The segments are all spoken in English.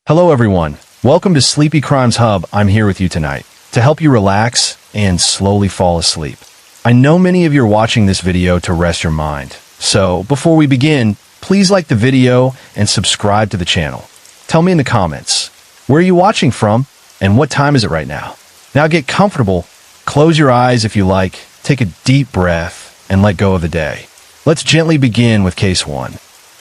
Hello everyone, welcome to Sleepy Crimes Hub. I'm here with you tonight to help you relax and slowly fall asleep. I know many of you are watching this video to rest your mind, so before we begin, please like the video and subscribe to the channel. Tell me in the comments, where are you watching from and what time is it right now? Now get comfortable, close your eyes if you like, take a deep breath and let go of the day. Let's gently begin with case 1.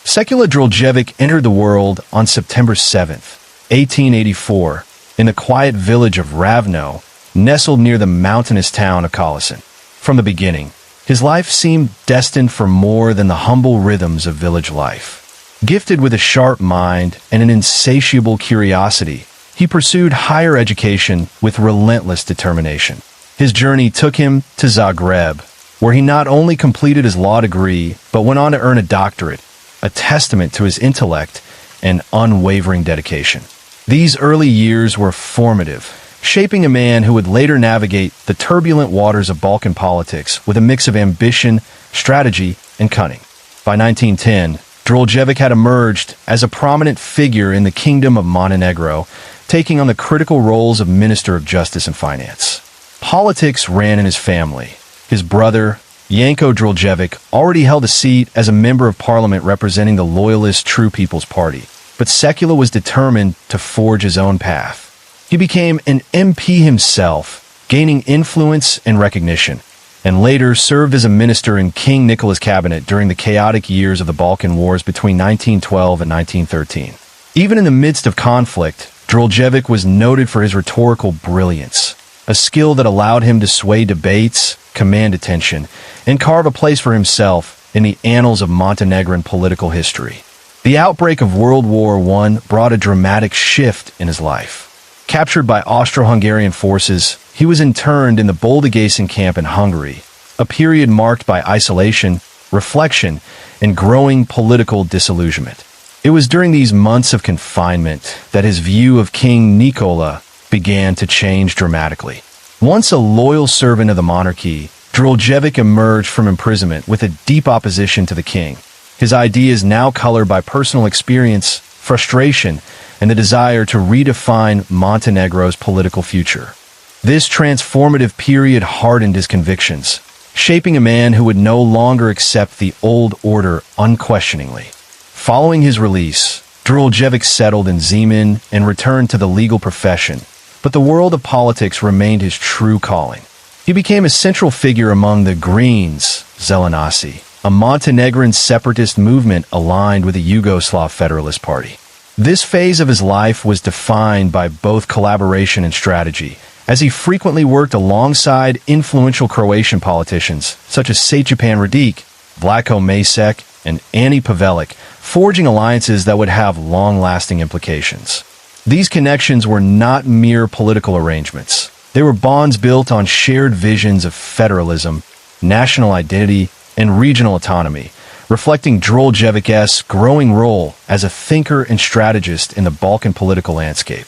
Sekula Droljevic entered the world on September 7th, 1884, in the quiet village of Ravno, nestled near the mountainous town of Kolasin. From the beginning, his life seemed destined for more than the humble rhythms of village life. Gifted with a sharp mind and an insatiable curiosity, he pursued higher education with relentless determination. His journey took him to Zagreb, where he not only completed his law degree, but went on to earn a doctorate, a testament to his intellect and unwavering dedication. These early years were formative, shaping a man who would later navigate the turbulent waters of Balkan politics with a mix of ambition, strategy, and cunning. By 1910, Droljevic had emerged as a prominent figure in the Kingdom of Montenegro, taking on the critical roles of Minister of Justice and Finance. Politics ran in his family. His brother, Janko Droljevic, already held a seat as a member of parliament representing the loyalist True People's Party, but Sekula was determined to forge his own path. He became an MP himself, gaining influence and recognition, and later served as a minister in King Nicola's cabinet during the chaotic years of the Balkan Wars between 1912 and 1913. Even in the midst of conflict, Droljevic was noted for his rhetorical brilliance, a skill that allowed him to sway debates, command attention, and carve a place for himself in the annals of Montenegrin political history. The outbreak of World War I brought a dramatic shift in his life. Captured by Austro-Hungarian forces, he was interned in the Boldogaszin camp in Hungary, a period marked by isolation, reflection, and growing political disillusionment. It was during these months of confinement that his view of King Nikola began to change dramatically. Once a loyal servant of the monarchy, Droljevic emerged from imprisonment with a deep opposition to the king. His ideas now colored by personal experience, frustration, and the desire to redefine Montenegro's political future. This transformative period hardened his convictions, shaping a man who would no longer accept the old order unquestioningly. Following his release, Droljevic settled in Zemun and returned to the legal profession, but the world of politics remained his true calling. He became a central figure among the Greens, Zelenasi, a Montenegrin separatist movement aligned with the Yugoslav Federalist Party. This phase of his life was defined by both collaboration and strategy, as he frequently worked alongside influential Croatian politicians such as Stjepan Radic, Vlatko Macek, and Ante Pavelic, forging alliances that would have long-lasting implications. These connections were not mere political arrangements. They were bonds built on shared visions of federalism, national identity, and regional autonomy, reflecting Droljevic's growing role as a thinker and strategist in the Balkan political landscape.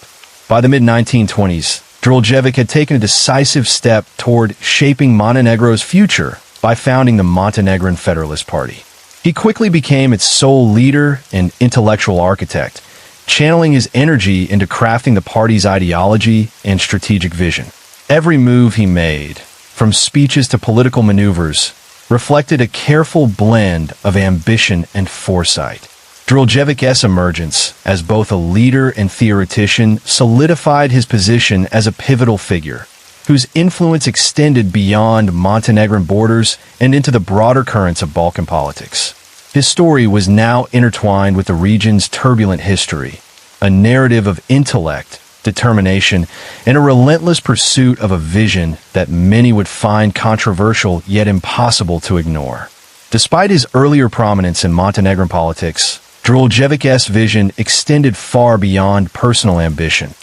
By the mid-1920s, Droljevic had taken a decisive step toward shaping Montenegro's future by founding the Montenegrin Federalist Party. He quickly became its sole leader and intellectual architect, channeling his energy into crafting the party's ideology and strategic vision. Every move he made, from speeches to political maneuvers, reflected a careful blend of ambition and foresight. Droljevic's emergence as both a leader and theoretician solidified his position as a pivotal figure, whose influence extended beyond Montenegrin borders and into the broader currents of Balkan politics. His story was now intertwined with the region's turbulent history, a narrative of intellect, determination, and a relentless pursuit of a vision that many would find controversial yet impossible to ignore. Despite his earlier prominence in Montenegrin politics, Droljevic's vision extended far beyond personal ambition.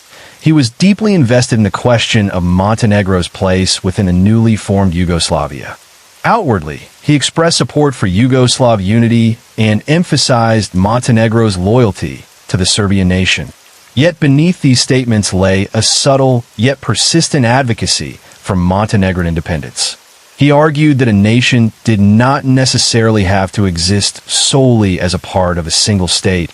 He was deeply invested in the question of Montenegro's place within a newly formed Yugoslavia. Outwardly, he expressed support for Yugoslav unity and emphasized Montenegro's loyalty to the Serbian nation. Yet beneath these statements lay a subtle yet persistent advocacy for Montenegrin independence. He argued that a nation did not necessarily have to exist solely as a part of a single state,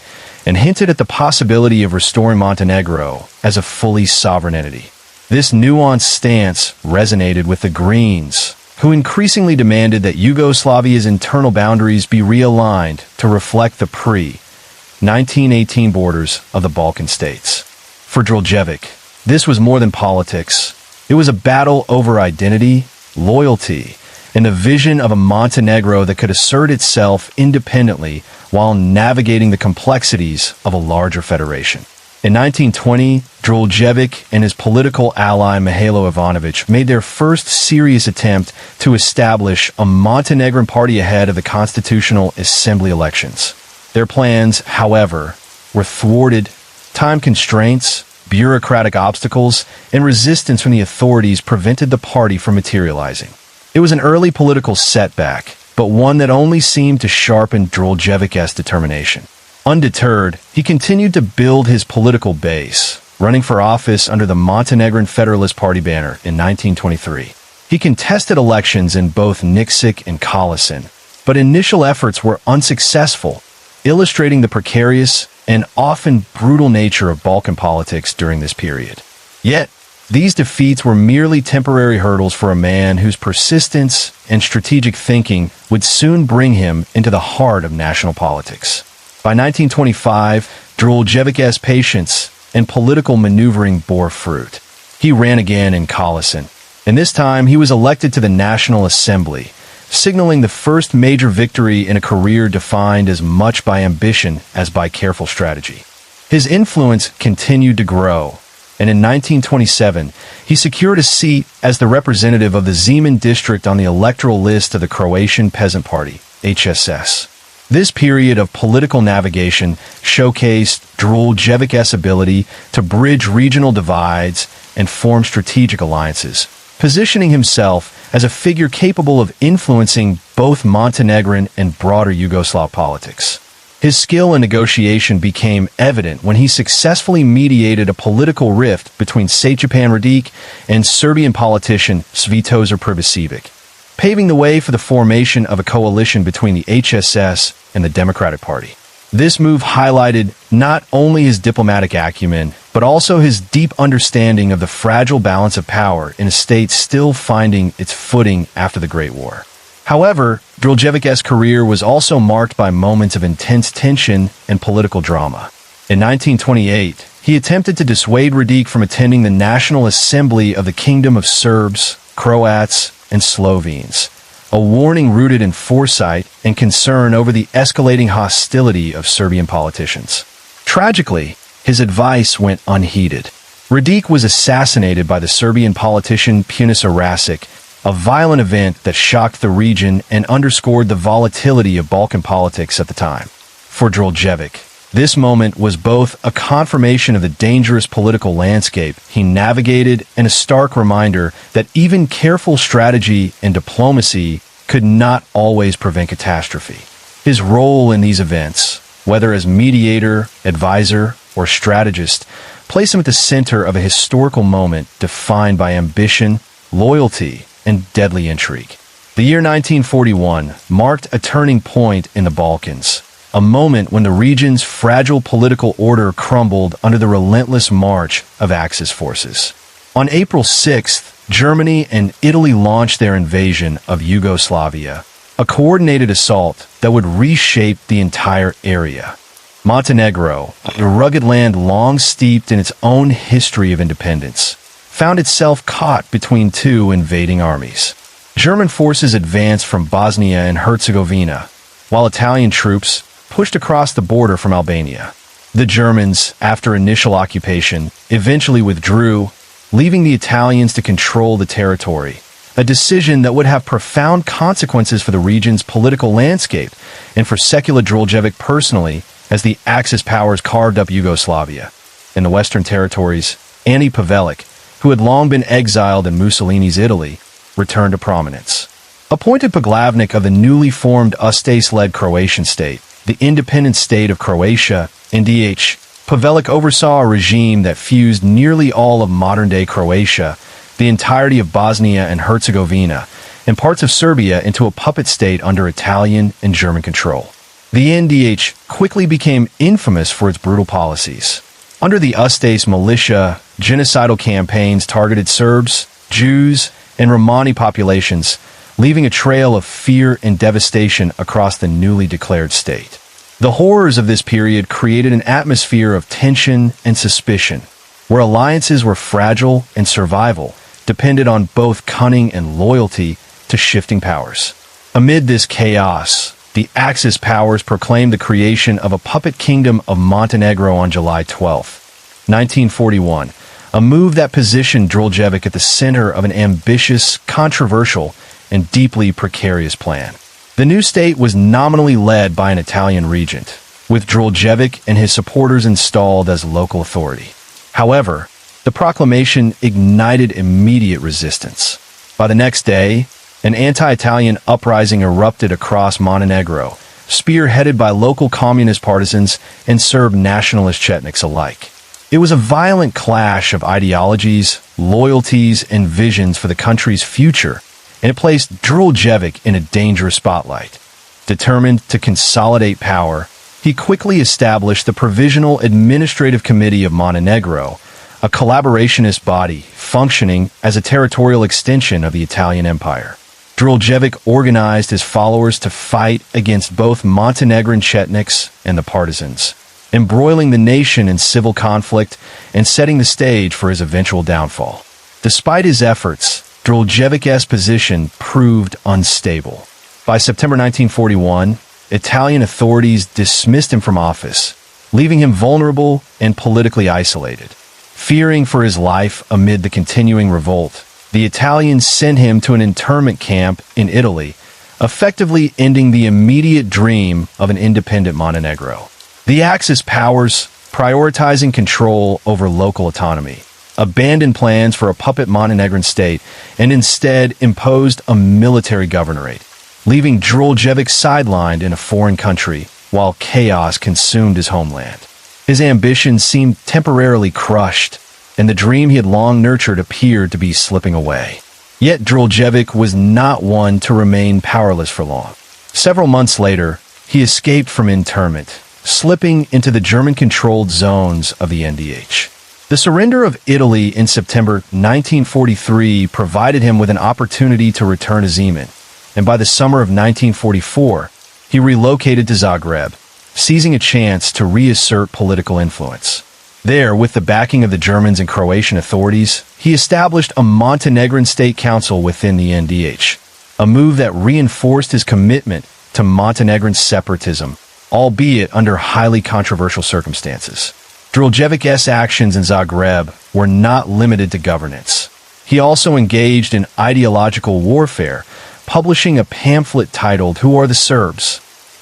and hinted at the possibility of restoring Montenegro as a fully sovereign entity. This nuanced stance resonated with the Greens, who increasingly demanded that Yugoslavia's internal boundaries be realigned to reflect the pre-1918 borders of the Balkan states. For Druljevic, this was more than politics. It was a battle over identity, loyalty, and the vision of a Montenegro that could assert itself independently while navigating the complexities of a larger federation. In 1920, Druljevic and his political ally Mihailo Ivanović made their first serious attempt to establish a Montenegrin party ahead of the Constitutional Assembly elections. Their plans, however, were thwarted. Time constraints, bureaucratic obstacles, and resistance from the authorities prevented the party from materializing. It was an early political setback, but one that only seemed to sharpen Druljevic's determination. Undeterred, he continued to build his political base, running for office under the Montenegrin Federalist Party banner in 1923. He contested elections in both Nikšić and Kolasin, but initial efforts were unsuccessful, illustrating the precarious and often brutal nature of Balkan politics during this period. Yet, these defeats were merely temporary hurdles for a man whose persistence and strategic thinking would soon bring him into the heart of national politics. By 1925, Druljevic's patience and political maneuvering bore fruit. He ran again in Kolasin, and this time he was elected to the National Assembly, signaling the first major victory in a career defined as much by ambition as by careful strategy. His influence continued to grow, and in 1927, he secured a seat as the representative of the Zemun district on the electoral list of the Croatian Peasant Party, HSS. This period of political navigation showcased Druljevic's ability to bridge regional divides and form strategic alliances, positioning himself as a figure capable of influencing both Montenegrin and broader Yugoslav politics. His skill in negotiation became evident when he successfully mediated a political rift between Stepan Radić and Serbian politician Svetozar Pribicevic, paving the way for the formation of a coalition between the HSS and the Democratic Party. This move highlighted not only his diplomatic acumen, but also his deep understanding of the fragile balance of power in a state still finding its footing after the Great War. However, Druljevic's career was also marked by moments of intense tension and political drama. In 1928, he attempted to dissuade Radić from attending the National Assembly of the Kingdom of Serbs, Croats, and Slovenes, a warning rooted in foresight and concern over the escalating hostility of Serbian politicians. Tragically, his advice went unheeded. Radić was assassinated by the Serbian politician Punica Rasic, a violent event that shocked the region and underscored the volatility of Balkan politics at the time. For Druljevic, this moment was both a confirmation of the dangerous political landscape he navigated and a stark reminder that even careful strategy and diplomacy could not always prevent catastrophe. His role in these events, whether as mediator, advisor, or strategist, placed him at the center of a historical moment defined by ambition, loyalty, and deadly intrigue. The year 1941 marked a turning point in the Balkans, a moment when the region's fragile political order crumbled under the relentless march of Axis forces. On April 6th, Germany and Italy launched their invasion of Yugoslavia, a coordinated assault that would reshape the entire area. Montenegro, a rugged land long steeped in its own history of independence, found itself caught between two invading armies. German forces advanced from Bosnia and Herzegovina, while Italian troops pushed across the border from Albania. The Germans, after initial occupation, eventually withdrew, leaving the Italians to control the territory, a decision that would have profound consequences for the region's political landscape and for Sekula Druljevic personally, as the Axis powers carved up Yugoslavia. In the Western territories, Ante Pavelić, who had long been exiled in Mussolini's Italy, returned to prominence. Appointed Poglavnik of the newly formed Ustaše-led Croatian state, the independent state of Croatia, NDH, Pavelić oversaw a regime that fused nearly all of modern-day Croatia, the entirety of Bosnia and Herzegovina, and parts of Serbia into a puppet state under Italian and German control. The NDH quickly became infamous for its brutal policies. Under the Ustase militia, genocidal campaigns targeted Serbs, Jews, and Romani populations, leaving a trail of fear and devastation across the newly declared state. The horrors of this period created an atmosphere of tension and suspicion, where alliances were fragile and survival depended on both cunning and loyalty to shifting powers. Amid this chaos, the Axis powers proclaimed the creation of a puppet kingdom of Montenegro on July 12, 1941, a move that positioned Druljevic at the center of an ambitious, controversial, and deeply precarious plan. The new state was nominally led by an Italian regent, with Druljevic and his supporters installed as local authority. However, the proclamation ignited immediate resistance. By the next day, an anti-Italian uprising erupted across Montenegro, spearheaded by local communist partisans and Serb nationalist Chetniks alike. It was a violent clash of ideologies, loyalties, and visions for the country's future, and it placed Druljevic in a dangerous spotlight. Determined to consolidate power, he quickly established the Provisional Administrative Committee of Montenegro, a collaborationist body functioning as a territorial extension of the Italian Empire. Druljevic organized his followers to fight against both Montenegrin Chetniks and the partisans, embroiling the nation in civil conflict and setting the stage for his eventual downfall. Despite his efforts, Druljevic's position proved unstable. By September 1941, Italian authorities dismissed him from office, leaving him vulnerable and politically isolated. Fearing for his life amid the continuing revolt, the Italians sent him to an internment camp in Italy, effectively ending the immediate dream of an independent Montenegro. The Axis powers, prioritizing control over local autonomy, abandoned plans for a puppet Montenegrin state and instead imposed a military governorate, leaving Druljevic sidelined in a foreign country while chaos consumed his homeland. His ambitions seemed temporarily crushed, and the dream he had long nurtured appeared to be slipping away. Yet Druljevic was not one to remain powerless for long. Several months later, he escaped from internment, slipping into the German-controlled zones of the NDH. The surrender of Italy in September 1943 provided him with an opportunity to return to Zemun, and by the summer of 1944, he relocated to Zagreb, seizing a chance to reassert political influence. There, with the backing of the Germans and Croatian authorities, he established a Montenegrin state council within the NDH, a move that reinforced his commitment to Montenegrin separatism, albeit under highly controversial circumstances. Druljevic's actions in Zagreb were not limited to governance. He also engaged in ideological warfare, publishing a pamphlet titled "Who Are the Serbs?"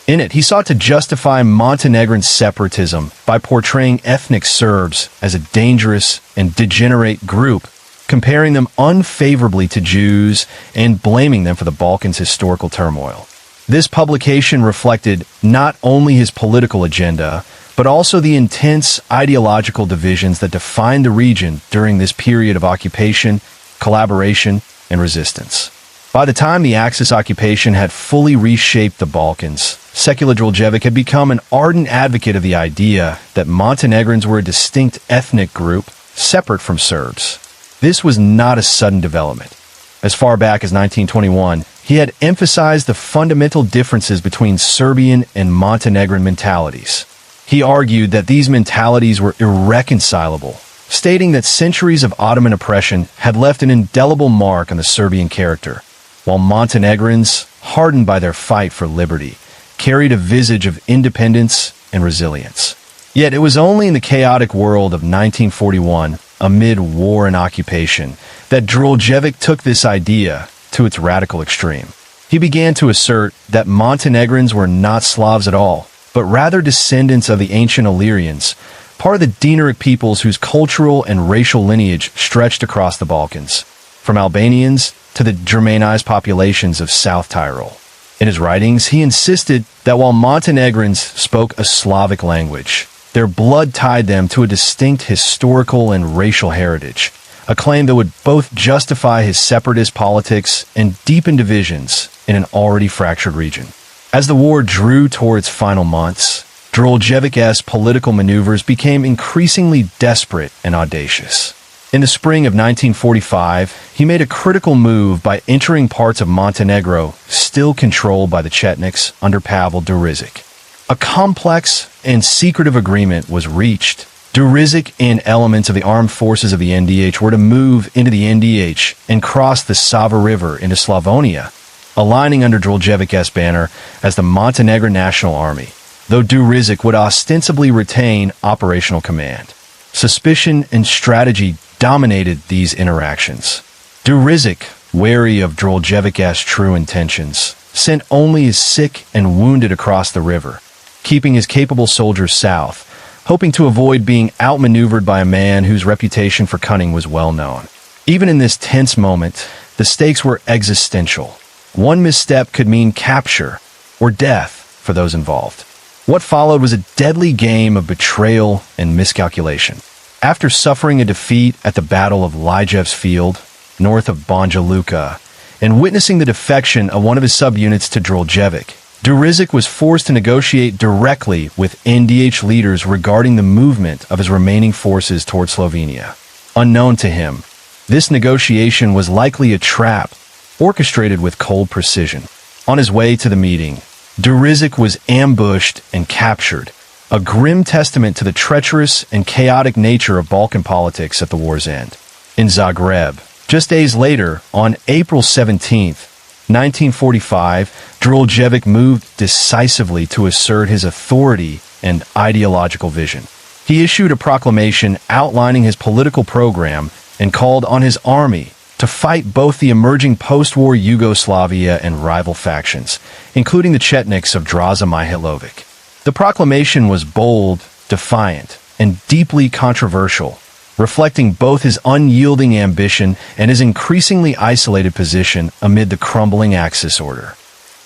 In it, he sought to justify Montenegrin separatism by portraying ethnic Serbs as a dangerous and degenerate group, comparing them unfavorably to Jews and blaming them for the Balkans' historical turmoil. This publication reflected not only his political agenda, but also the intense ideological divisions that defined the region during this period of occupation, collaboration, and resistance. By the time the Axis occupation had fully reshaped the Balkans, Sekula Druljevic had become an ardent advocate of the idea that Montenegrins were a distinct ethnic group, separate from Serbs. This was not a sudden development. As far back as 1921, he had emphasized the fundamental differences between Serbian and Montenegrin mentalities. He argued that these mentalities were irreconcilable, stating that centuries of Ottoman oppression had left an indelible mark on the Serbian character, while Montenegrins, hardened by their fight for liberty, carried a visage of independence and resilience. Yet it was only in the chaotic world of 1941, amid war and occupation, that Druljevic took this idea to its radical extreme. He began to assert that Montenegrins were not Slavs at all, but rather descendants of the ancient Illyrians, part of the Dinaric peoples whose cultural and racial lineage stretched across the Balkans, from Albanians to the Germanized populations of South Tyrol. In his writings, he insisted that while Montenegrins spoke a Slavic language, their blood tied them to a distinct historical and racial heritage, a claim that would both justify his separatist politics and deepen divisions in an already fractured region. As the war drew toward its final months, Droljevic's political maneuvers became increasingly desperate and audacious. In the spring of 1945, he made a critical move by entering parts of Montenegro still controlled by the Chetniks under Pavel Durizic. A complex and secretive agreement was reached. Durizic and elements of the armed forces of the NDH were to move into the NDH and cross the Sava River into Slavonia, aligning under Droljevic's banner as the Montenegrin National Army, though Durizic would ostensibly retain operational command. Suspicion and strategy dominated these interactions. Durizic, wary of Droljevic's true intentions, sent only his sick and wounded across the river, keeping his capable soldiers south, hoping to avoid being outmaneuvered by a man whose reputation for cunning was well known. Even in this tense moment, the stakes were existential. One misstep could mean capture or death for those involved. What followed was a deadly game of betrayal and miscalculation. After suffering a defeat at the Battle of Lijev's Field, north of Banja Luka, and witnessing the defection of one of his subunits to Droljevic, Durizic was forced to negotiate directly with NDH leaders regarding the movement of his remaining forces toward Slovenia. Unknown to him, this negotiation was likely a trap, orchestrated with cold precision. On his way to the meeting, Durizic was ambushed and captured, a grim testament to the treacherous and chaotic nature of Balkan politics at the war's end. In Zagreb, just days later, on April 17th, 1945, Droljevic moved decisively to assert his authority and ideological vision. He issued a proclamation outlining his political program and called on his army to fight both the emerging post-war Yugoslavia and rival factions, including the Chetniks of Draza Mihailovic. The proclamation was bold, defiant, and deeply controversial, reflecting both his unyielding ambition and his increasingly isolated position amid the crumbling Axis order.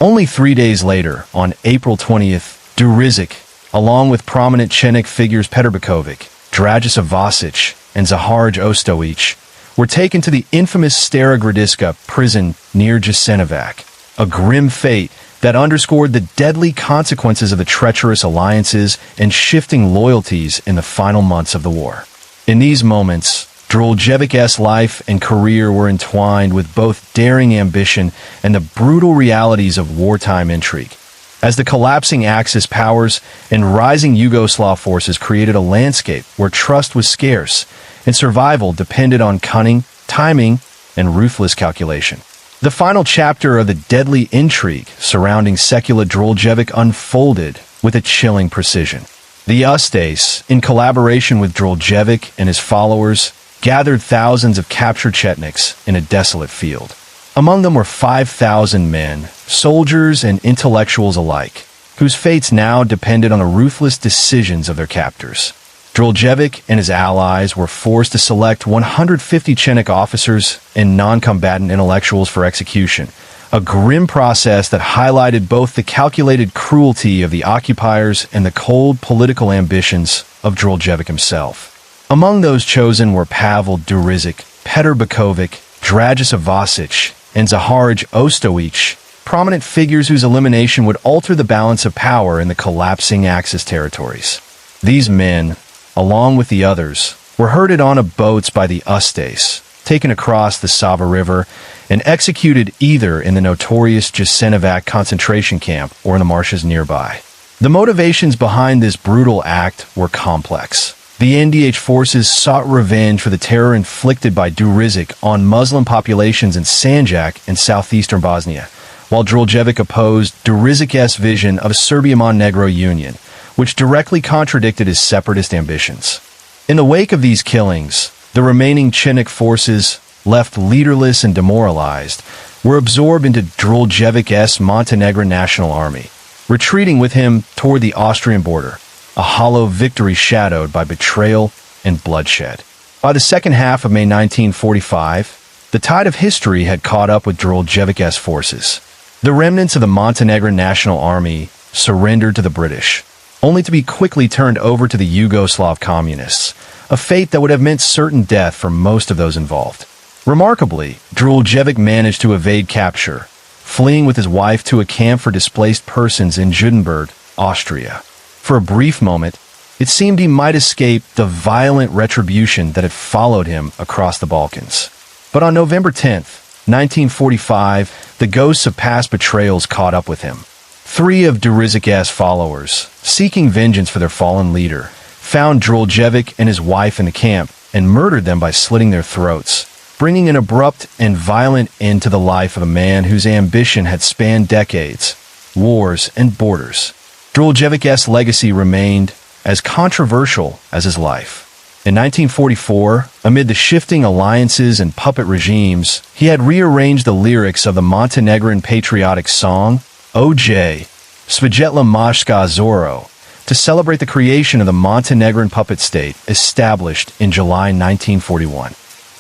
Only 3 days later, on April 20th, Durizic, along with prominent Chenik figures Petr Bikovic, Dragiša Vasic, and Zaharij Ostojić, were taken to the infamous Stara Gradiška prison near Jasenovac, a grim fate that underscored the deadly consequences of the treacherous alliances and shifting loyalties in the final months of the war. In these moments, Droljevic's life and career were entwined with both daring ambition and the brutal realities of wartime intrigue. As the collapsing Axis powers and rising Yugoslav forces created a landscape where trust was scarce and survival depended on cunning, timing, and ruthless calculation. The final chapter of the deadly intrigue surrounding Sekula Droljevic unfolded with a chilling precision. The Ustase, in collaboration with Droljevic and his followers, gathered thousands of captured Chetniks in a desolate field. Among them were 5,000 men, soldiers and intellectuals alike, whose fates now depended on the ruthless decisions of their captors. Droljevic and his allies were forced to select 150 Chenik officers and non-combatant intellectuals for execution, a grim process that highlighted both the calculated cruelty of the occupiers and the cold political ambitions of Droljevic himself. Among those chosen were Pavel Durizic, Petr Bikovic, Dragiša Vasic, and Zaharij Ostojić, prominent figures whose elimination would alter the balance of power in the collapsing Axis territories. These men, along with the others, were herded onto boats by the Ustase, taken across the Sava River, and executed either in the notorious Jasenovac concentration camp or in the marshes nearby. The motivations behind this brutal act were complex. The NDH forces sought revenge for the terror inflicted by Durizic on Muslim populations in Sanjak and southeastern Bosnia, while Droljevic opposed Durizic's vision of a Serbia-Montenegro union, which directly contradicted his separatist ambitions. In the wake of these killings, the remaining Chenik forces, left leaderless and demoralized, were absorbed into Droljevic's Montenegrin National Army, retreating with him toward the Austrian border, a hollow victory shadowed by betrayal and bloodshed. By the second half of May 1945, the tide of history had caught up with Droljevic's forces. The remnants of the Montenegrin National Army surrendered to the British, only to be quickly turned over to the Yugoslav communists, a fate that would have meant certain death for most of those involved. Remarkably, Droljevic managed to evade capture, fleeing with his wife to a camp for displaced persons in Judenburg, Austria. For a brief moment, it seemed he might escape the violent retribution that had followed him across the Balkans. But on November 10th, 1945, the ghosts of past betrayals caught up with him. 3 of Derisik's followers, seeking vengeance for their fallen leader, found Droljevic and his wife in the camp and murdered them by slitting their throats, bringing an abrupt and violent end to the life of a man whose ambition had spanned decades, wars, and borders. Droljevic's legacy remained as controversial as his life. In 1944, amid the shifting alliances and puppet regimes, he had rearranged the lyrics of the Montenegrin patriotic song, O.J. Svetla Mashka Zoro, to celebrate the creation of the Montenegrin puppet state established in July 1941.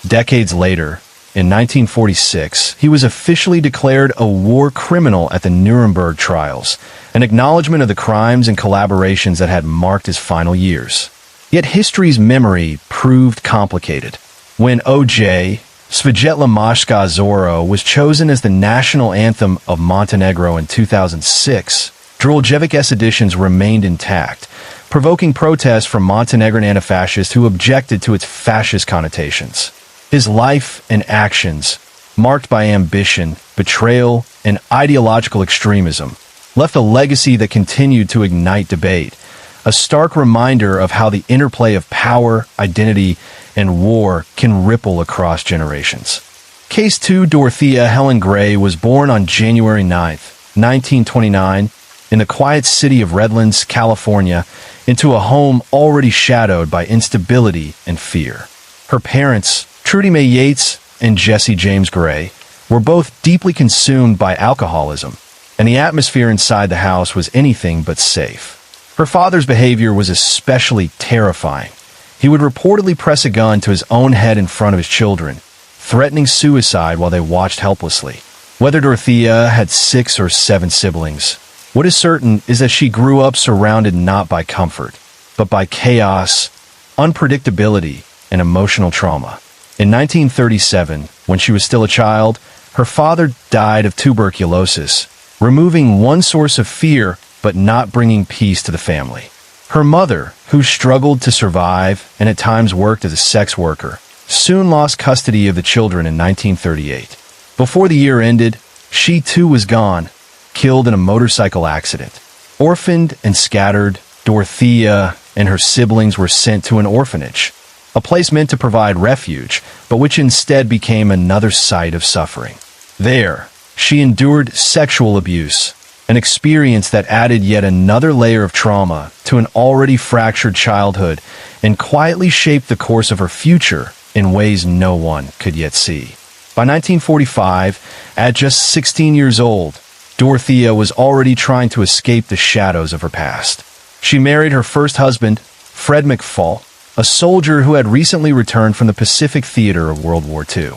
Decades later, in 1946, he was officially declared a war criminal at the Nuremberg trials, an acknowledgement of the crimes and collaborations that had marked his final years. Yet history's memory proved complicated. When O.J. Svetla Mashka Zoro was chosen as the national anthem of Montenegro in 2006, Droljevic's editions remained intact, provoking protests from Montenegrin anti-fascists who objected to its fascist connotations. His life and actions, marked by ambition, betrayal, and ideological extremism, left a legacy that continued to ignite debate, a stark reminder of how the interplay of power, identity, and war can ripple across generations. Case 2 Dorothea Helen Gray was born on January 9, 1929, in the quiet city of Redlands, California, into a home already shadowed by instability and fear. Her parents, Trudy Mae Yates and Jesse James Gray, were both deeply consumed by alcoholism, and the atmosphere inside the house was anything but safe. Her father's behavior was especially terrifying. He would reportedly press a gun to his own head in front of his children, threatening suicide while they watched helplessly. Whether Dorothea had 6 or 7 siblings, what is certain is that she grew up surrounded not by comfort, but by chaos, unpredictability, and emotional trauma. In 1937, when she was still a child, her father died of tuberculosis, removing one source of fear but not bringing peace to the family. Her mother, who struggled to survive and at times worked as a sex worker, soon lost custody of the children in 1938. Before the year ended, she too was gone, killed in a motorcycle accident. Orphaned and scattered, Dorothea and her siblings were sent to an orphanage, a place meant to provide refuge, but which instead became another site of suffering. There, she endured sexual abuse, an experience that added yet another layer of trauma to an already fractured childhood and quietly shaped the course of her future in ways no one could yet see. By 1945, at just 16 years old, Dorothea was already trying to escape the shadows of her past. She married her first husband, Fred McFall, a soldier who had recently returned from the Pacific theater of World War II.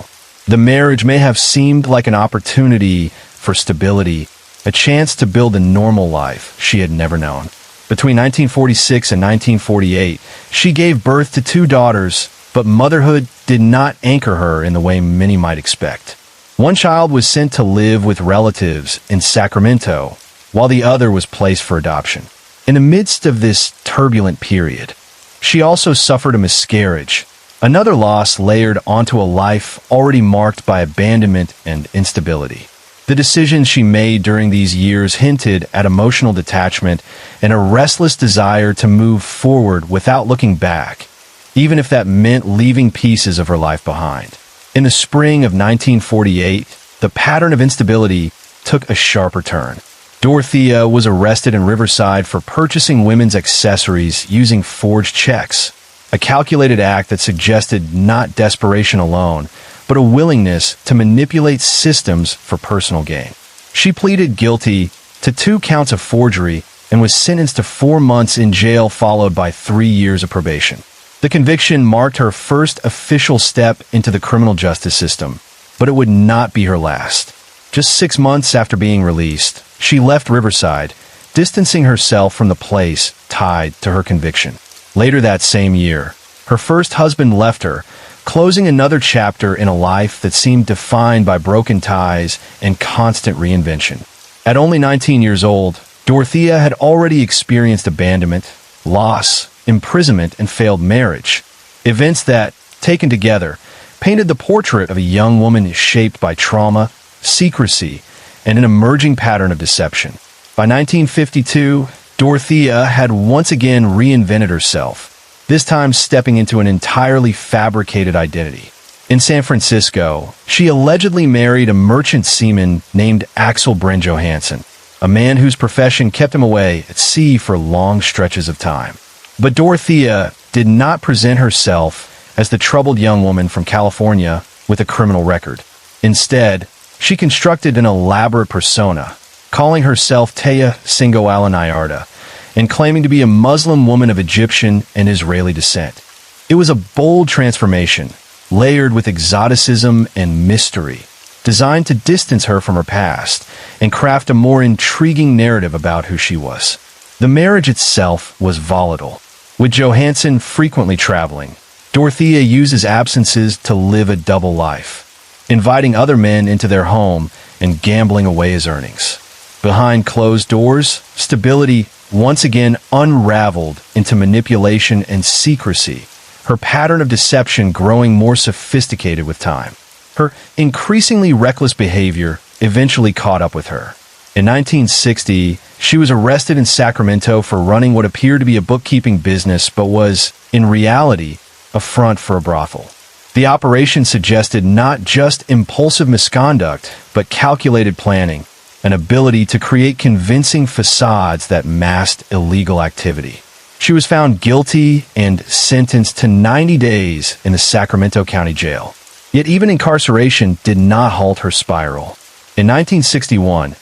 The marriage may have seemed like an opportunity for stability, a chance to build a normal life she had never known. Between 1946 and 1948, she gave birth to 2 daughters, but motherhood did not anchor her in the way many might expect. One child was sent to live with relatives in Sacramento, while the other was placed for adoption. In the midst of this turbulent period, she also suffered a miscarriage, another loss layered onto a life already marked by abandonment and instability. The decisions she made during these years hinted at emotional detachment and a restless desire to move forward without looking back, even if that meant leaving pieces of her life behind. In the spring of 1948, the pattern of instability took a sharper turn. Dorothea was arrested in Riverside for purchasing women's accessories using forged checks, a calculated act that suggested not desperation alone, but a willingness to manipulate systems for personal gain. She pleaded guilty to 2 counts of forgery and was sentenced to 4 months in jail, followed by 3 years of probation. The conviction marked her first official step into the criminal justice system, but it would not be her last. Just 6 months after being released, she left Riverside, distancing herself from the place tied to her conviction. Later that same year, her first husband left her, closing another chapter in a life that seemed defined by broken ties and constant reinvention. At only 19 years old, Dorothea had already experienced abandonment, loss, imprisonment, and failed marriage. Events that, taken together, painted the portrait of a young woman shaped by trauma, secrecy, and an emerging pattern of deception. By 1952, Dorothea had once again reinvented herself, this time stepping into an entirely fabricated identity. In San Francisco, she allegedly married a merchant seaman named Axel Bryn Johansson, a man whose profession kept him away at sea for long stretches of time. But Dorothea did not present herself as the troubled young woman from California with a criminal record. Instead, she constructed an elaborate persona, calling herself Taya Singo Alanayarda, and claiming to be a Muslim woman of Egyptian and Israeli descent. It was a bold transformation, layered with exoticism and mystery, designed to distance her from her past and craft a more intriguing narrative about who she was. The marriage itself was volatile, with Johansson frequently traveling. Dorothea uses absences to live a double life, inviting other men into their home and gambling away his earnings. Behind closed doors, stability once again unraveled into manipulation and secrecy, her pattern of deception growing more sophisticated with time. Her increasingly reckless behavior eventually caught up with her. In 1960, she was arrested in Sacramento for running what appeared to be a bookkeeping business but was, in reality, a front for a brothel. The operation suggested not just impulsive misconduct, but calculated planning, an ability to create convincing facades that masked illegal activity. She was found guilty and sentenced to 90 days in the Sacramento County Jail. Yet even incarceration did not halt her spiral. In 1961,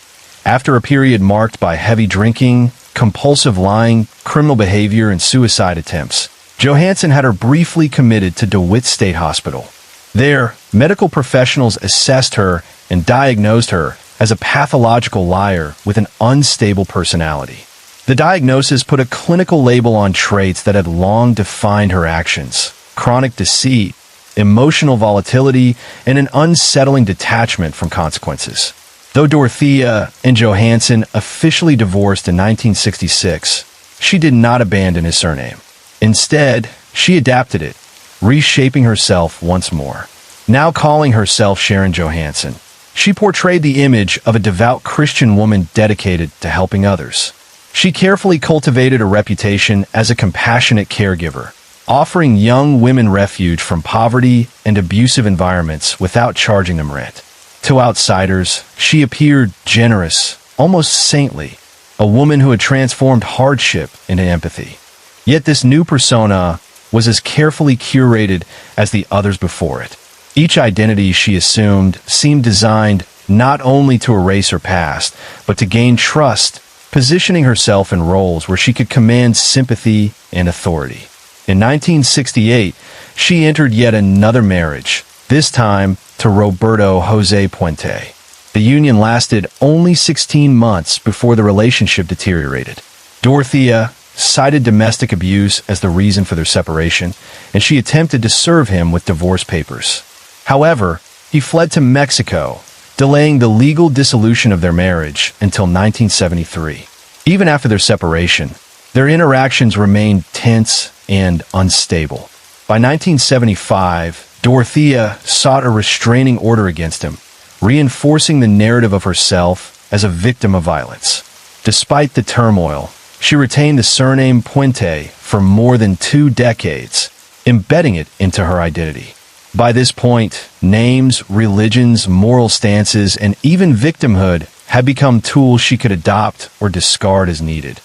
after a period marked by heavy drinking, compulsive lying, criminal behavior, and suicide attempts, Johansson had her briefly committed to DeWitt State Hospital. There, medical professionals assessed her and diagnosed her as a pathological liar with an unstable personality. The diagnosis put a clinical label on traits that had long defined her actions: chronic deceit, emotional volatility, and an unsettling detachment from consequences. Though Dorothea and Johansson officially divorced in 1966, she did not abandon his surname. Instead, she adapted it, reshaping herself once more. Now calling herself Sharon Johansson, she portrayed the image of a devout Christian woman dedicated to helping others. She carefully cultivated a reputation as a compassionate caregiver, offering young women refuge from poverty and abusive environments without charging them rent. To outsiders, she appeared generous, almost saintly, a woman who had transformed hardship into empathy. Yet this new persona was as carefully curated as the others before it. Each identity she assumed seemed designed not only to erase her past, but to gain trust, positioning herself in roles where she could command sympathy and authority. In 1968, she entered yet another marriage, this time to Roberto Jose Puente. The union lasted only 16 months before the relationship deteriorated. Dorothea cited domestic abuse as the reason for their separation, and she attempted to serve him with divorce papers. However, he fled to Mexico, delaying the legal dissolution of their marriage until 1973. Even after their separation, their interactions remained tense and unstable. By 1975, Dorothea sought a restraining order against him, reinforcing the narrative of herself as a victim of violence. Despite the turmoil, she retained the surname Puente for more than 2 decades, embedding it into her identity. By this point, names, religions, moral stances, and even victimhood had become tools she could adopt or discard as needed.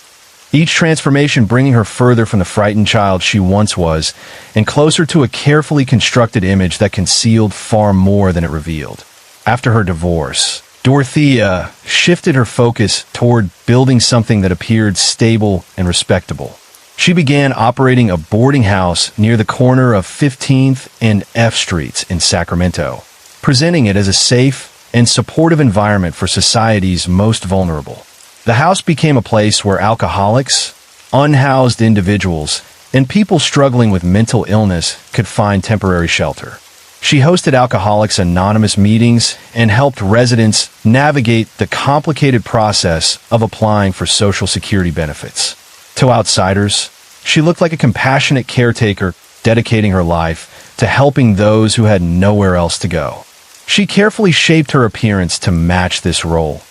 Each transformation bringing her further from the frightened child she once was and closer to a carefully constructed image that concealed far more than it revealed. After her divorce, Dorothea shifted her focus toward building something that appeared stable and respectable. She began operating a boarding house near the corner of 15th and F Streets in Sacramento, presenting it as a safe and supportive environment for society's most vulnerable. The house became a place where alcoholics, unhoused individuals, and people struggling with mental illness could find temporary shelter. She hosted Alcoholics Anonymous meetings and helped residents navigate the complicated process of applying for Social Security benefits. To outsiders, she looked like a compassionate caretaker, dedicating her life to helping those who had nowhere else to go. She carefully shaped her appearance to match this role,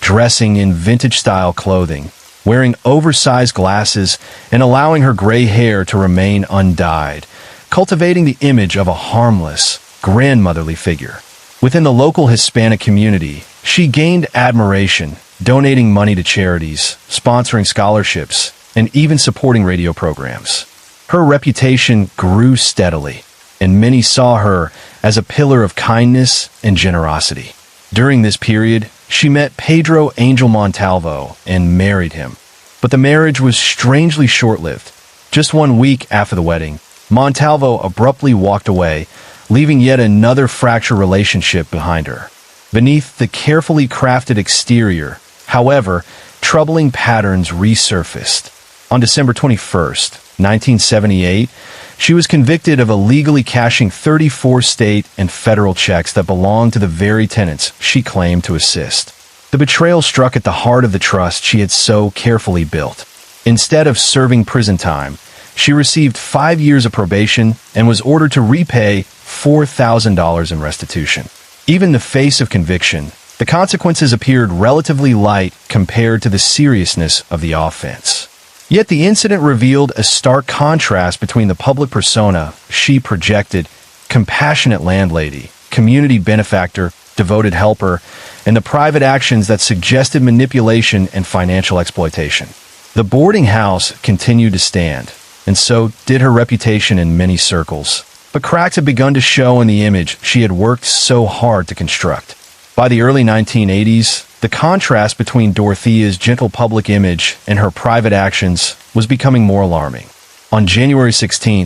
dressing in vintage-style clothing, wearing oversized glasses, and allowing her gray hair to remain undyed, cultivating the image of a harmless, grandmotherly figure. Within the local Hispanic community, she gained admiration, donating money to charities, sponsoring scholarships, and even supporting radio programs. Her reputation grew steadily, and many saw her as a pillar of kindness and generosity. During this period, she met Pedro Angel Montalvo and married him. But the marriage was strangely short-lived. Just 1 week after the wedding, Montalvo abruptly walked away, leaving yet another fractured relationship behind her. Beneath the carefully crafted exterior, however, troubling patterns resurfaced. On December 21st, 1978, she was convicted of illegally cashing 34 state and federal checks that belonged to the very tenants she claimed to assist. The betrayal struck at the heart of the trust she had so carefully built. Instead of serving prison time, she received 5 years of probation and was ordered to repay $4,000 in restitution. Even in the face of conviction, the consequences appeared relatively light compared to the seriousness of the offense. Yet the incident revealed a stark contrast between the public persona she projected, compassionate landlady, community benefactor, devoted helper, and the private actions that suggested manipulation and financial exploitation. The boarding house continued to stand, and so did her reputation in many circles. But cracks had begun to show in the image she had worked so hard to construct. By the early 1980s, the contrast between Dorothea's gentle public image and her private actions was becoming more alarming. On January 16,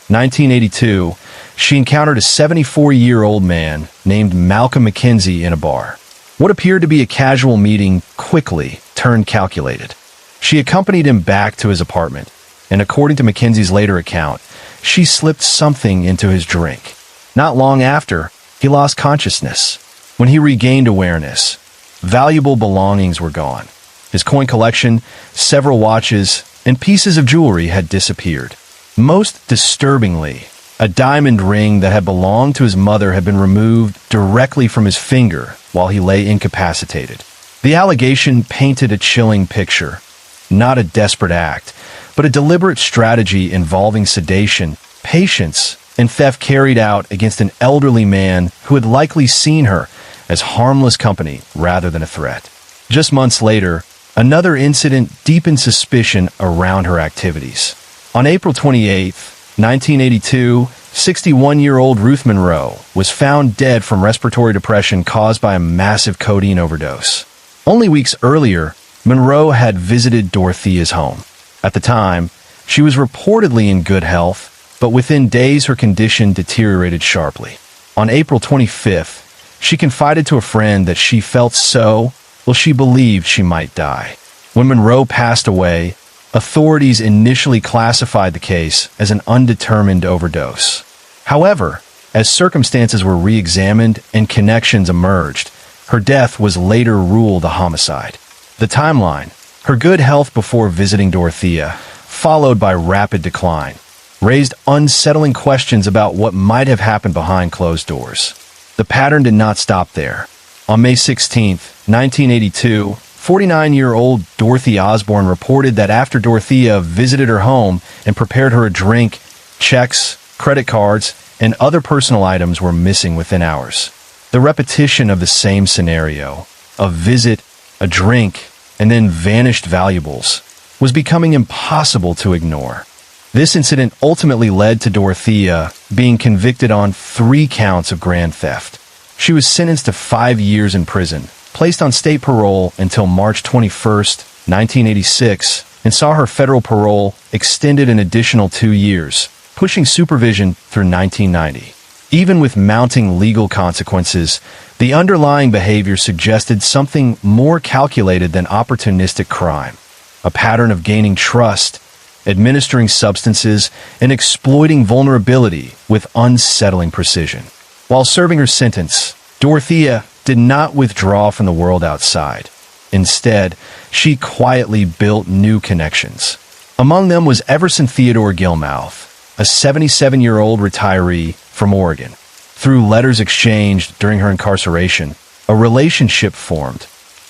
1982, she encountered a 74-year-old man named Malcolm McKenzie in a bar. What appeared to be a casual meeting quickly turned calculated. She accompanied him back to his apartment, and according to McKenzie's later account, she slipped something into his drink. Not long after, he lost consciousness. When he regained awareness, valuable belongings were gone. His coin collection, several watches, and pieces of jewelry had disappeared. Most disturbingly, a diamond ring that had belonged to his mother had been removed directly from his finger while he lay incapacitated. The allegation painted a chilling picture, not a desperate act, but a deliberate strategy involving sedation, patience, and theft carried out against an elderly man who had likely seen her as harmless company rather than a threat. Just months later, another incident deepened suspicion around her activities. On April 28, 1982, 61-year-old Ruth Monroe was found dead from respiratory depression caused by a massive codeine overdose. Only weeks earlier, Monroe had visited Dorothea's home. At the time, she was reportedly in good health, but within days her condition deteriorated sharply. On April 25th, she confided to a friend that she felt she believed she might die. When Monroe passed away, authorities initially classified the case as an undetermined overdose. However, as circumstances were re-examined and connections emerged, her death was later ruled a homicide. The timeline: her good health before visiting Dorothea, followed by rapid decline, raised unsettling questions about what might have happened behind closed doors. The pattern did not stop there. On May 16, 1982, 49-year-old Dorothy Osborne reported that after Dorothea visited her home and prepared her a drink, checks, credit cards, and other personal items were missing within hours. The repetition of the same scenario, a visit, a drink, and then vanished valuables, was becoming impossible to ignore. This incident ultimately led to Dorothea being convicted on 3 counts of grand theft. She was sentenced to 5 years in prison, placed on state parole until March 21, 1986, and saw her federal parole extended an additional 2 years, pushing supervision through 1990. Even with mounting legal consequences, the underlying behavior suggested something more calculated than opportunistic crime, a pattern of gaining trust, administering substances and exploiting vulnerability with unsettling precision. While serving her sentence, Dorothea did not withdraw from the world outside. Instead, she quietly built new connections. Among them was Everson Theodore Gilmouth, a 77-year-old retiree from Oregon. Through letters exchanged during her incarceration, a relationship formed,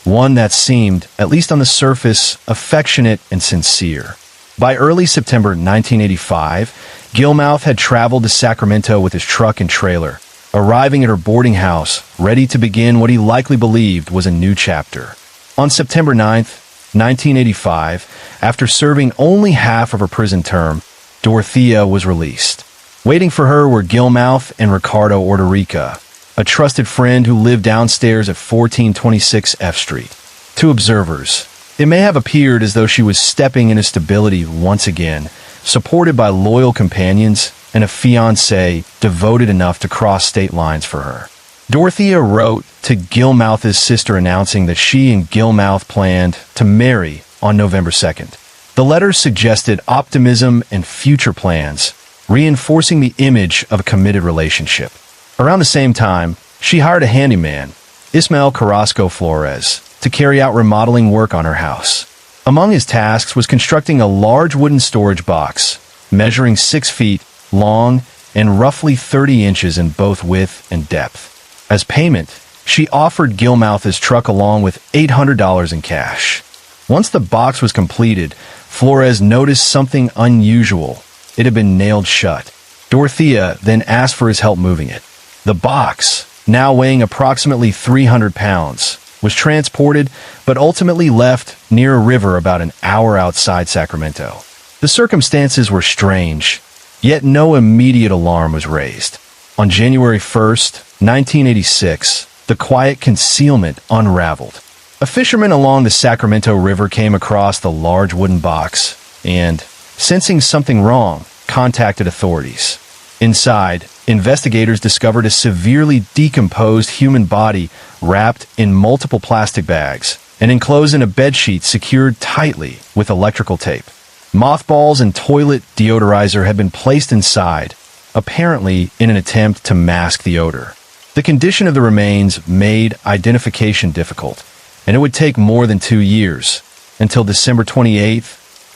one that seemed, at least on the surface, affectionate and sincere. By early September 1985, Gilmouth had traveled to Sacramento with his truck and trailer, arriving at her boarding house, ready to begin what he likely believed was a new chapter. On September 9th, 1985, after serving only half of her prison term, Dorothea was released. Waiting for her were Gilmouth and Ricardo Ordorica, a trusted friend who lived downstairs at 1426 F Street. To observers, it may have appeared as though she was stepping into stability once again, supported by loyal companions and a fiancé devoted enough to cross state lines for her. Dorothea wrote to Gilmouth's sister announcing that she and Gilmouth planned to marry on November 2nd. The letters suggested optimism and future plans, reinforcing the image of a committed relationship. Around the same time, she hired a handyman, Ismael Carrasco Flores, to carry out remodeling work on her house. Among his tasks was constructing a large wooden storage box, measuring 6 feet long and roughly 30 inches in both width and depth. As payment, she offered Gilmouth his truck along with $800 in cash. Once the box was completed, Flores noticed something unusual. It had been nailed shut. Dorothea then asked for his help moving it. The box, now weighing approximately 300 pounds, was transported but ultimately left near a river about an hour outside Sacramento. The circumstances were strange, yet no immediate alarm was raised. On January 1st, 1986, the quiet concealment unraveled. A fisherman along the Sacramento River came across the large wooden box and, sensing something wrong, contacted authorities. Inside, investigators discovered a severely decomposed human body wrapped in multiple plastic bags and enclosed in a bedsheet secured tightly with electrical tape. Mothballs and toilet deodorizer had been placed inside, apparently in an attempt to mask the odor. The condition of the remains made identification difficult, and it would take more than 2 years, until December 28,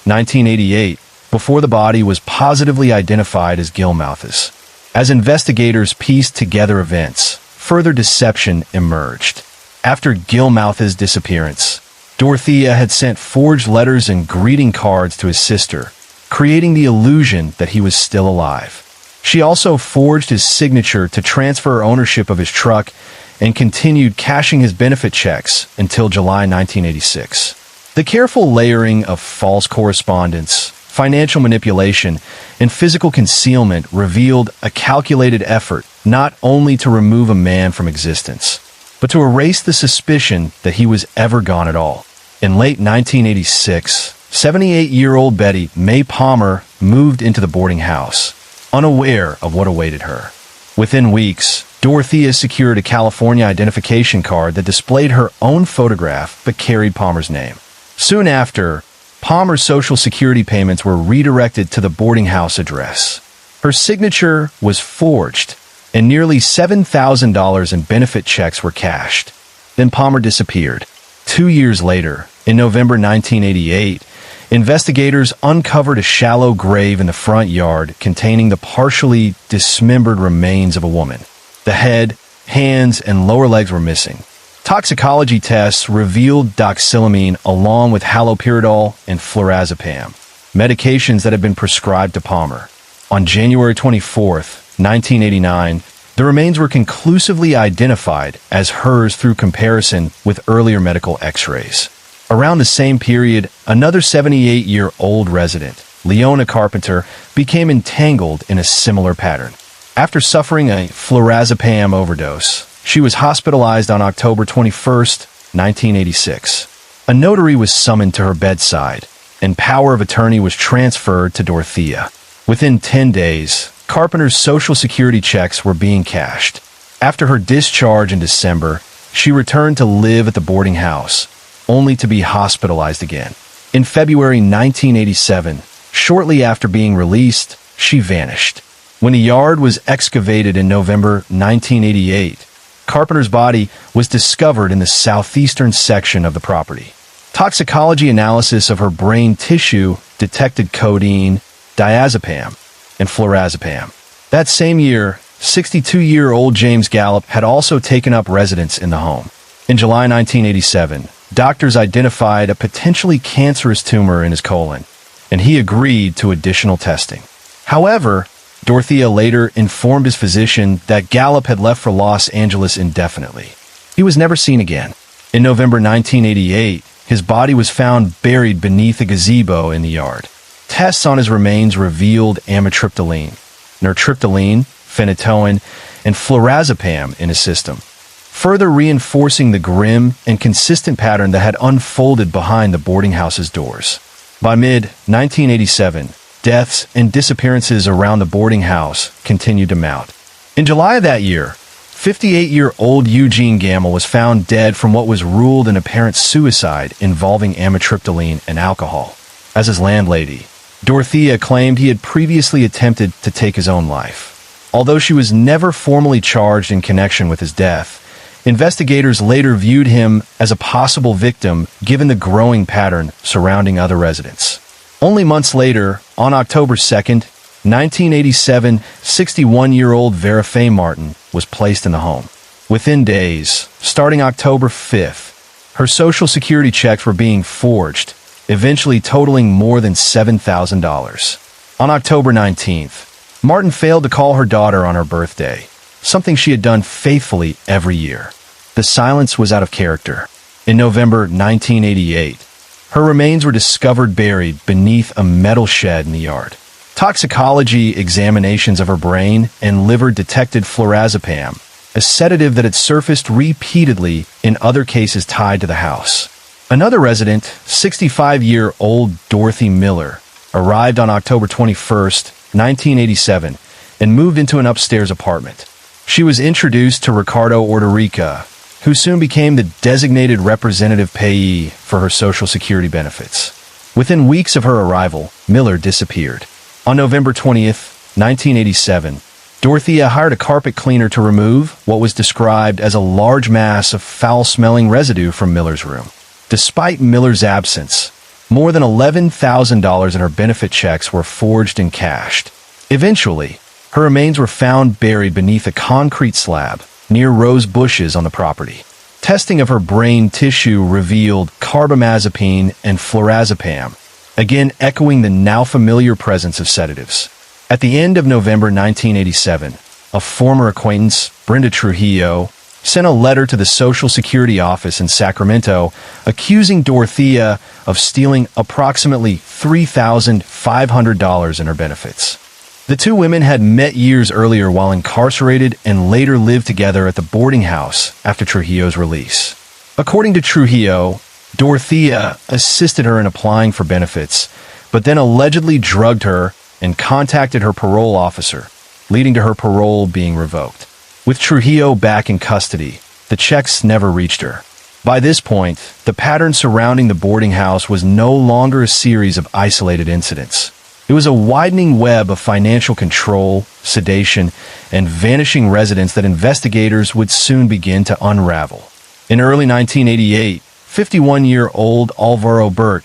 1988, before the body was positively identified as Gilmouth's. As investigators pieced together events, further deception emerged. After Gilmouth's disappearance, Dorothea had sent forged letters and greeting cards to his sister, creating the illusion that he was still alive. She also forged his signature to transfer ownership of his truck and continued cashing his benefit checks until July 1986. The careful layering of false correspondence, financial manipulation, and physical concealment revealed a calculated effort not only to remove a man from existence, but to erase the suspicion that he was ever gone at all. In late 1986, 78-year-old Betty Mae Palmer moved into the boarding house, unaware of what awaited her. Within weeks, Dorothea secured a California identification card that displayed her own photograph but carried Palmer's name. Soon after, Palmer's Social Security payments were redirected to the boarding house address. Her signature was forged, and nearly $7,000 in benefit checks were cashed. Then Palmer disappeared. 2 years later, in November 1988, investigators uncovered a shallow grave in the front yard containing the partially dismembered remains of a woman. The head, hands, and lower legs were missing. Toxicology tests revealed doxylamine along with haloperidol and flurazepam, medications that had been prescribed to Palmer. On January 24, 1989, the remains were conclusively identified as hers through comparison with earlier medical x-rays. Around the same period, another 78-year-old resident, Leona Carpenter, became entangled in a similar pattern. After suffering a flurazepam overdose, she was hospitalized on October 21, 1986. A notary was summoned to her bedside, and power of attorney was transferred to Dorothea. Within 10 days, Carpenter's Social Security checks were being cashed. After her discharge in December, she returned to live at the boarding house, only to be hospitalized again. In February 1987, Shortly after being released, she vanished. When a yard was excavated in November 1988, Carpenter's body was discovered in the southeastern section of the property. Toxicology analysis of her brain tissue detected codeine, diazepam, and flurazepam. That same year, 62-year-old James Gallup had also taken up residence in the home. In July 1987, doctors identified a potentially cancerous tumor in his colon, and he agreed to additional testing. However, Dorothea later informed his physician that Gallup had left for Los Angeles indefinitely. He was never seen again. In November 1988, his body was found buried beneath a gazebo in the yard. Tests on his remains revealed amitriptyline, nortriptyline, phenytoin, and flurazepam in his system, further reinforcing the grim and consistent pattern that had unfolded behind the boarding house's doors. By mid-1987, deaths and disappearances around the boarding house continued to mount. In July of that year, 58-year-old Eugene Gamble was found dead from what was ruled an apparent suicide involving amitriptyline and alcohol. As his landlady, Dorothea claimed he had previously attempted to take his own life. Although she was never formally charged in connection with his death, investigators later viewed him as a possible victim given the growing pattern surrounding other residents. Only months later, on October 2nd, 1987, 61-year-old Vera Faye Martin was placed in the home. Within days, starting October 5th, her Social Security checks were being forged, eventually totaling more than $7,000. On October 19th, Martin failed to call her daughter on her birthday, something she had done faithfully every year. The silence was out of character. In November 1988, her remains were discovered buried beneath a metal shed in the yard. Toxicology examinations of her brain and liver detected flurazepam, a sedative that had surfaced repeatedly in other cases tied to the house. Another resident, 65-year-old Dorothy Miller, arrived on October 21st, 1987, and moved into an upstairs apartment. She was introduced to Ricardo Ordorica, who soon became the designated representative payee for her Social Security benefits. Within weeks of her arrival, Miller disappeared. On November 20th, 1987, Dorothea hired a carpet cleaner to remove what was described as a large mass of foul-smelling residue from Miller's room. Despite Miller's absence, more than $11,000 in her benefit checks were forged and cashed. Eventually, her remains were found buried beneath a concrete slab near rose bushes on the property. Testing of her brain tissue revealed carbamazepine and flurazepam, again echoing the now familiar presence of sedatives. At the end of November 1987, a former acquaintance, Brenda Trujillo, sent a letter to the Social Security office in Sacramento accusing Dorothea of stealing approximately $3,500 in her benefits. The two women had met years earlier while incarcerated and later lived together at the boarding house after Trujillo's release. According to Trujillo, Dorothea assisted her in applying for benefits, but then allegedly drugged her and contacted her parole officer, leading to her parole being revoked. With Trujillo back in custody, the checks never reached her. By this point, the pattern surrounding the boarding house was no longer a series of isolated incidents. It was a widening web of financial control, sedation, and vanishing residents that investigators would soon begin to unravel. In early 1988, 51-year-old Alvaro Bert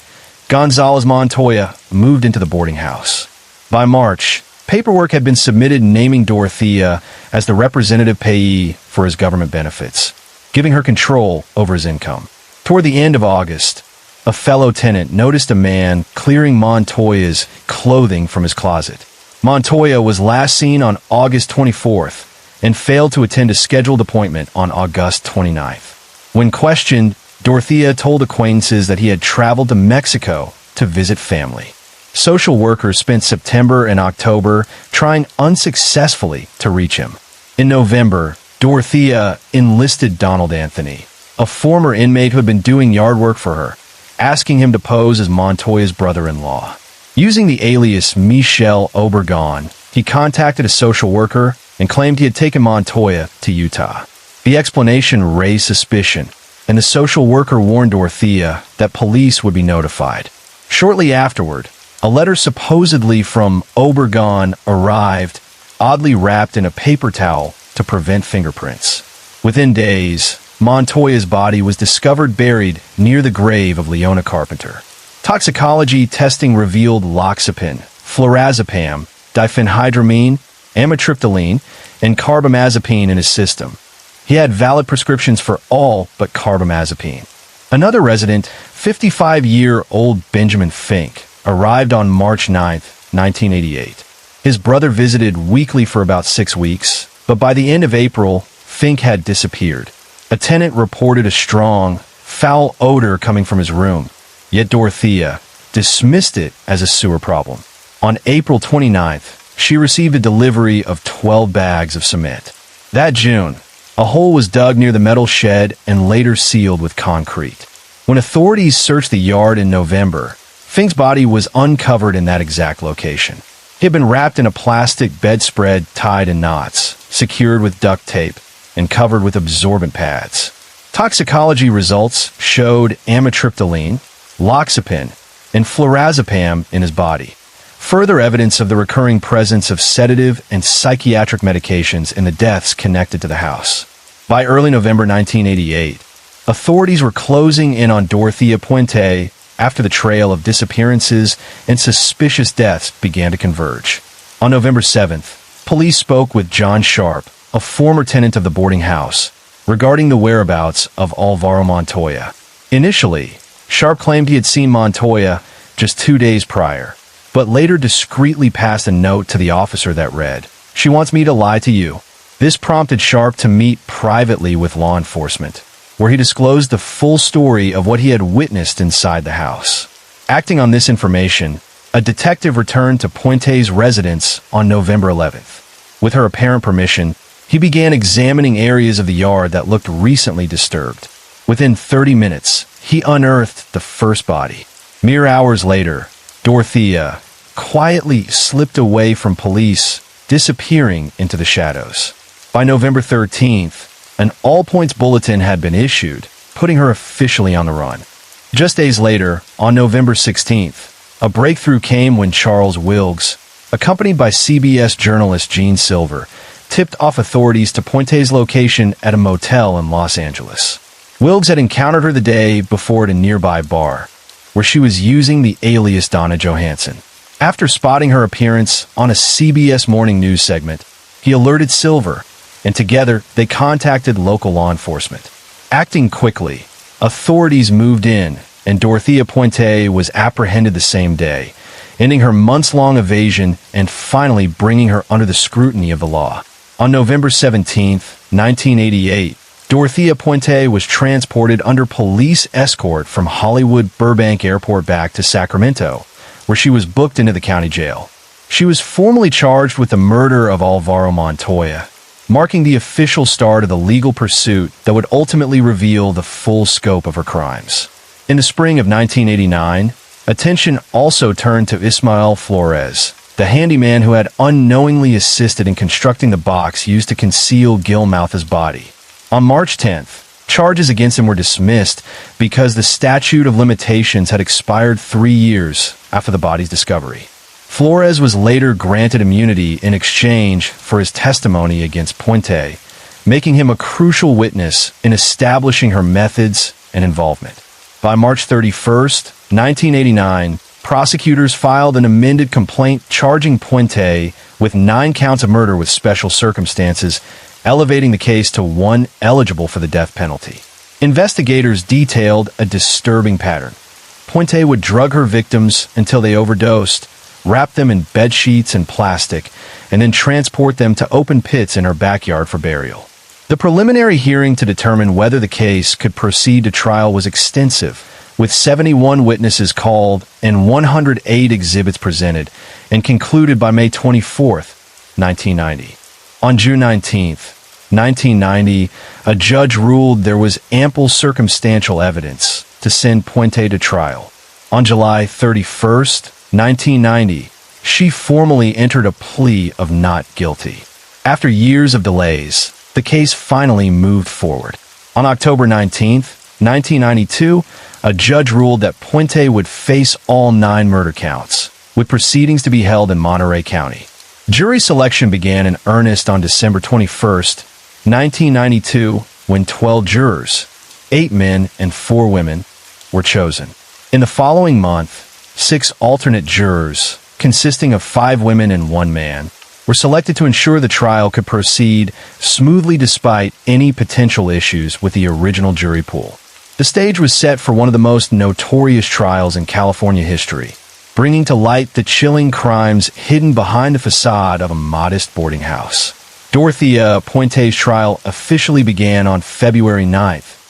Gonzalez Montoya moved into the boarding house. By March, paperwork had been submitted naming Dorothea as the representative payee for his government benefits, giving her control over his income. Toward the end of August, a fellow tenant noticed a man clearing Montoya's clothing from his closet. Montoya was last seen on August 24th and failed to attend a scheduled appointment on August 29th. When questioned, Dorothea told acquaintances that he had traveled to Mexico to visit family. Social workers spent September and October trying unsuccessfully to reach him. In November, Dorothea enlisted Donald Anthony, a former inmate who had been doing yard work for her, asking him to pose as Montoya's brother-in-law. Using the alias Michel Obergon, he contacted a social worker and claimed he had taken Montoya to Utah. The explanation raised suspicion, and the social worker warned Dorothea that police would be notified. Shortly afterward, A letter supposedly from Obregon arrived, oddly wrapped in a paper towel to prevent fingerprints. Within days, Montoya's body was discovered buried near the grave of Leona Carpenter. Toxicology testing revealed loxapine, flurazepam, diphenhydramine, amitriptyline, and carbamazepine in his system. He had valid prescriptions for all but carbamazepine. Another resident, 55-year-old Benjamin Fink, arrived on March 9, 1988. His brother visited weekly for about 6 weeks, but by the end of April, Fink had disappeared. A tenant reported a strong, foul odor coming from his room, yet Dorothea dismissed it as a sewer problem. On April 29th, she received a delivery of 12 bags of cement. That June, a hole was dug near the metal shed and later sealed with concrete. When authorities searched the yard in November, Fink's body was uncovered in that exact location. He had been wrapped in a plastic bedspread tied in knots, secured with duct tape, and covered with absorbent pads. Toxicology results showed amitriptyline, loxapine, and flurazepam in his body. Further evidence of the recurring presence of sedative and psychiatric medications in the deaths connected to the house. By early November 1988, authorities were closing in on Dorothea Puente after the trail of disappearances and suspicious deaths began to converge. On November 7th, police spoke with John Sharp, a former tenant of the boarding house, regarding the whereabouts of Alvaro Montoya. Initially, Sharp claimed he had seen Montoya just 2 days prior, but later discreetly passed a note to the officer that read, "She wants me to lie to you." This prompted Sharp to meet privately with law enforcement, where he disclosed the full story of what he had witnessed inside the house. Acting on this information, a detective returned to Puente's residence on November 11th. With her apparent permission, he began examining areas of the yard that looked recently disturbed. Within 30 minutes, he unearthed the first body. Mere hours later, Dorothea quietly slipped away from police, disappearing into the shadows. By November 13th, an all-points bulletin had been issued, putting her officially on the run. Just days later, on November 16th, a breakthrough came when Charles Wilkes, accompanied by CBS journalist Gene Silver, tipped off authorities to Puente's location at a motel in Los Angeles. Wilkes had encountered her the day before at a nearby bar, where she was using the alias Donna Johansson. After spotting her appearance on a CBS morning news segment, he alerted Silver, and together they contacted local law enforcement. Acting quickly, authorities moved in, and Dorothea Puente was apprehended the same day, ending her months-long evasion and finally bringing her under the scrutiny of the law. On November 17, 1988, Dorothea Puente was transported under police escort from Hollywood Burbank Airport back to Sacramento, where she was booked into the county jail. She was formally charged with the murder of Alvaro Montoya, marking the official start of the legal pursuit that would ultimately reveal the full scope of her crimes. In the spring of 1989, attention also turned to Ismael Flores, the handyman who had unknowingly assisted in constructing the box used to conceal Gil Moutha's body. On March 10th, charges against him were dismissed because the statute of limitations had expired 3 years after the body's discovery. Flores was later granted immunity in exchange for his testimony against Puente, making him a crucial witness in establishing her methods and involvement. By March 31st, 1989, prosecutors filed an amended complaint charging Puente with 9 counts of murder with special circumstances, elevating the case to one eligible for the death penalty. Investigators detailed a disturbing pattern. Puente would drug her victims until they overdosed, wrap them in bed sheets and plastic, and then transport them to open pits in her backyard for burial. The preliminary hearing to determine whether the case could proceed to trial was extensive, with 71 witnesses called and 108 exhibits presented, and concluded by May 24, 1990. On June 19, 1990, a judge ruled there was ample circumstantial evidence to send Puente to trial. On July 31st, 1990, she formally entered a plea of not guilty. After years of delays, the case finally moved forward. On October 19, 1992, a judge ruled that Puente would face all 9 murder counts, with proceedings to be held in Monterey County. Jury selection began in earnest on December 21st, 1992, when 12 jurors, 8 men and 4 women, were chosen. In the following month, 6 alternate jurors, consisting of 5 women and 1 man, were selected to ensure the trial could proceed smoothly despite any potential issues with the original jury pool. The stage was set for one of the most notorious trials in California history, bringing to light the chilling crimes hidden behind the facade of a modest boarding house. Dorothea Puente's trial officially began on February 9,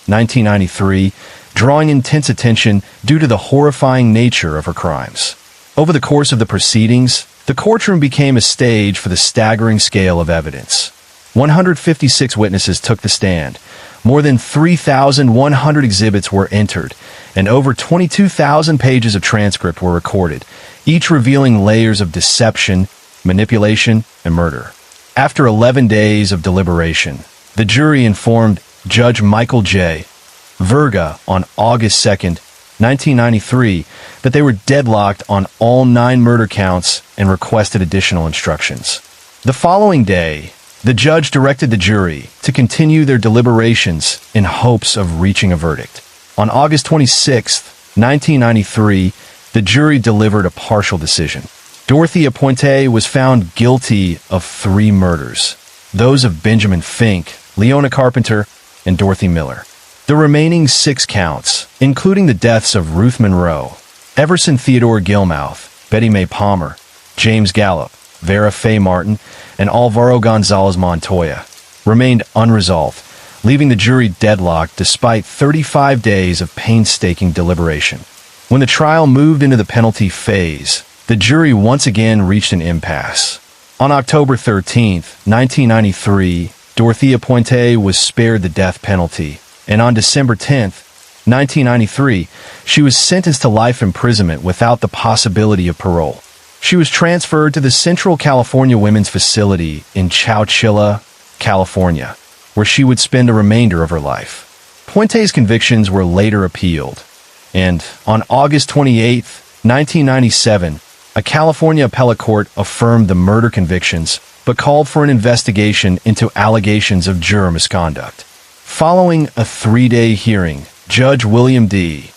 1993, drawing intense attention due to the horrifying nature of her crimes. Over the course of the proceedings, the courtroom became a stage for the staggering scale of evidence. 156 witnesses took the stand, more than 3,100 exhibits were entered, and over 22,000 pages of transcript were recorded, each revealing layers of deception, manipulation, and murder. After 11 days of deliberation, the jury informed Judge Michael J. Verga on August 2, 1993, that they were deadlocked on all 9 murder counts and requested additional instructions. The following day, the judge directed the jury to continue their deliberations in hopes of reaching a verdict. On August 26, 1993, the jury delivered a partial decision. Dorothea Puente was found guilty of 3 murders, those of Benjamin Fink, Leona Carpenter, and Dorothy Miller. The remaining 6 counts, including the deaths of Ruth Monroe, Everson Theodore Gilmouth, Betty Mae Palmer, James Gallup, Vera Faye Martin, and Alvaro Gonzalez Montoya, remained unresolved, leaving the jury deadlocked despite 35 days of painstaking deliberation. When the trial moved into the penalty phase, the jury once again reached an impasse. On October 13, 1993, Dorothea Puente was spared the death penalty, and on December 10, 1993, she was sentenced to life imprisonment without the possibility of parole. She was transferred to the Central California Women's Facility in Chowchilla, California, where she would spend the remainder of her life. Puente's convictions were later appealed, and on August 28, 1997, a California appellate court affirmed the murder convictions but called for an investigation into allegations of juror misconduct. Following a 3-day hearing, Judge William D.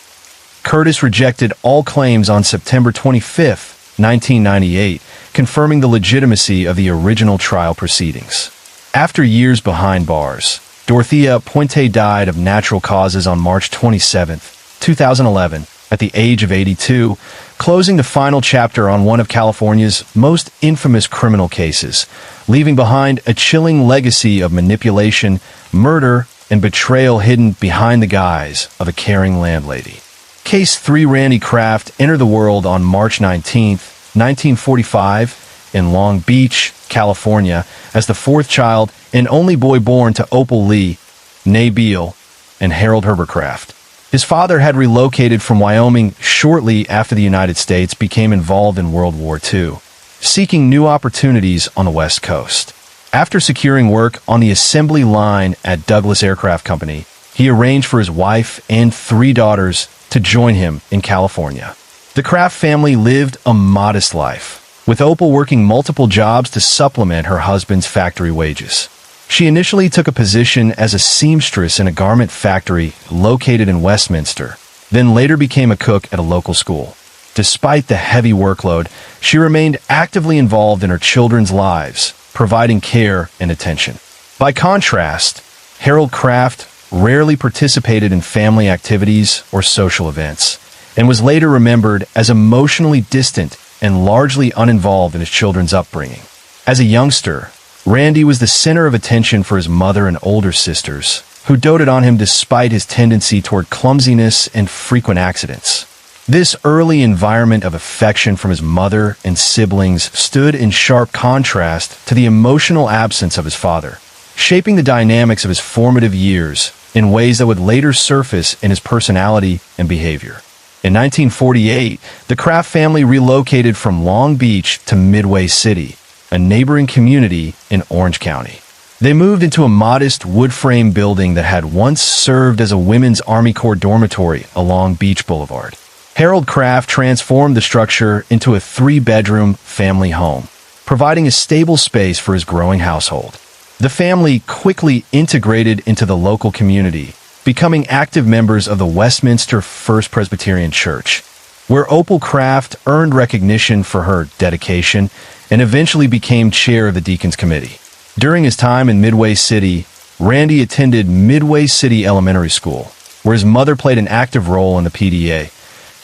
Curtis rejected all claims on September 25, 1998, confirming the legitimacy of the original trial proceedings. After years behind bars, Dorothea Puente died of natural causes on March 27, 2011, at the age of 82, closing the final chapter on one of California's most infamous criminal cases, leaving behind a chilling legacy of manipulation, murder, and betrayal hidden behind the guise of a caring landlady. Case 3 Randy Kraft entered the world on March 19, 1945, in Long Beach, California, as the 4th child and only boy born to Opal Lee, née Beal, and Harold Herbert Kraft. His father had relocated from Wyoming shortly after the United States became involved in World War II, seeking new opportunities on the West Coast. After securing work on the assembly line at Douglas Aircraft Company, he arranged for his wife and 3 daughters to join him in California. The Kraft family lived a modest life, with Opal working multiple jobs to supplement her husband's factory wages. She initially took a position as a seamstress in a garment factory located in Westminster, then later became a cook at a local school. Despite the heavy workload, she remained actively involved in her children's lives, providing care and attention. By contrast, Harold Kraft rarely participated in family activities or social events, and was later remembered as emotionally distant and largely uninvolved in his children's upbringing. As a youngster, Randy was the center of attention for his mother and older sisters, who doted on him despite his tendency toward clumsiness and frequent accidents. This early environment of affection from his mother and siblings stood in sharp contrast to the emotional absence of his father, shaping the dynamics of his formative years in ways that would later surface in his personality and behavior. In 1948, the Kraft family relocated from Long Beach to Midway City, a neighboring community in Orange County. They moved into a modest wood-frame building that had once served as a women's Army Corps dormitory along Beach Boulevard. Harold Kraft transformed the structure into a three-bedroom family home, providing a stable space for his growing household. The family quickly integrated into the local community, becoming active members of the Westminster First Presbyterian Church, where Opal Kraft earned recognition for her dedication and eventually became chair of the Deacons Committee. During his time in Midway City, Randy attended Midway City Elementary School, where his mother played an active role in the PDA.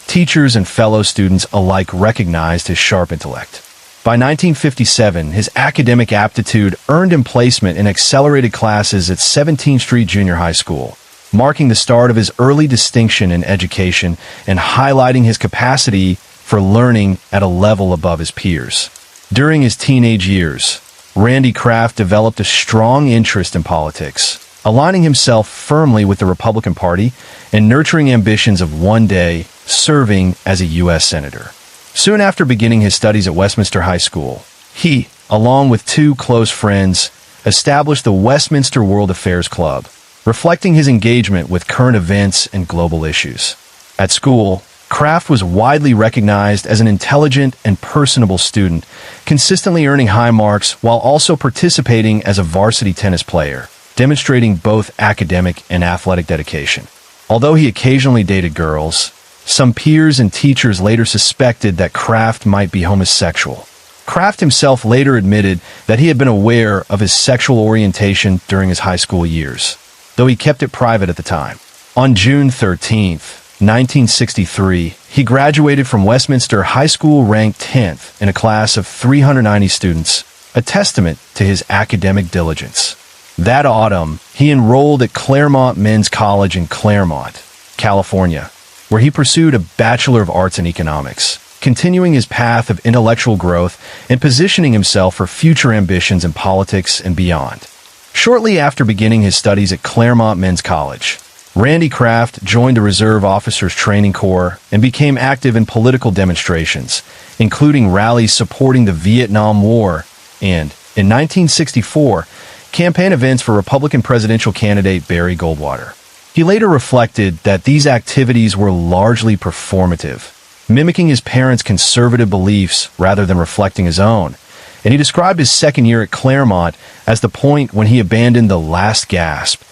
Teachers and fellow students alike recognized his sharp intellect. By 1957, his academic aptitude earned him placement in accelerated classes at 17th Street Junior High School, marking the start of his early distinction in education and highlighting his capacity for learning at a level above his peers. During his teenage years, Randy Kraft developed a strong interest in politics, aligning himself firmly with the Republican Party and nurturing ambitions of one day serving as a U.S. Senator. Soon after beginning his studies at Westminster High School, he, along with two close friends, established the Westminster World Affairs Club, reflecting his engagement with current events and global issues. At school, Kraft was widely recognized as an intelligent and personable student, consistently earning high marks while also participating as a varsity tennis player, demonstrating both academic and athletic dedication. Although he occasionally dated girls, some peers and teachers later suspected that Kraft might be homosexual. Kraft himself later admitted that he had been aware of his sexual orientation during his high school years, though he kept it private at the time. On June 13, 1963, he graduated from Westminster High School ranked 10th in a class of 390 students, a testament to his academic diligence. That autumn, he enrolled at Claremont Men's College in Claremont, California, where he pursued a Bachelor of Arts in Economics, continuing his path of intellectual growth and positioning himself for future ambitions in politics and beyond. Shortly after beginning his studies at Claremont Men's College, Randy Kraft joined the Reserve Officers Training Corps and became active in political demonstrations, including rallies supporting the Vietnam War and, in 1964, campaign events for Republican presidential candidate Barry Goldwater. He later reflected that these activities were largely performative, mimicking his parents' conservative beliefs rather than reflecting his own, and he described his second year at Claremont as the point when he abandoned the last gasp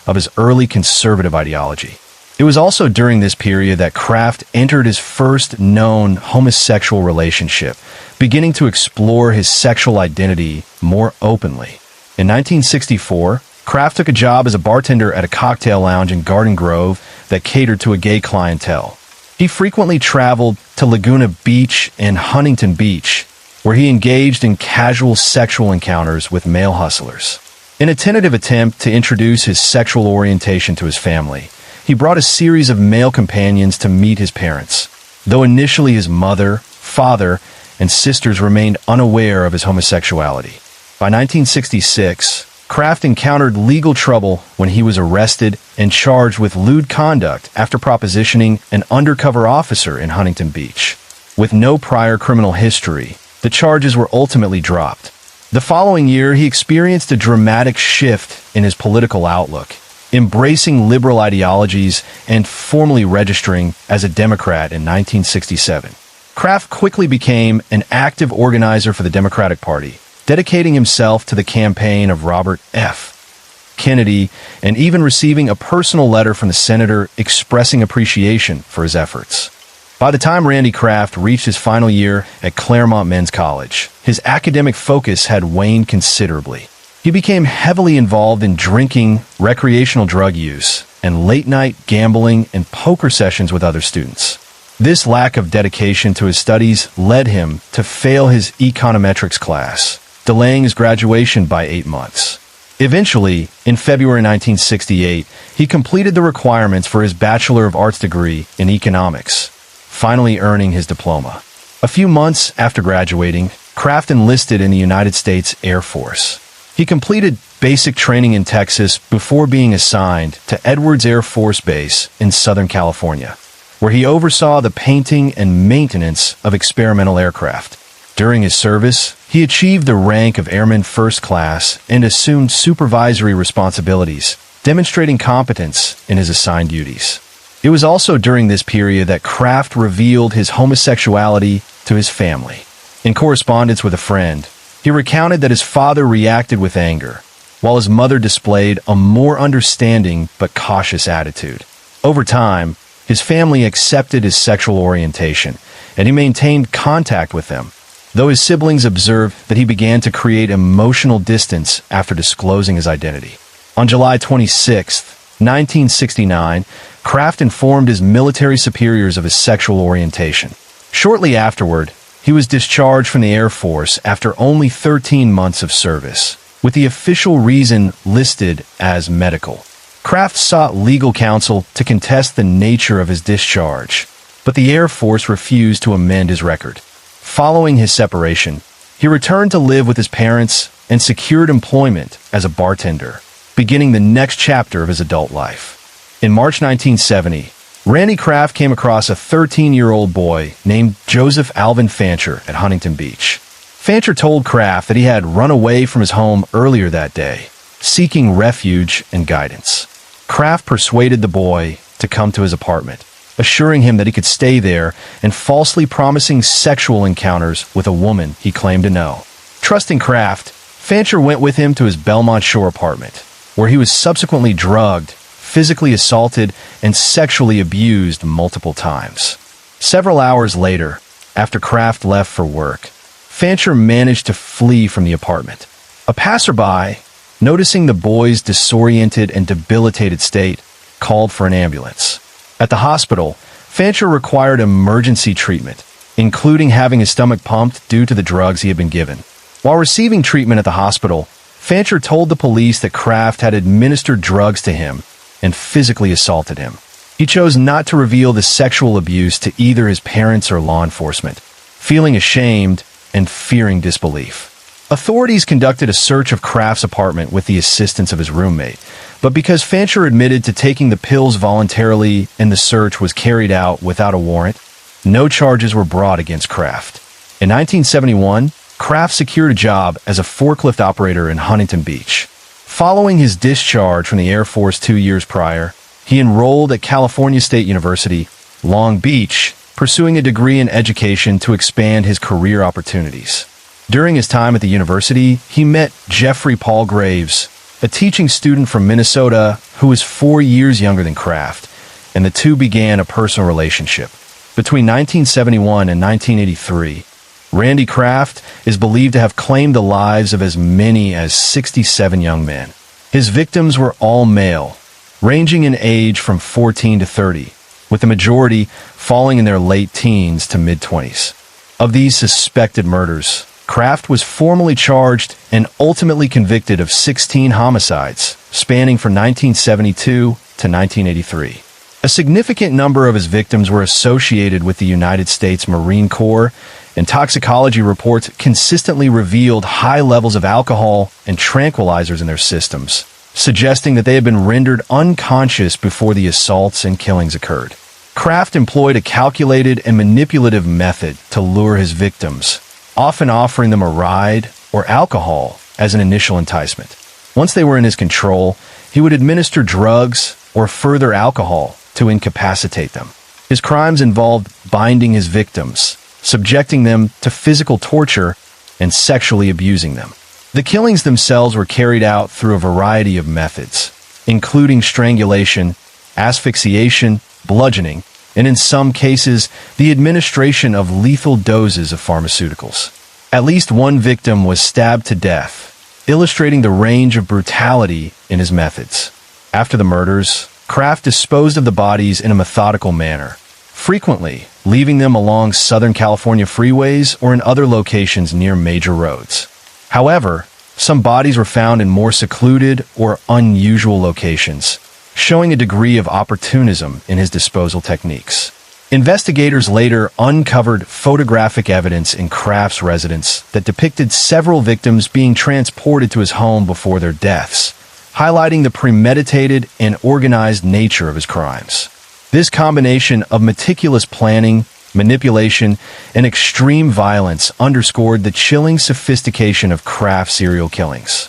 of his early conservative ideology. It was also during this period that Kraft entered his first known homosexual relationship, beginning to explore his sexual identity more openly. In 1964, Kraft took a job as a bartender at a cocktail lounge in Garden Grove that catered to a gay clientele. He frequently traveled to Laguna Beach and Huntington Beach, where he engaged in casual sexual encounters with male hustlers. In a tentative attempt to introduce his sexual orientation to his family, he brought a series of male companions to meet his parents, though initially his mother, father, and sisters remained unaware of his homosexuality. By 1966, Kraft encountered legal trouble when he was arrested and charged with lewd conduct after propositioning an undercover officer in Huntington Beach. With no prior criminal history, the charges were ultimately dropped. The following year, he experienced a dramatic shift in his political outlook, embracing liberal ideologies and formally registering as a Democrat in 1967. Kraft quickly became an active organizer for the Democratic Party, dedicating himself to the campaign of Robert F. Kennedy and even receiving a personal letter from the senator expressing appreciation for his efforts. By the time Randy Kraft reached his final year at Claremont Men's College, his academic focus had waned considerably. He became heavily involved in drinking, recreational drug use, and late-night gambling and poker sessions with other students. This lack of dedication to his studies led him to fail his econometrics class, delaying his graduation by 8 months. Eventually, in February 1968, he completed the requirements for his Bachelor of Arts degree in economics, finally earning his diploma. A few months after graduating, Kraft enlisted in the United States Air Force. He completed basic training in Texas before being assigned to Edwards Air Force Base in Southern California, where he oversaw the painting and maintenance of experimental aircraft. During his service, he achieved the rank of Airman First Class and assumed supervisory responsibilities, demonstrating competence in his assigned duties. It was also during this period that Kraft revealed his homosexuality to his family. In correspondence with a friend, he recounted that his father reacted with anger, while his mother displayed a more understanding but cautious attitude. Over time, his family accepted his sexual orientation, and he maintained contact with them, though his siblings observed that he began to create emotional distance after disclosing his identity. On July 26, 1969, Kraft informed his military superiors of his sexual orientation. Shortly afterward, he was discharged from the Air Force after only 13 months of service, with the official reason listed as medical. Kraft sought legal counsel to contest the nature of his discharge, but the Air Force refused to amend his record. Following his separation, he returned to live with his parents and secured employment as a bartender, beginning the next chapter of his adult life. In March 1970, Randy Kraft came across a 13-year-old boy named Joseph Alvin Fancher at Huntington Beach. Fancher told Kraft that he had run away from his home earlier that day, seeking refuge and guidance. Kraft persuaded the boy to come to his apartment, assuring him that he could stay there and falsely promising sexual encounters with a woman he claimed to know. Trusting Kraft, Fancher went with him to his Belmont Shore apartment, where he was subsequently drugged, physically assaulted, and sexually abused multiple times. Several hours later, after Kraft left for work, Fancher managed to flee from the apartment. A passerby, noticing the boy's disoriented and debilitated state, called for an ambulance. At the hospital, Fancher required emergency treatment, including having his stomach pumped due to the drugs he had been given. While receiving treatment at the hospital, Fancher told the police that Kraft had administered drugs to him and physically assaulted him. He chose not to reveal the sexual abuse to either his parents or law enforcement, feeling ashamed and fearing disbelief. Authorities conducted a search of Kraft's apartment with the assistance of his roommate, but because Fancher admitted to taking the pills voluntarily and the search was carried out without a warrant, no charges were brought against Kraft. In 1971, Kraft secured a job as a forklift operator in Huntington Beach. Following his discharge from the Air Force 2 years prior, he enrolled at California State University, Long Beach, pursuing a degree in education to expand his career opportunities. During his time at the university, he met Jeffrey Paul Graves, a teaching student from Minnesota who was 4 years younger than Kraft, and the two began a personal relationship. Between 1971 and 1983, Randy Kraft is believed to have claimed the lives of as many as 67 young men. His victims were all male, ranging in age from 14 to 30, with the majority falling in their late teens to mid-20s. Of these suspected murders, Kraft was formally charged and ultimately convicted of 16 homicides, spanning from 1972 to 1983. A significant number of his victims were associated with the United States Marine Corps, and toxicology reports consistently revealed high levels of alcohol and tranquilizers in their systems, suggesting that they had been rendered unconscious before the assaults and killings occurred. Kraft employed a calculated and manipulative method to lure his victims, often offering them a ride or alcohol as an initial enticement. Once they were in his control, he would administer drugs or further alcohol to incapacitate them. His crimes involved binding his victims, subjecting them to physical torture, and sexually abusing them. The killings themselves were carried out through a variety of methods, including strangulation, asphyxiation, bludgeoning, and in some cases, the administration of lethal doses of pharmaceuticals. At least one victim was stabbed to death, illustrating the range of brutality in his methods. After the murders, Kraft disposed of the bodies in a methodical manner, frequently leaving them along Southern California freeways or in other locations near major roads. However, some bodies were found in more secluded or unusual locations, showing a degree of opportunism in his disposal techniques. Investigators later uncovered photographic evidence in Kraft's residence that depicted several victims being transported to his home before their deaths, highlighting the premeditated and organized nature of his crimes. This combination of meticulous planning, manipulation, and extreme violence underscored the chilling sophistication of Kraft's serial killings.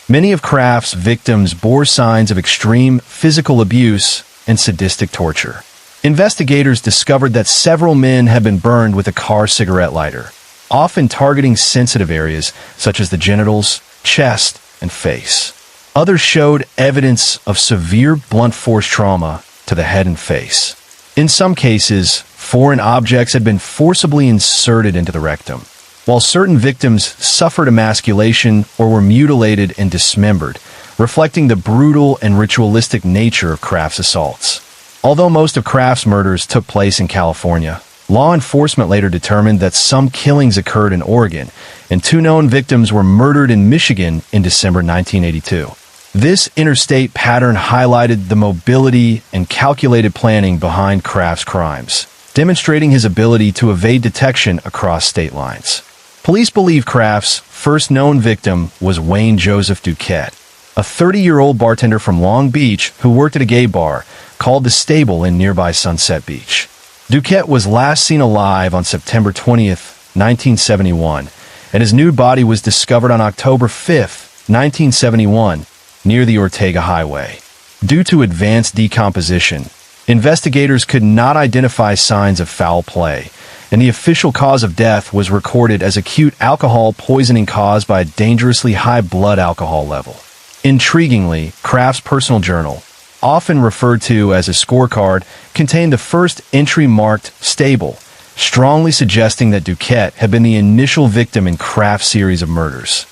Many of Kraft's victims bore signs of extreme physical abuse and sadistic torture. Investigators discovered that several men had been burned with a car cigarette lighter, often targeting sensitive areas such as the genitals, chest, and face. Others showed evidence of severe blunt force trauma to the head and face. In some cases, foreign objects had been forcibly inserted into the rectum, while certain victims suffered emasculation or were mutilated and dismembered, reflecting the brutal and ritualistic nature of Kraft's assaults. Although most of Kraft's murders took place in California, law enforcement later determined that some killings occurred in Oregon, and 2 known victims were murdered in Michigan in December 1982. This interstate pattern highlighted the mobility and calculated planning behind Kraft's crimes, demonstrating his ability to evade detection across state lines. Police believe Kraft's first known victim was Wayne Joseph Duquette, a 30-year-old bartender from Long Beach who worked at a gay bar called The Stable in nearby Sunset Beach. Duquette was last seen alive on September 20th, 1971, and his nude body was discovered on October 5th, 1971, near the Ortega Highway. Due to advanced decomposition, investigators could not identify signs of foul play, and the official cause of death was recorded as acute alcohol poisoning caused by a dangerously high blood alcohol level. Intriguingly, Kraft's personal journal, often referred to as a scorecard, contained the first entry marked "stable," strongly suggesting that Duquette had been the initial victim in Kraft's series of murders.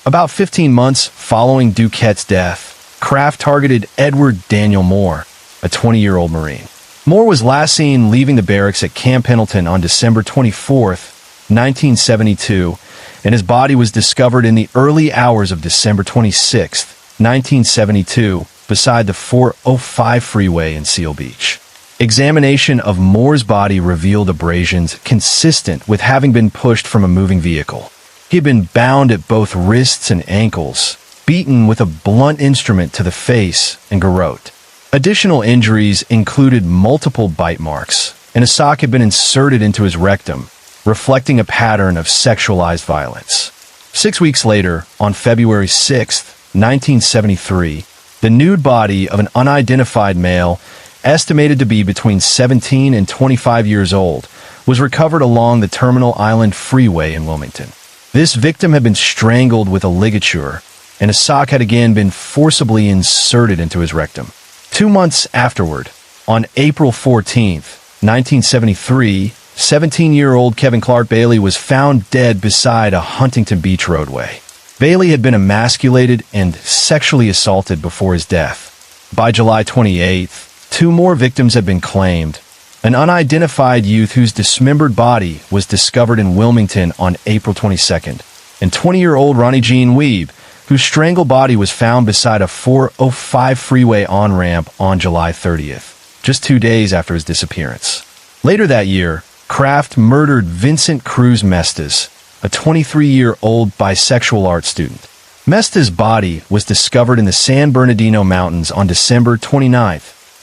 About 15 months following Duquette's death, Kraft targeted Edward Daniel Moore, a 20-year-old Marine. Moore was last seen leaving the barracks at Camp Pendleton on December 24, 1972, and his body was discovered in the early hours of December 26, 1972, beside the 405 freeway in Seal Beach. Examination of Moore's body revealed abrasions consistent with having been pushed from a moving vehicle. He had been bound at both wrists and ankles, beaten with a blunt instrument to the face and garrote. Additional injuries included multiple bite marks, and a sock had been inserted into his rectum, reflecting a pattern of sexualized violence. 6 weeks later, on February 6, 1973, the nude body of an unidentified male, estimated to be between 17 and 25 years old, was recovered along the Terminal Island Freeway in Wilmington. This victim had been strangled with a ligature, and a sock had again been forcibly inserted into his rectum. 2 months afterward, on April 14, 1973, 17-year-old Kevin Clark Bailey was found dead beside a Huntington Beach roadway. Bailey had been emasculated and sexually assaulted before his death. By July 28, 2 more victims had been claimed. An unidentified youth whose dismembered body was discovered in Wilmington on April 22nd, and 20-year-old Ronnie Jean Weeb, whose strangled body was found beside a 405 freeway on-ramp on July 30th, just 2 days after his disappearance. Later that year, Kraft murdered Vincent Cruz Mestas, a 23-year-old bisexual art student. Mestas' body was discovered in the San Bernardino Mountains on December 29,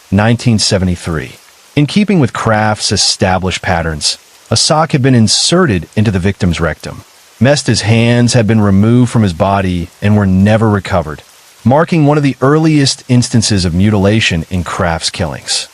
1973. In keeping with Kraft's established patterns, a sock had been inserted into the victim's rectum. Mestas' hands had been removed from his body and were never recovered, marking one of the earliest instances of mutilation in Kraft's killings.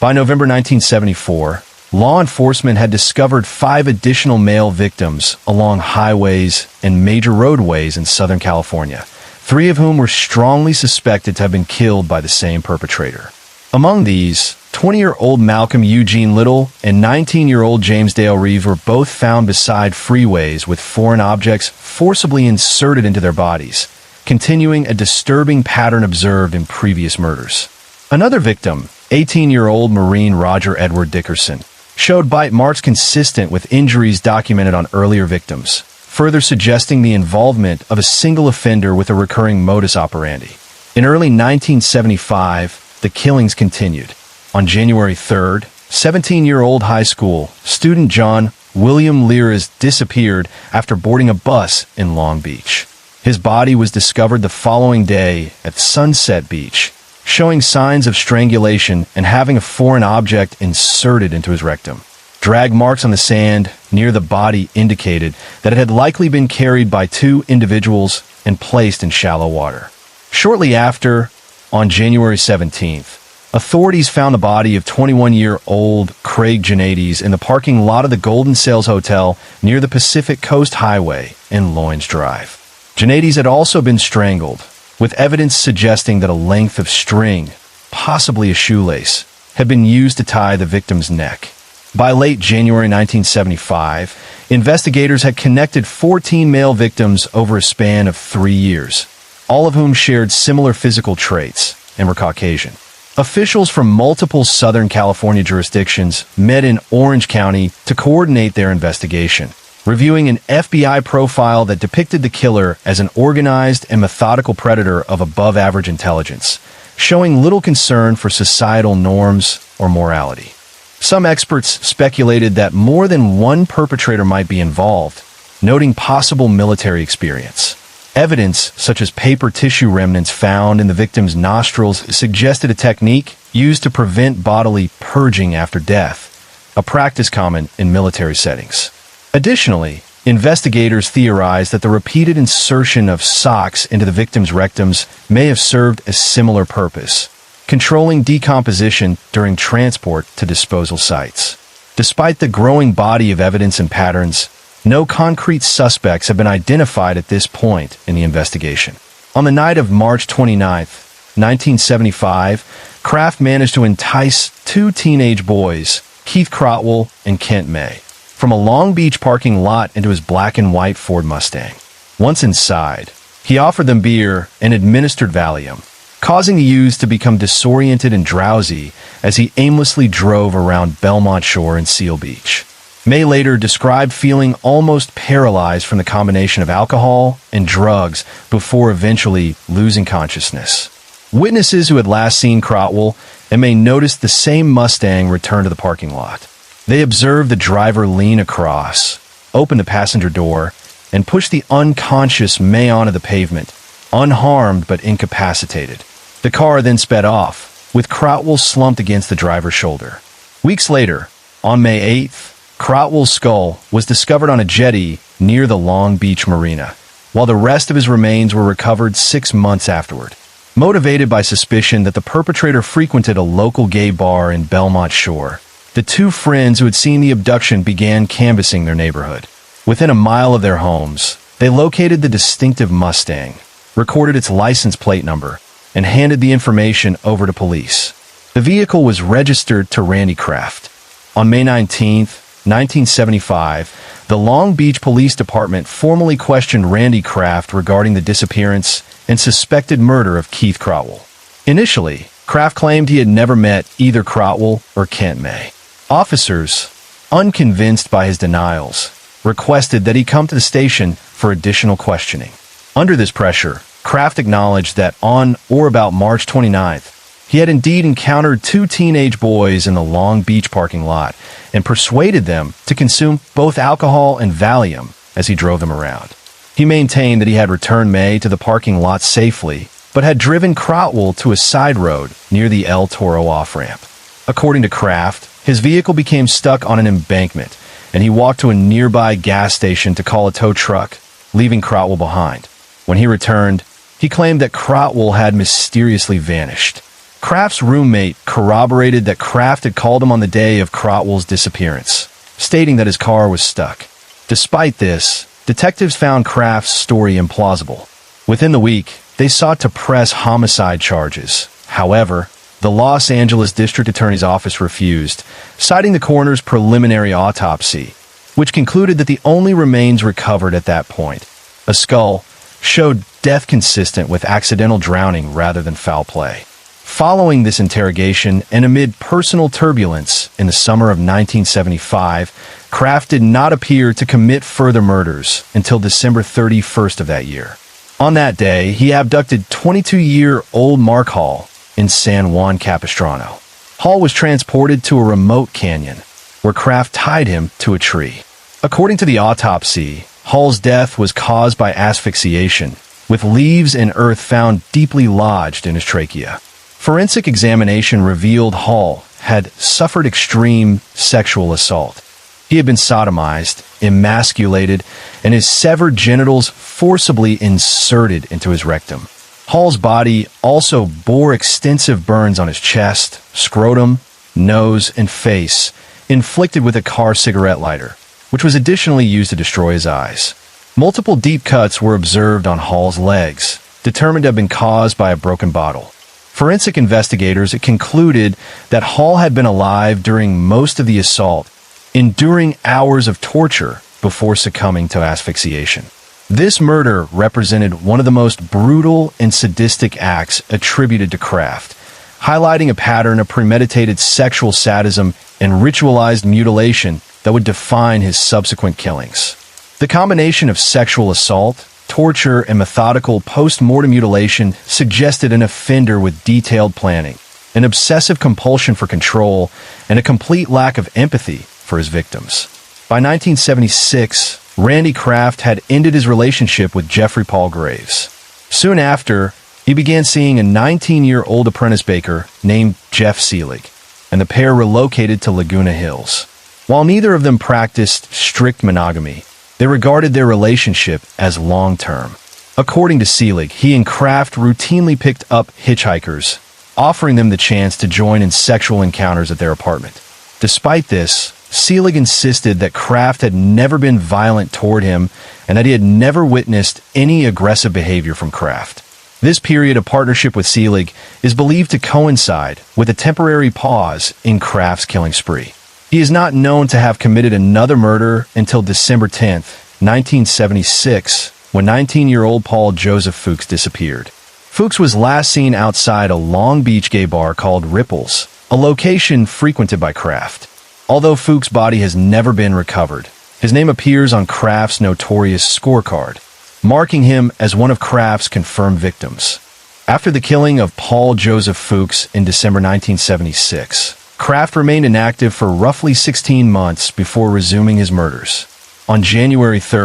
By November 1974, law enforcement had discovered 5 additional male victims along highways and major roadways in Southern California, 3 of whom were strongly suspected to have been killed by the same perpetrator. Among these, 20-year-old Malcolm Eugene Little and 19-year-old James Dale Reeves were both found beside freeways with foreign objects forcibly inserted into their bodies, continuing a disturbing pattern observed in previous murders. Another victim, 18-year-old Marine Roger Edward Dickerson, showed bite marks consistent with injuries documented on earlier victims, further suggesting the involvement of a single offender with a recurring modus operandi. In early 1975, the killings continued. On January 3rd, 17-year-old high school student John William Liras disappeared after boarding a bus in Long Beach. His body was discovered the following day at Sunset Beach, showing signs of strangulation and having a foreign object inserted into his rectum. Drag marks on the sand near the body indicated that it had likely been carried by 2 individuals and placed in shallow water. Shortly after, on January 17th, Authorities found the body of 21-year-old Craig Gennades in the parking lot of the Golden Sails Hotel near the Pacific Coast Highway in Loynes Drive. Gennades had also been strangled, with evidence suggesting that a length of string, possibly a shoelace, had been used to tie the victim's neck. By late January 1975, investigators had connected 14 male victims over a span of 3 years, all of whom shared similar physical traits and were Caucasian. Officials from multiple Southern California jurisdictions met in Orange County to coordinate their investigation, reviewing an FBI profile that depicted the killer as an organized and methodical predator of above-average intelligence, showing little concern for societal norms or morality. Some experts speculated that more than one perpetrator might be involved, noting possible military experience. Evidence, such as paper tissue remnants found in the victim's nostrils, suggested a technique used to prevent bodily purging after death, a practice common in military settings. Additionally, investigators theorized that the repeated insertion of socks into the victim's rectums may have served a similar purpose, controlling decomposition during transport to disposal sites. Despite the growing body of evidence and patterns, no concrete suspects have been identified at this point in the investigation. On the night of March 29, 1975, Kraft managed to entice 2 teenage boys, Keith Crotwell and Kent May, from a Long Beach parking lot into his black and white Ford Mustang. Once inside, he offered them beer and administered Valium, causing the youths to become disoriented and drowsy as he aimlessly drove around Belmont Shore and Seal Beach. May later described feeling almost paralyzed from the combination of alcohol and drugs before eventually losing consciousness. Witnesses who had last seen Crotwell and May noticed the same Mustang return to the parking lot. They observed the driver lean across, open the passenger door, and push the unconscious May onto the pavement, unharmed but incapacitated. The car then sped off, with Crotwell slumped against the driver's shoulder. Weeks later, on May 8th, Crotwell's skull was discovered on a jetty near the Long Beach Marina, while the rest of his remains were recovered 6 months afterward. Motivated by suspicion that the perpetrator frequented a local gay bar in Belmont Shore, the 2 friends who had seen the abduction began canvassing their neighborhood. Within a mile of their homes, they located the distinctive Mustang, recorded its license plate number, and handed the information over to police. The vehicle was registered to Randy Kraft. On May 19th, 1975, the Long Beach Police Department formally questioned Randy Kraft regarding the disappearance and suspected murder of Keith Crotwell. Initially, Kraft claimed he had never met either Crotwell or Kent May. Officers, unconvinced by his denials, requested that he come to the station for additional questioning. Under this pressure, Kraft acknowledged that on or about March 29th, he had indeed encountered 2 teenage boys in the Long Beach parking lot and persuaded them to consume both alcohol and Valium as he drove them around. He maintained that he had returned May to the parking lot safely, but had driven Crotwell to a side road near the El Toro off-ramp. According to Kraft, his vehicle became stuck on an embankment, and he walked to a nearby gas station to call a tow truck, leaving Crotwell behind. When he returned, he claimed that Crotwell had mysteriously vanished. Kraft's roommate corroborated that Kraft had called him on the day of Crotwell's disappearance, stating that his car was stuck. Despite this, detectives found Kraft's story implausible. Within the week, they sought to press homicide charges. However, the Los Angeles District Attorney's Office refused, citing the coroner's preliminary autopsy, which concluded that the only remains recovered at that point, a skull, showed death consistent with accidental drowning rather than foul play. Following this interrogation and amid personal turbulence in the summer of 1975, Kraft did not appear to commit further murders until December 31st of that year. On that day, he abducted 22-year-old Mark Hall in San Juan Capistrano. Hall was transported to a remote canyon, where Kraft tied him to a tree. According to the autopsy, Hall's death was caused by asphyxiation, with leaves and earth found deeply lodged in his trachea. Forensic examination revealed Hall had suffered extreme sexual assault. He had been sodomized, emasculated, and his severed genitals forcibly inserted into his rectum. Hall's body also bore extensive burns on his chest, scrotum, nose, and face, inflicted with a car cigarette lighter, which was additionally used to destroy his eyes. Multiple deep cuts were observed on Hall's legs, determined to have been caused by a broken bottle. Forensic investigators concluded that Hall had been alive during most of the assault, enduring hours of torture before succumbing to asphyxiation. This murder represented one of the most brutal and sadistic acts attributed to Kraft, highlighting a pattern of premeditated sexual sadism and ritualized mutilation that would define his subsequent killings. The combination of sexual assault, torture, and methodical post-mortem mutilation suggested an offender with detailed planning, an obsessive compulsion for control, and a complete lack of empathy for his victims. By 1976, Randy Kraft had ended his relationship with Jeffrey Paul Graves. Soon after, he began seeing a 19-year-old apprentice baker named Jeff Seelig, and the pair relocated to Laguna Hills. While neither of them practiced strict monogamy, they regarded their relationship as long-term. According to Seelig, he and Kraft routinely picked up hitchhikers, offering them the chance to join in sexual encounters at their apartment. Despite this, Seelig insisted that Kraft had never been violent toward him and that he had never witnessed any aggressive behavior from Kraft. This period of partnership with Seelig is believed to coincide with a temporary pause in Kraft's killing spree. He is not known to have committed another murder until December 10, 1976, when 19-year-old Paul Joseph Fuchs disappeared. Fuchs was last seen outside a Long Beach gay bar called Ripples, a location frequented by Kraft. Although Fuchs' body has never been recovered, his name appears on Kraft's notorious scorecard, marking him as one of Kraft's confirmed victims. After the killing of Paul Joseph Fuchs in December 1976, Kraft remained inactive for roughly 16 months before resuming his murders. On January 3,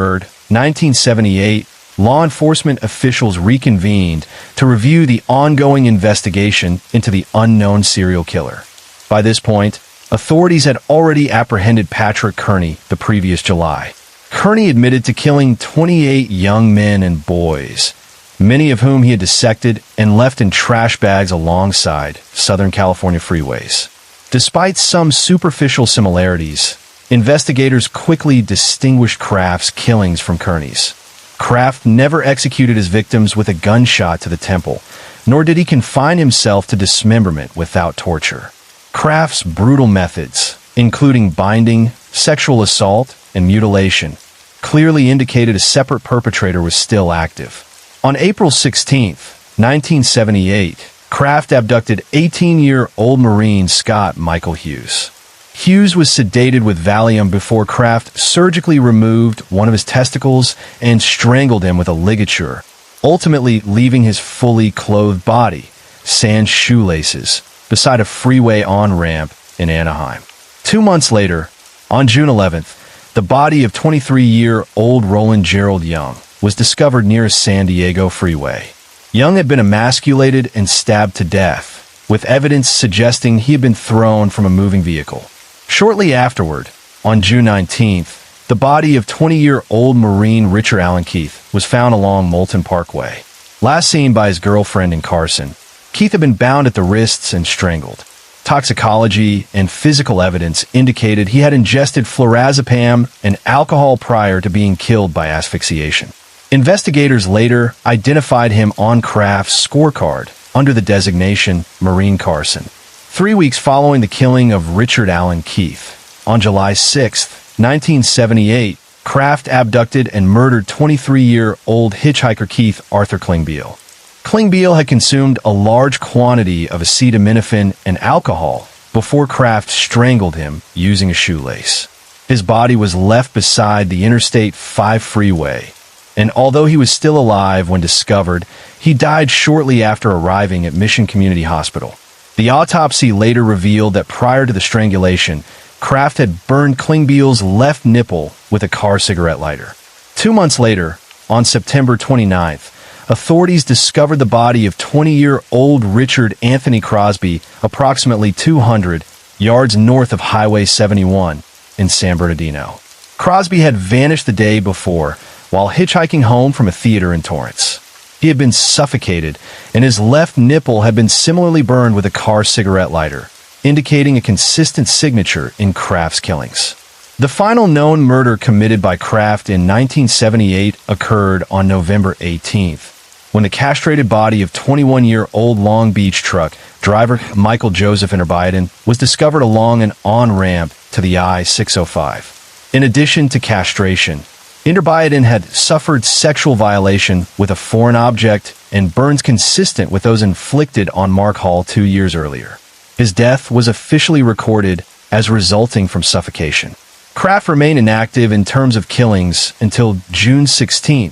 1978, law enforcement officials reconvened to review the ongoing investigation into the unknown serial killer. By this point, authorities had already apprehended Patrick Kearney the previous July. Kearney admitted to killing 28 young men and boys, many of whom he had dissected and left in trash bags alongside Southern California freeways. Despite some superficial similarities, investigators quickly distinguished Kraft's killings from Kearney's. Kraft never executed his victims with a gunshot to the temple, nor did he confine himself to dismemberment without torture. Kraft's brutal methods, including binding, sexual assault, and mutilation, clearly indicated a separate perpetrator was still active. On April 16, 1978, Kraft abducted 18-year-old Marine Scott Michael Hughes. Hughes was sedated with Valium before Kraft surgically removed one of his testicles and strangled him with a ligature, ultimately leaving his fully clothed body, sans shoelaces, beside a freeway on-ramp in Anaheim. 2 months later, on June 11th, the body of 23-year-old Roland Gerald Young was discovered near a San Diego freeway. Young had been emasculated and stabbed to death, with evidence suggesting he had been thrown from a moving vehicle. Shortly afterward, on June 19th, the body of 20-year-old Marine Richard Allen Keith was found along Moulton Parkway. Last seen by his girlfriend in Carson, Keith had been bound at the wrists and strangled. Toxicology and physical evidence indicated he had ingested flurazepam and alcohol prior to being killed by asphyxiation. Investigators later identified him on Kraft's scorecard under the designation Marine Carson. 3 weeks following the killing of Richard Allen Keith, on July 6, 1978, Kraft abducted and murdered 23-year-old hitchhiker Keith Arthur Klingbeil. Klingbeil had consumed a large quantity of acetaminophen and alcohol before Kraft strangled him using a shoelace. His body was left beside the Interstate 5 freeway, and although he was still alive when discovered, he died shortly after arriving at Mission Community Hospital. The autopsy later revealed that prior to the strangulation, Kraft had burned Klingbeil's left nipple with a car cigarette lighter. 2 months later, on September 29th, authorities discovered the body of 20-year-old Richard Anthony Crosby approximately 200 yards north of Highway 71 in San Bernardino. Crosby had vanished the day before while hitchhiking home from a theater in Torrance. He had been suffocated, and his left nipple had been similarly burned with a car cigarette lighter, indicating a consistent signature in Kraft's killings. The final known murder committed by Kraft in 1978 occurred on November 18th, when the castrated body of 21-year-old Long Beach truck driver Michael Joseph Inderbieden was discovered along an on-ramp to the I-605. In addition to castration, Inderbieden had suffered sexual violation with a foreign object and burns consistent with those inflicted on Mark Hall 2 years earlier. His death was officially recorded as resulting from suffocation. Kraft remained inactive in terms of killings until June 16,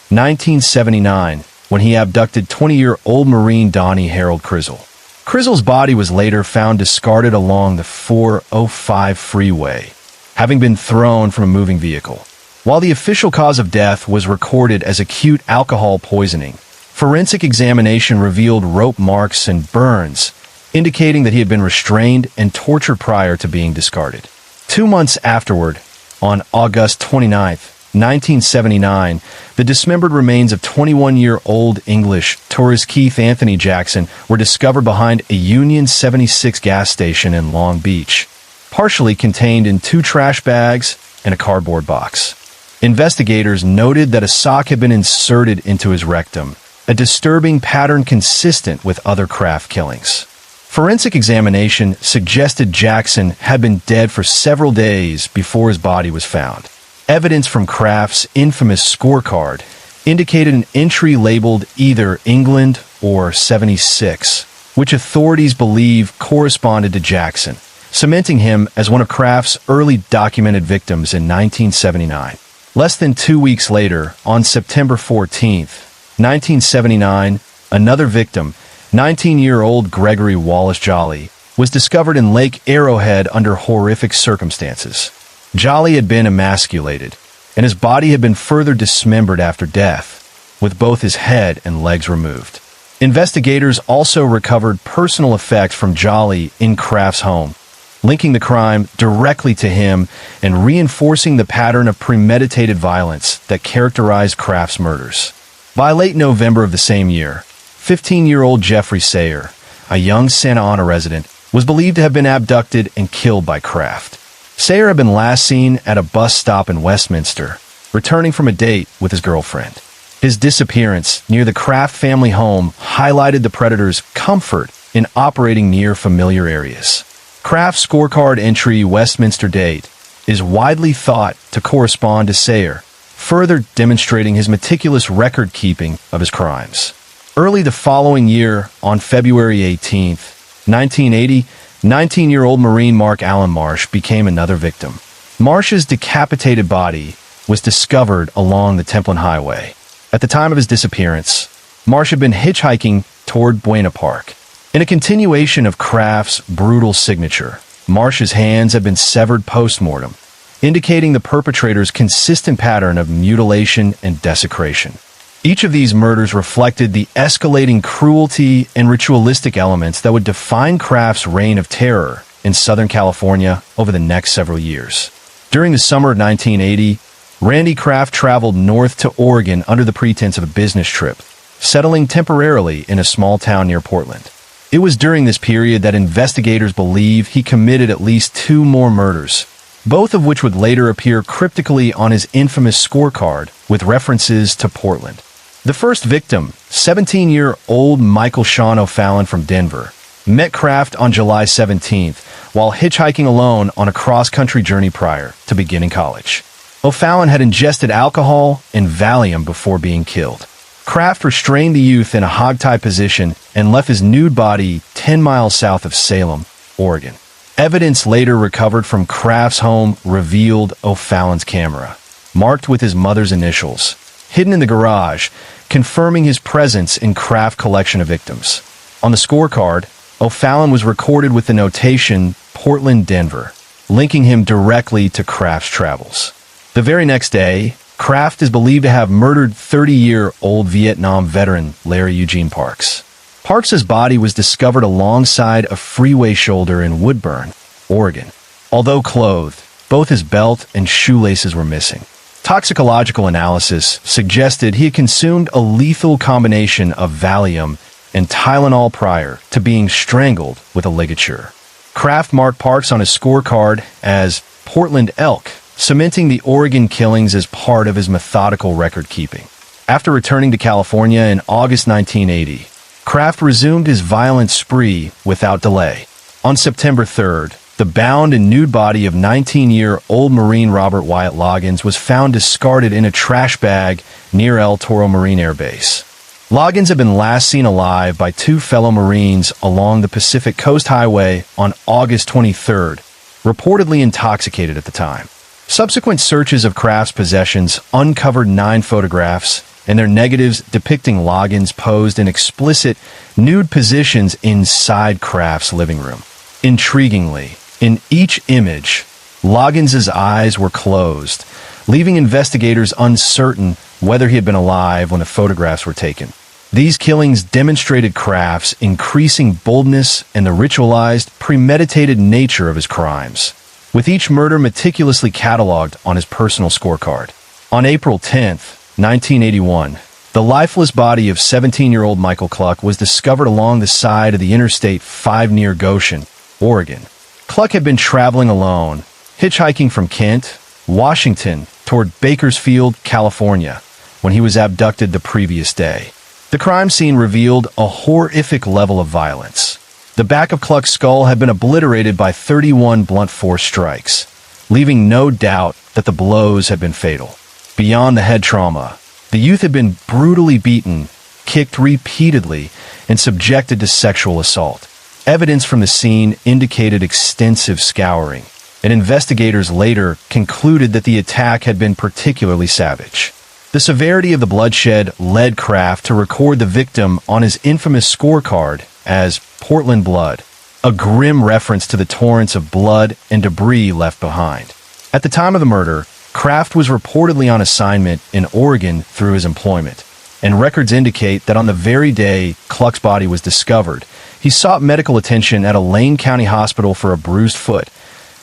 1979, when he abducted 20-year-old Marine Donnie Harold Crizzle. Crizzle's body was later found discarded along the 405 freeway, having been thrown from a moving vehicle. While the official cause of death was recorded as acute alcohol poisoning, forensic examination revealed rope marks and burns, indicating that he had been restrained and tortured prior to being discarded. 2 months afterward, on August 29, 1979, the dismembered remains of 21-year-old English tourist Keith Anthony Jackson were discovered behind a Union 76 gas station in Long Beach, partially contained in 2 trash bags and a cardboard box. Investigators noted that a sock had been inserted into his rectum, a disturbing pattern consistent with other Kraft killings. Forensic examination suggested Jackson had been dead for several days before his body was found. Evidence from Kraft's infamous scorecard indicated an entry labeled either England or 76, which authorities believe corresponded to Jackson, cementing him as one of Kraft's early documented victims in 1979. Less than 2 weeks later, on September 14, 1979, another victim, 19-year-old Gregory Wallace Jolly, was discovered in Lake Arrowhead under horrific circumstances. Jolly had been emasculated, and his body had been further dismembered after death, with both his head and legs removed. Investigators also recovered personal effects from Jolly in Kraft's home, linking the crime directly to him and reinforcing the pattern of premeditated violence that characterized Kraft's murders. By late November of the same year, 15-year-old Jeffrey Sayer, a young Santa Ana resident, was believed to have been abducted and killed by Kraft. Sayer had been last seen at a bus stop in Westminster, returning from a date with his girlfriend. His disappearance near the Kraft family home highlighted the predator's comfort in operating near familiar areas. Kraft's scorecard entry Westminster date is widely thought to correspond to Sayer, further demonstrating his meticulous record-keeping of his crimes. Early the following year, on February 18, 1980, 19-year-old Marine Mark Allen Marsh became another victim. Marsh's decapitated body was discovered along the Templin Highway. At the time of his disappearance, Marsh had been hitchhiking toward Buena Park. In a continuation of Kraft's brutal signature, Marsh's hands had been severed post-mortem, indicating the perpetrator's consistent pattern of mutilation and desecration. Each of these murders reflected the escalating cruelty and ritualistic elements that would define Kraft's reign of terror in Southern California over the next several years. During the summer of 1980, Randy Kraft traveled north to Oregon under the pretense of a business trip, settling temporarily in a small town near Portland. It was during this period that investigators believe he committed at least 2 more murders, both of which would later appear cryptically on his infamous scorecard with references to Portland. The first victim, 17-year-old Michael Sean O'Fallon from Denver, met Kraft on July 17th while hitchhiking alone on a cross-country journey prior to beginning college. O'Fallon had ingested alcohol and Valium before being killed. Kraft restrained the youth in a hogtie position and left his nude body 10 miles south of Salem, Oregon. Evidence later recovered from Kraft's home revealed O'Fallon's camera, marked with his mother's initials, hidden in the garage, confirming his presence in Kraft collection of victims. On the scorecard, O'Fallon was recorded with the notation Portland, Denver, linking him directly to Kraft's travels. The very next day, Kraft is believed to have murdered 30-year-old Vietnam veteran Larry Eugene Parks. Parks's body was discovered alongside a freeway shoulder in Woodburn, Oregon. Although clothed, both his belt and shoelaces were missing. Toxicological analysis suggested he had consumed a lethal combination of Valium and Tylenol prior to being strangled with a ligature. Kraft marked parks on his scorecard as Portland Elk, cementing the Oregon killings as part of his methodical record-keeping. After returning to California in August 1980, Kraft resumed his violent spree without delay. On September 3rd, the bound and nude body of 19-year-old Marine Robert Wyatt Loggins was found discarded in a trash bag near El Toro Marine Air Base. Loggins had been last seen alive by two fellow Marines along the Pacific Coast Highway on August 23rd, reportedly intoxicated at the time. Subsequent searches of Kraft's possessions uncovered 9 photographs and their negatives depicting Loggins posed in explicit, nude positions inside Kraft's living room. Intriguingly, in each image, Loggins' eyes were closed, leaving investigators uncertain whether he had been alive when the photographs were taken. These killings demonstrated Kraft's increasing boldness and the ritualized, premeditated nature of his crimes, with each murder meticulously cataloged on his personal scorecard. On April 10, 1981, the lifeless body of 17-year-old Michael Cluck was discovered along the side of the Interstate 5 near Goshen, Oregon. Cluck had been traveling alone, hitchhiking from Kent, Washington, toward Bakersfield, California, when he was abducted the previous day. The crime scene revealed a horrific level of violence. The back of Cluck's skull had been obliterated by 31 blunt force strikes, leaving no doubt that the blows had been fatal. Beyond the head trauma, the youth had been brutally beaten, kicked repeatedly, and subjected to sexual assault. Evidence from the scene indicated extensive scouring, and investigators later concluded that the attack had been particularly savage. The severity of the bloodshed led Kraft to record the victim on his infamous scorecard as Portland Blood, a grim reference to the torrents of blood and debris left behind. At the time of the murder, Kraft was reportedly on assignment in Oregon through his employment, and records indicate that on the very day Cluck's body was discovered, he sought medical attention at a Lane County hospital for a bruised foot,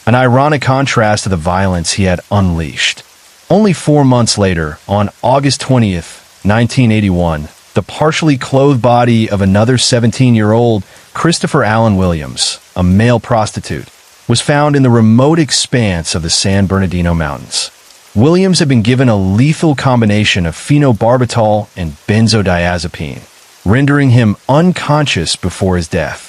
an ironic contrast to the violence he had unleashed. Only 4 months later, on August 20th, 1981, the partially clothed body of another 17-year-old Christopher Allen Williams, a male prostitute, was found in the remote expanse of the San Bernardino Mountains. Williams had been given a lethal combination of phenobarbital and benzodiazepine, rendering him unconscious before his death.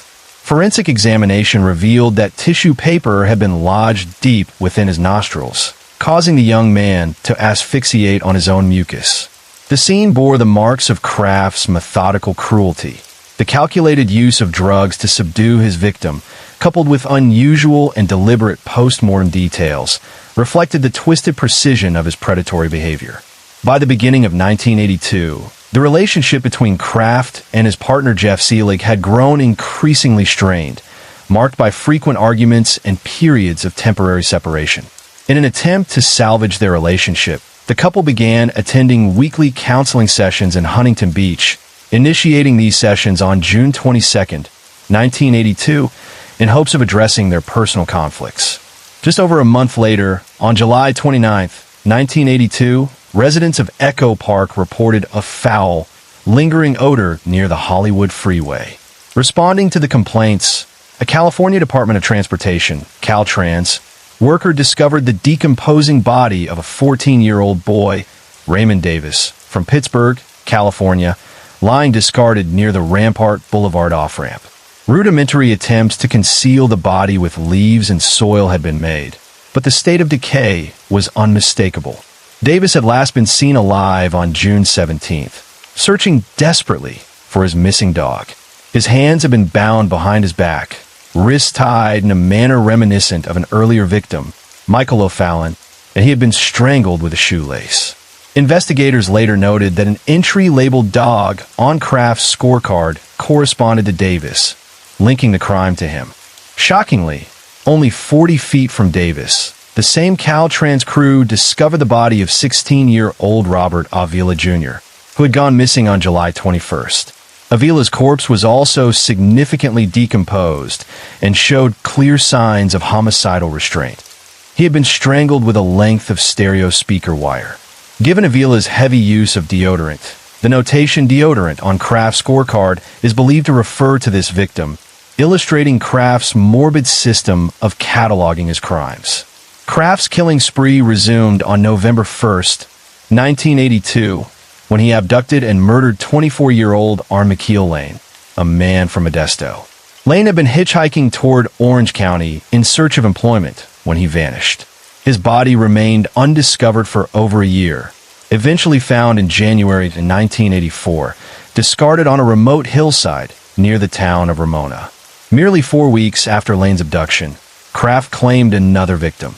Forensic examination revealed that tissue paper had been lodged deep within his nostrils, causing the young man to asphyxiate on his own mucus. The scene bore the marks of Kraft's methodical cruelty. The calculated use of drugs to subdue his victim, coupled with unusual and deliberate post-mortem details, reflected the twisted precision of his predatory behavior. By the beginning of 1982, the relationship between Kraft and his partner Jeff Seelig had grown increasingly strained, marked by frequent arguments and periods of temporary separation. In an attempt to salvage their relationship, the couple began attending weekly counseling sessions in Huntington Beach, initiating these sessions on June 22, 1982, in hopes of addressing their personal conflicts. Just over a month later, on July 29, 1982, residents of Echo Park reported a foul, lingering odor near the Hollywood freeway. Responding to the complaints, a California Department of Transportation, Caltrans, worker discovered the decomposing body of a 14-year-old boy, Raymond Davis, from Pittsburgh, California, lying discarded near the Rampart Boulevard off-ramp. Rudimentary attempts to conceal the body with leaves and soil had been made, but the state of decay was unmistakable. Davis had last been seen alive on June 17th, searching desperately for his missing dog. His hands had been bound behind his back, wrists tied in a manner reminiscent of an earlier victim, Michael O'Fallon, and he had been strangled with a shoelace. Investigators later noted that an entry labeled dog on Kraft's scorecard corresponded to Davis, linking the crime to him. Shockingly, only 40 feet from Davis, the same Caltrans crew discovered the body of 16-year-old Robert Avila Jr., who had gone missing on July 21st. Avila's corpse was also significantly decomposed and showed clear signs of homicidal restraint. He had been strangled with a length of stereo speaker wire, Given Avila's heavy use of deodorant, the notation deodorant on Kraft's scorecard is believed to refer to this victim, illustrating Kraft's morbid system of cataloging his crimes. Kraft's killing spree resumed on November 1st, 1982, when he abducted and murdered 24-year-old Armakeel Lane, a man from Modesto. Lane had been hitchhiking toward Orange County in search of employment when he vanished. His body remained undiscovered for over a year, eventually found in January 1984, discarded on a remote hillside near the town of Ramona. Merely 4 weeks after Lane's abduction, Kraft claimed another victim.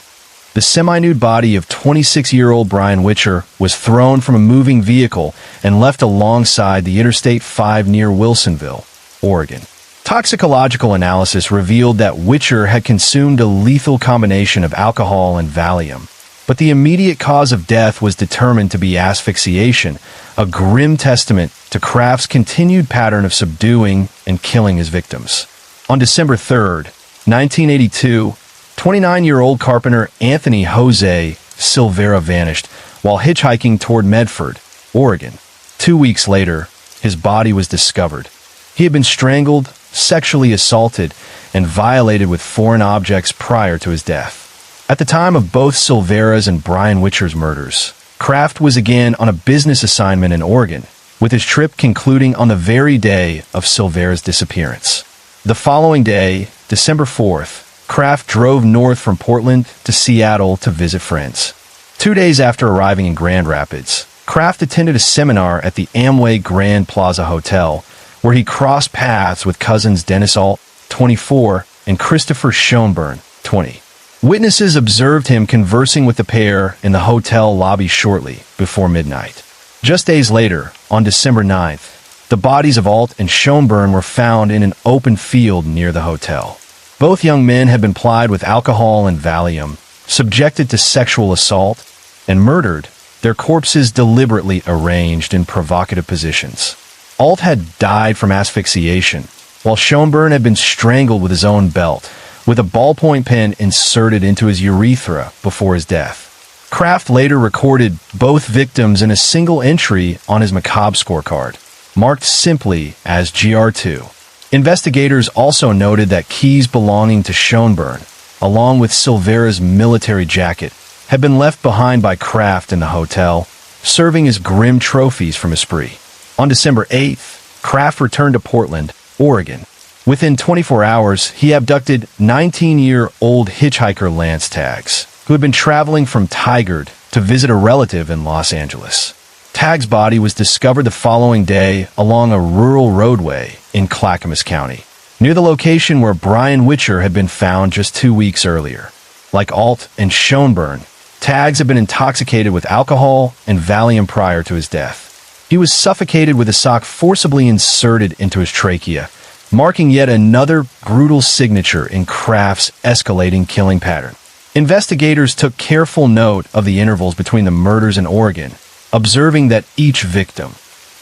The semi-nude body of 26-year-old Brian Witcher was thrown from a moving vehicle and left alongside the Interstate 5 near Wilsonville, Oregon. Toxicological analysis revealed that Witcher had consumed a lethal combination of alcohol and Valium, but the immediate cause of death was determined to be asphyxiation, a grim testament to Kraft's continued pattern of subduing and killing his victims. On December 3rd, 1982, 29-year-old carpenter Anthony Jose Silvera vanished while hitchhiking toward Medford, Oregon. 2 weeks later, his body was discovered. He had been strangled, sexually assaulted, and violated with foreign objects prior to his death. At the time of both Silvera's and Brian Witcher's murders, Kraft was again on a business assignment in Oregon, with his trip concluding on the very day of Silvera's disappearance. The following day, December 4th, Kraft drove north from Portland to Seattle to visit friends. 2 days after arriving in Grand Rapids, Kraft attended a seminar at the Amway Grand Plaza Hotel, where he crossed paths with cousins Dennis Alt, 24, and Christopher Schoenburn, 20. Witnesses observed him conversing with the pair in the hotel lobby shortly before midnight. Just days later, on December 9th, the bodies of Alt and Schoenburn were found in an open field near the hotel. Both young men had been plied with alcohol and Valium, subjected to sexual assault, and murdered, their corpses deliberately arranged in provocative positions. Alt had died from asphyxiation, while Schoenburn had been strangled with his own belt, with a ballpoint pen inserted into his urethra before his death. Kraft later recorded both victims in a single entry on his macabre scorecard, marked simply as GR2. Investigators also noted that keys belonging to Schoenburn, along with Silvera's military jacket, had been left behind by Kraft in the hotel, serving as grim trophies from his spree. On December 8th, Kraft returned to Portland, Oregon. Within 24 hours, he abducted 19-year-old hitchhiker Lance Taggs, who had been traveling from Tigard to visit a relative in Los Angeles. Tagg's body was discovered the following day along a rural roadway in Clackamas County, near the location where Brian Witcher had been found just 2 weeks earlier. Like Alt and Schoenburn, Taggs had been intoxicated with alcohol and Valium prior to his death. He was suffocated with a sock forcibly inserted into his trachea, marking yet another brutal signature in Kraft's escalating killing pattern. Investigators took careful note of the intervals between the murders in Oregon, observing that each victim,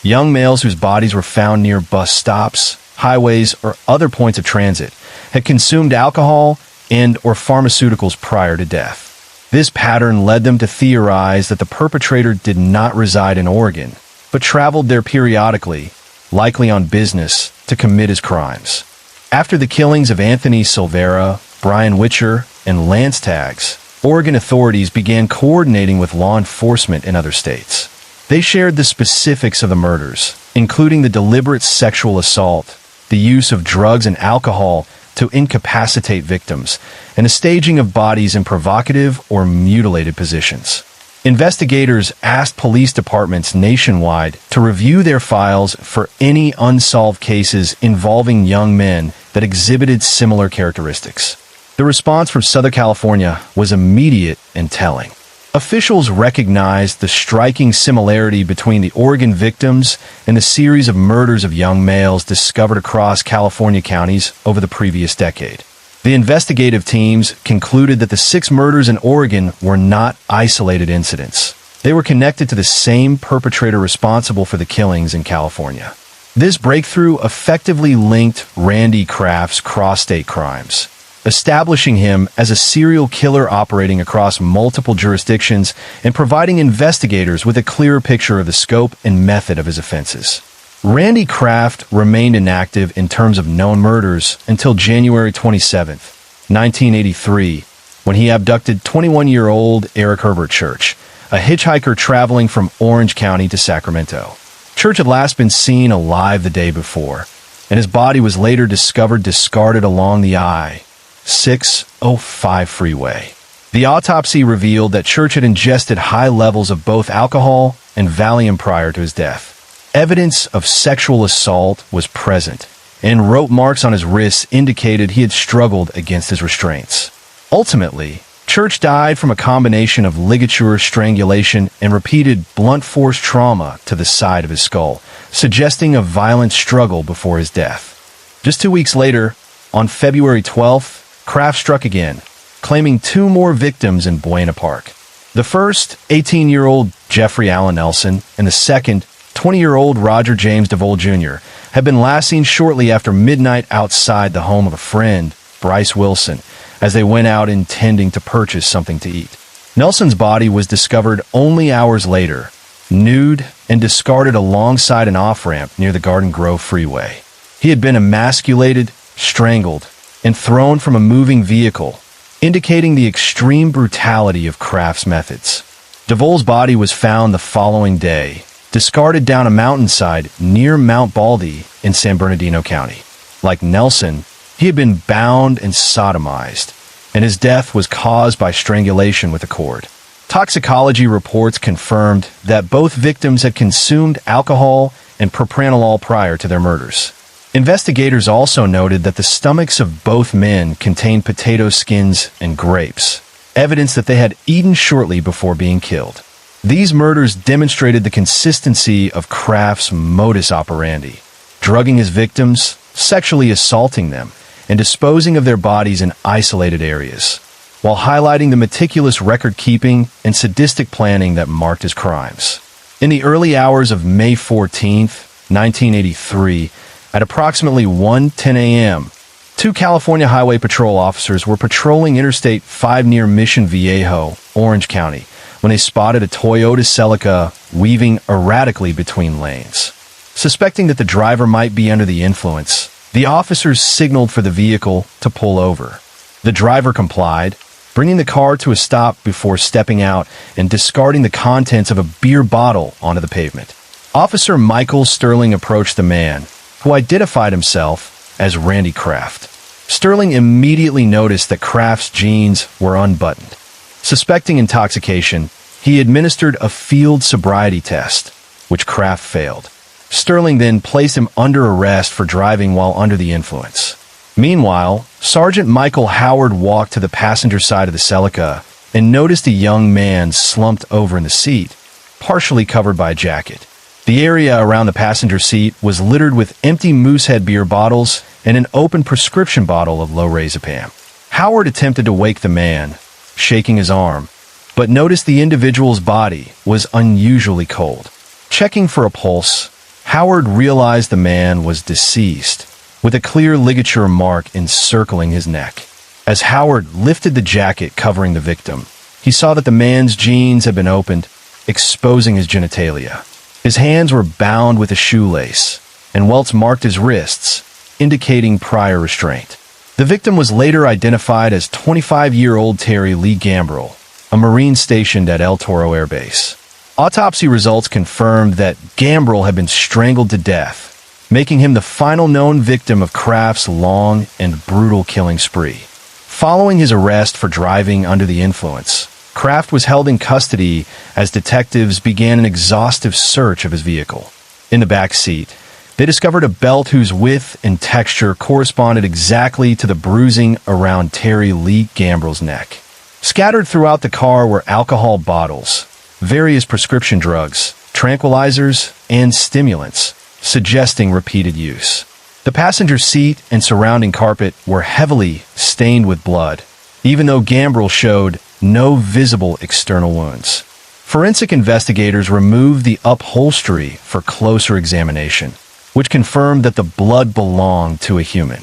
young males whose bodies were found near bus stops, highways, or other points of transit, had consumed alcohol and/or pharmaceuticals prior to death. This pattern led them to theorize that the perpetrator did not reside in Oregon, but traveled there periodically, likely on business, to commit his crimes. After the killings of Anthony Silvera, Brian Witcher, and Lance Taggs, Oregon authorities began coordinating with law enforcement in other states. They shared the specifics of the murders, including the deliberate sexual assault, the use of drugs and alcohol to incapacitate victims, and the staging of bodies in provocative or mutilated positions. Investigators asked police departments nationwide to review their files for any unsolved cases involving young men that exhibited similar characteristics. The response from Southern California was immediate and telling. Officials recognized the striking similarity between the Oregon victims and the series of murders of young males discovered across California counties over the previous decade. The investigative teams concluded that the 6 murders in Oregon were not isolated incidents. They were connected to the same perpetrator responsible for the killings in California. This breakthrough effectively linked Randy Kraft's cross-state crimes, establishing him as a serial killer operating across multiple jurisdictions and providing investigators with a clearer picture of the scope and method of his offenses. Randy Kraft remained inactive in terms of known murders until January 27, 1983, when he abducted 21-year-old Eric Herbert Church, a hitchhiker traveling from Orange County to Sacramento. Church had last been seen alive the day before, and his body was later discovered discarded along the I-605 freeway. The autopsy revealed that Church had ingested high levels of both alcohol and Valium prior to his death. Evidence of sexual assault was present, and rope marks on his wrists indicated he had struggled against his restraints. Ultimately, Church died from a combination of ligature strangulation and repeated blunt force trauma to the side of his skull, suggesting a violent struggle before his death. Just 2 weeks later, on February 12th, Kraft struck again, claiming 2 more victims in Buena Park. The first, 18-year-old Jeffrey Allen Nelson, and the second, 20-year-old Roger James DeVole Jr., had been last seen shortly after midnight outside the home of a friend, Bryce Wilson, as they went out intending to purchase something to eat. Nelson's body was discovered only hours later, nude and discarded alongside an off-ramp near the Garden Grove Freeway. He had been emasculated, strangled, and thrown from a moving vehicle, indicating the extreme brutality of Kraft's methods. DeVole's body was found the following day, discarded down a mountainside near Mount Baldy in San Bernardino County. Like Nelson, he had been bound and sodomized, and his death was caused by strangulation with a cord. Toxicology reports confirmed that both victims had consumed alcohol and propranolol prior to their murders. Investigators also noted that the stomachs of both men contained potato skins and grapes, evidence that they had eaten shortly before being killed. These murders demonstrated the consistency of Kraft's modus operandi, drugging his victims, sexually assaulting them, and disposing of their bodies in isolated areas, while highlighting the meticulous record-keeping and sadistic planning that marked his crimes. In the early hours of May 14, 1983, at approximately 1:10 a.m., 2 California Highway Patrol officers were patrolling Interstate 5 near Mission Viejo, Orange County, when they spotted a Toyota Celica weaving erratically between lanes. Suspecting that the driver might be under the influence, the officers signaled for the vehicle to pull over. The driver complied, bringing the car to a stop before stepping out and discarding the contents of a beer bottle onto the pavement. Officer Michael Sterling approached the man, who identified himself as Randy Kraft. Sterling immediately noticed that Kraft's jeans were unbuttoned. Suspecting intoxication, he administered a field sobriety test, which Kraft failed. Sterling then placed him under arrest for driving while under the influence. Meanwhile, Sergeant Michael Howard walked to the passenger side of the Celica and noticed a young man slumped over in the seat, partially covered by a jacket. The area around the passenger seat was littered with empty Moosehead beer bottles and an open prescription bottle of lorazepam. Howard attempted to wake the man, shaking his arm, but noticed the individual's body was unusually cold. Checking for a pulse, Howard realized the man was deceased, with a clear ligature mark encircling his neck. As Howard lifted the jacket covering the victim, he saw that the man's jeans had been opened, exposing his genitalia. His hands were bound with a shoelace, and welts marked his wrists, indicating prior restraint. The victim was later identified as 25-year-old Terry Lee Gambrell, a Marine stationed at El Toro Air Base. Autopsy results confirmed that Gambrell had been strangled to death, making him the final known victim of Kraft's long and brutal killing spree. Following his arrest for driving under the influence, Kraft was held in custody as detectives began an exhaustive search of his vehicle. In the back seat, they discovered a belt whose width and texture corresponded exactly to the bruising around Terry Lee Gambrell's neck. Scattered throughout the car were alcohol bottles, various prescription drugs, tranquilizers, and stimulants, suggesting repeated use. The passenger seat and surrounding carpet were heavily stained with blood, even though Gambrell showed no visible external wounds. Forensic investigators removed the upholstery for closer examination, which confirmed that the blood belonged to a human.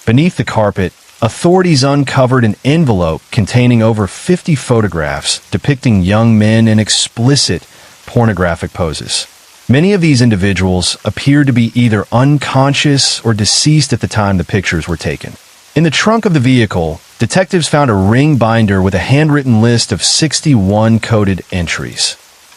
Beneath the carpet, Authorities uncovered an envelope containing over 50 photographs depicting young men in explicit pornographic poses. Many of these individuals appeared to be either unconscious or deceased at the time the pictures were taken. In the trunk of the vehicle, detectives found a ring binder with a handwritten list of 61 coded entries,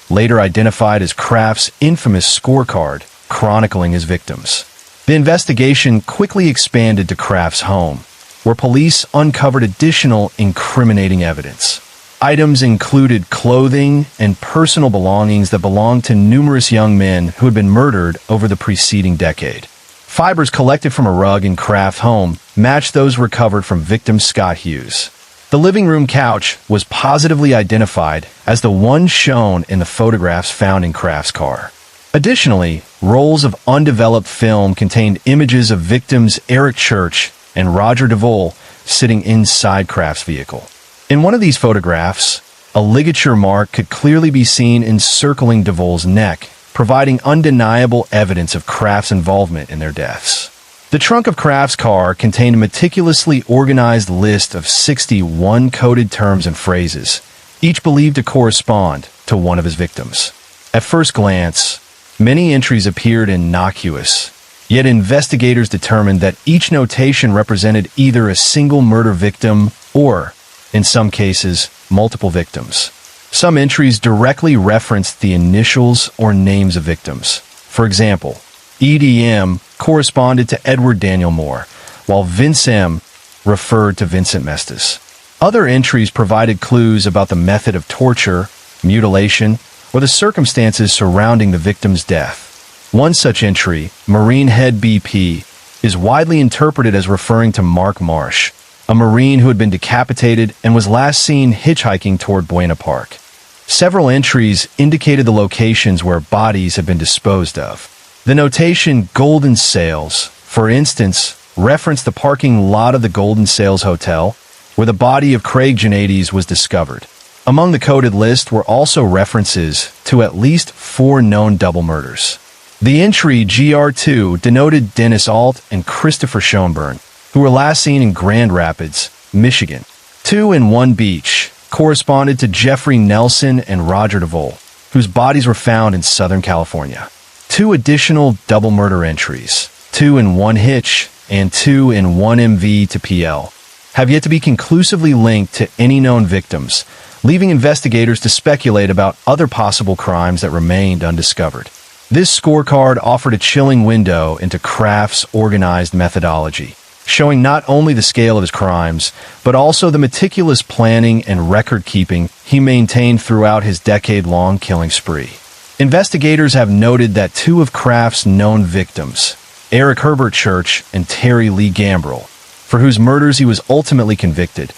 later identified as Kraft's infamous scorecard chronicling his victims. The investigation quickly expanded to Kraft's home, where police uncovered additional incriminating evidence. Items included clothing and personal belongings that belonged to numerous young men who had been murdered over the preceding decade. Fibers collected from a rug in Kraft's home matched those recovered from victim Scott Hughes. The living room couch was positively identified as the one shown in the photographs found in Kraft's car. Additionally, rolls of undeveloped film contained images of victims Eric Church and Roger DeVole sitting inside Kraft's vehicle. In one of these photographs, a ligature mark could clearly be seen encircling DeVole's neck, providing undeniable evidence of Kraft's involvement in their deaths. The trunk of Kraft's car contained a meticulously organized list of 61 coded terms and phrases, each believed to correspond to one of his victims. At first glance, many entries appeared innocuous, yet investigators determined that each notation represented either a single murder victim or, in some cases, multiple victims. Some entries directly referenced the initials or names of victims. For example, EDM corresponded to Edward Daniel Moore, while Vince M referred to Vincent Mestis. Other entries provided clues about the method of torture, mutilation, or the circumstances surrounding the victim's death. One such entry, Marine Head BP, is widely interpreted as referring to Mark Marsh, a Marine who had been decapitated and was last seen hitchhiking toward Buena Park. Several entries indicated the locations where bodies had been disposed of. The notation Golden Sails, for instance, referenced the parking lot of the Golden Sails Hotel, where the body of Craig Gennades was discovered. Among the coded list were also references to at least 4 known double murders. The entry GR2 denoted Dennis Alt and Christopher Schoenburn, who were last seen in Grand Rapids, Michigan. 2 in 1 Beach corresponded to Jeffrey Nelson and Roger DeVole, whose bodies were found in Southern California. 2 additional double murder entries, 2 in 1 Hitch and 2 in 1 MV to PL, have yet to be conclusively linked to any known victims, leaving investigators to speculate about other possible crimes that remained undiscovered. This scorecard offered a chilling window into Kraft's organized methodology, showing not only the scale of his crimes, but also the meticulous planning and record-keeping he maintained throughout his decade-long killing spree. Investigators have noted that 2 of Kraft's known victims, Eric Herbert Church and Terry Lee Gambrill, for whose murders he was ultimately convicted,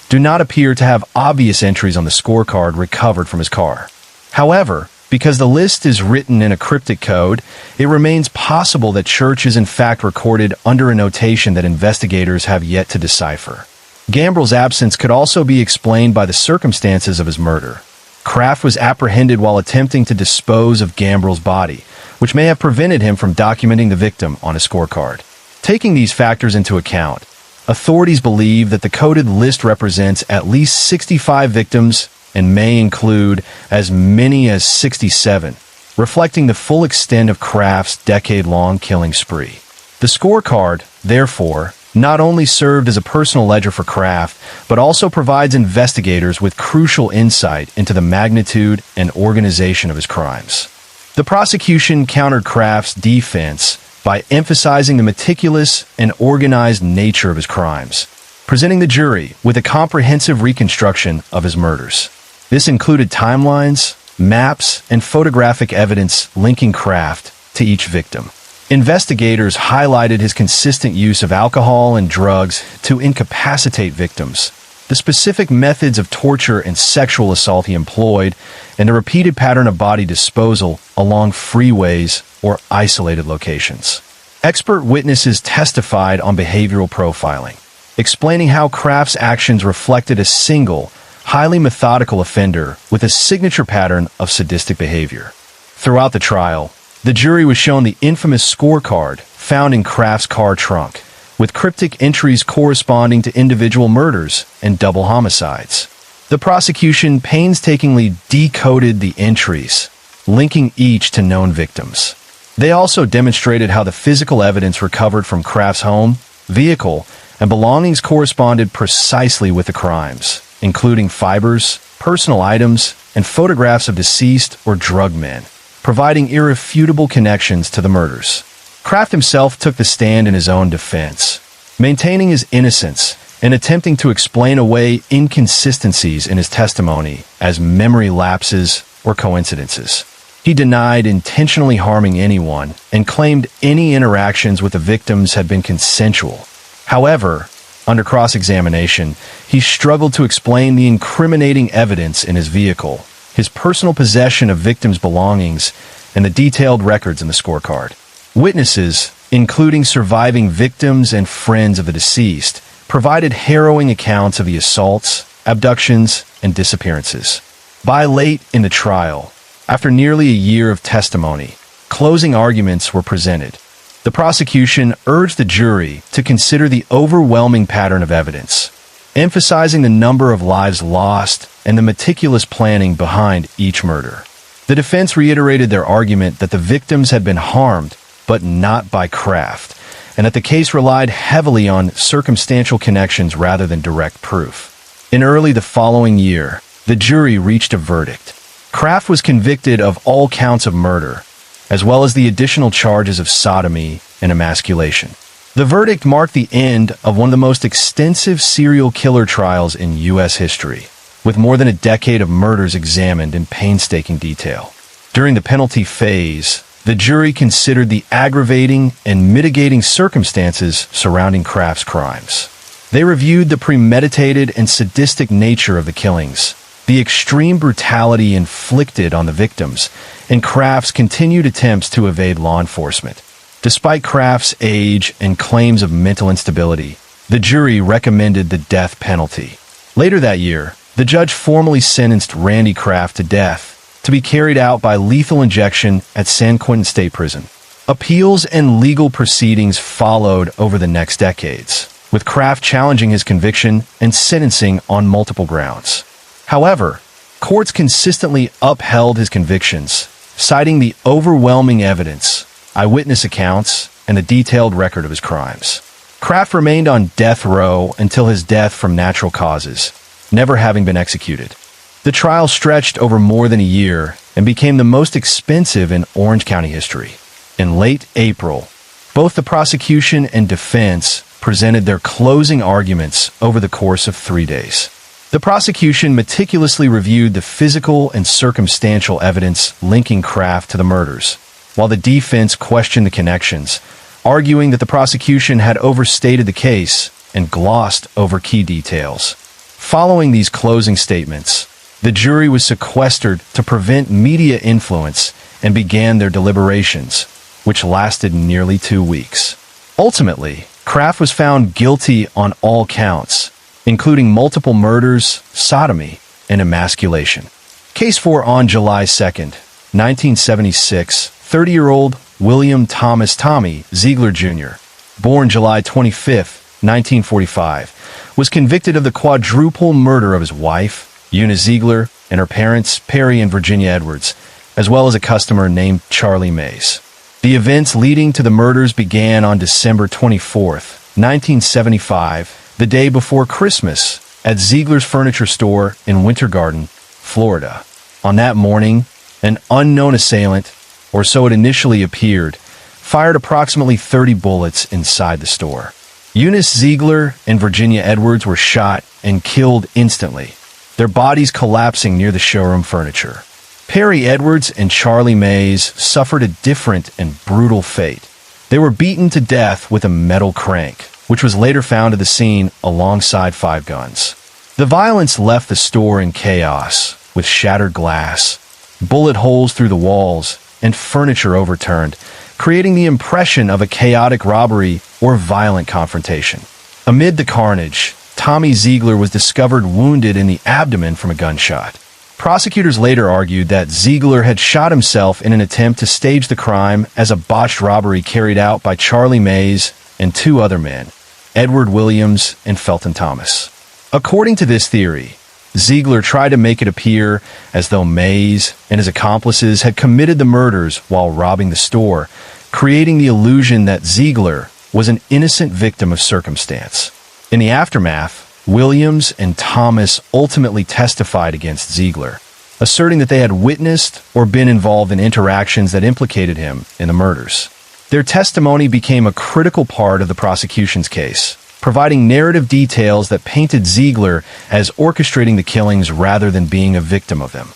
do not appear to have obvious entries on the scorecard recovered from his car. However, because the list is written in a cryptic code, it remains possible that Church is in fact recorded under a notation that investigators have yet to decipher. Gambrill's absence could also be explained by the circumstances of his murder. Kraft was apprehended while attempting to dispose of Gambrill's body, which may have prevented him from documenting the victim on a scorecard. Taking these factors into account, authorities believe that the coded list represents at least 65 victims and may include as many as 67, reflecting the full extent of Kraft's decade-long killing spree. The scorecard, therefore, not only served as a personal ledger for Kraft, but also provides investigators with crucial insight into the magnitude and organization of his crimes. The prosecution countered Kraft's defense by emphasizing the meticulous and organized nature of his crimes, presenting the jury with a comprehensive reconstruction of his murders. This included timelines, maps, and photographic evidence linking Kraft to each victim. Investigators highlighted his consistent use of alcohol and drugs to incapacitate victims, the specific methods of torture and sexual assault he employed, and the repeated pattern of body disposal along freeways or isolated locations. Expert witnesses testified on behavioral profiling, explaining how Kraft's actions reflected a single, highly methodical offender with a signature pattern of sadistic behavior. Throughout the trial, the jury was shown the infamous scorecard found in Kraft's car trunk, with cryptic entries corresponding to individual murders and double homicides. The prosecution painstakingly decoded the entries, linking each to known victims. They also demonstrated how the physical evidence recovered from Kraft's home, vehicle, and belongings corresponded precisely with the crimes, including fibers, personal items, and photographs of deceased or drugged men, providing irrefutable connections to the murders. Kraft himself took the stand in his own defense, maintaining his innocence and attempting to explain away inconsistencies in his testimony as memory lapses or coincidences. He denied intentionally harming anyone and claimed any interactions with the victims had been consensual. However, under cross-examination, he struggled to explain the incriminating evidence in his vehicle, his personal possession of victims' belongings, and the detailed records in the scorecard. Witnesses, including surviving victims and friends of the deceased, provided harrowing accounts of the assaults, abductions, and disappearances. By late in the trial, after nearly a year of testimony, closing arguments were presented. The prosecution urged the jury to consider the overwhelming pattern of evidence, emphasizing the number of lives lost and the meticulous planning behind each murder. The defense reiterated their argument that the victims had been harmed, but not by Kraft, and that the case relied heavily on circumstantial connections rather than direct proof. In early the following year, the jury reached a verdict. Kraft was convicted of all counts of murder, as well as the additional charges of sodomy and emasculation. The verdict marked the end of one of the most extensive serial killer trials in U.S. history, with more than a decade of murders examined in painstaking detail. During the penalty phase, the jury considered the aggravating and mitigating circumstances surrounding Kraft's crimes. They reviewed the premeditated and sadistic nature of the killings, the extreme brutality inflicted on the victims, and Kraft's continued attempts to evade law enforcement. Despite Kraft's age and claims of mental instability, the jury recommended the death penalty. Later that year, the judge formally sentenced Randy Kraft to death, to be carried out by lethal injection at San Quentin State Prison. Appeals and legal proceedings followed over the next decades, with Kraft challenging his conviction and sentencing on multiple grounds. However, courts consistently upheld his convictions, citing the overwhelming evidence, eyewitness accounts, and the detailed record of his crimes. Kraft remained on death row until his death from natural causes, never having been executed. The trial stretched over more than a year and became the most expensive in Orange County history. In late April, both the prosecution and defense presented their closing arguments over the course of 3 days. The prosecution meticulously reviewed the physical and circumstantial evidence linking Kraft to the murders, while the defense questioned the connections, arguing that the prosecution had overstated the case and glossed over key details. Following these closing statements, the jury was sequestered to prevent media influence and began their deliberations, which lasted nearly 2 weeks. Ultimately, Kraft was found guilty on all counts, including multiple murders, sodomy, and emasculation. Case 4 on July 2nd, 1976, 30-year-old William Thomas Tommy Ziegler Jr., born July 25, 1945, was convicted of the quadruple murder of his wife, Eunice Ziegler, and her parents, Perry and Virginia Edwards, as well as a customer named Charlie Mays. The events leading to the murders began on December 24, 1975, the day before Christmas, at Ziegler's furniture store in Winter Garden, Florida. On that morning, an unknown assailant, or so it initially appeared, fired approximately 30 bullets inside the store. Eunice Ziegler and Virginia Edwards were shot and killed instantly, their bodies collapsing near the showroom furniture. Perry Edwards and Charlie Mays suffered a different and brutal fate. They were beaten to death with a metal crank, which was later found at the scene alongside 5 guns. The violence left the store in chaos, with shattered glass, bullet holes through the walls, and furniture overturned, creating the impression of a chaotic robbery or violent confrontation. Amid the carnage, Tommy Ziegler was discovered wounded in the abdomen from a gunshot. Prosecutors later argued that Ziegler had shot himself in an attempt to stage the crime as a botched robbery carried out by Charlie Mays and 2 other men, Edward Williams, and Felton Thomas. According to this theory, Ziegler tried to make it appear as though Mays and his accomplices had committed the murders while robbing the store, creating the illusion that Ziegler was an innocent victim of circumstance. In the aftermath, Williams and Thomas ultimately testified against Ziegler, asserting that they had witnessed or been involved in interactions that implicated him in the murders. Their testimony became a critical part of the prosecution's case, providing narrative details that painted Ziegler as orchestrating the killings rather than being a victim of them.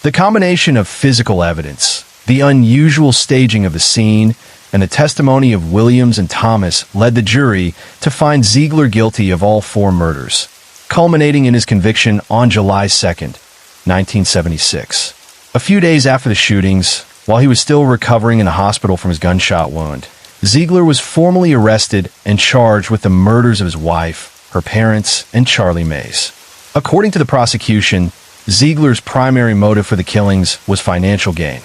The combination of physical evidence, the unusual staging of the scene, and the testimony of Williams and Thomas led the jury to find Ziegler guilty of all 4 murders, culminating in his conviction on July 2nd, 1976. A few days after the shootings, while he was still recovering in the hospital from his gunshot wound, Ziegler was formally arrested and charged with the murders of his wife, her parents, and Charlie Mays. According to the prosecution, Ziegler's primary motive for the killings was financial gain.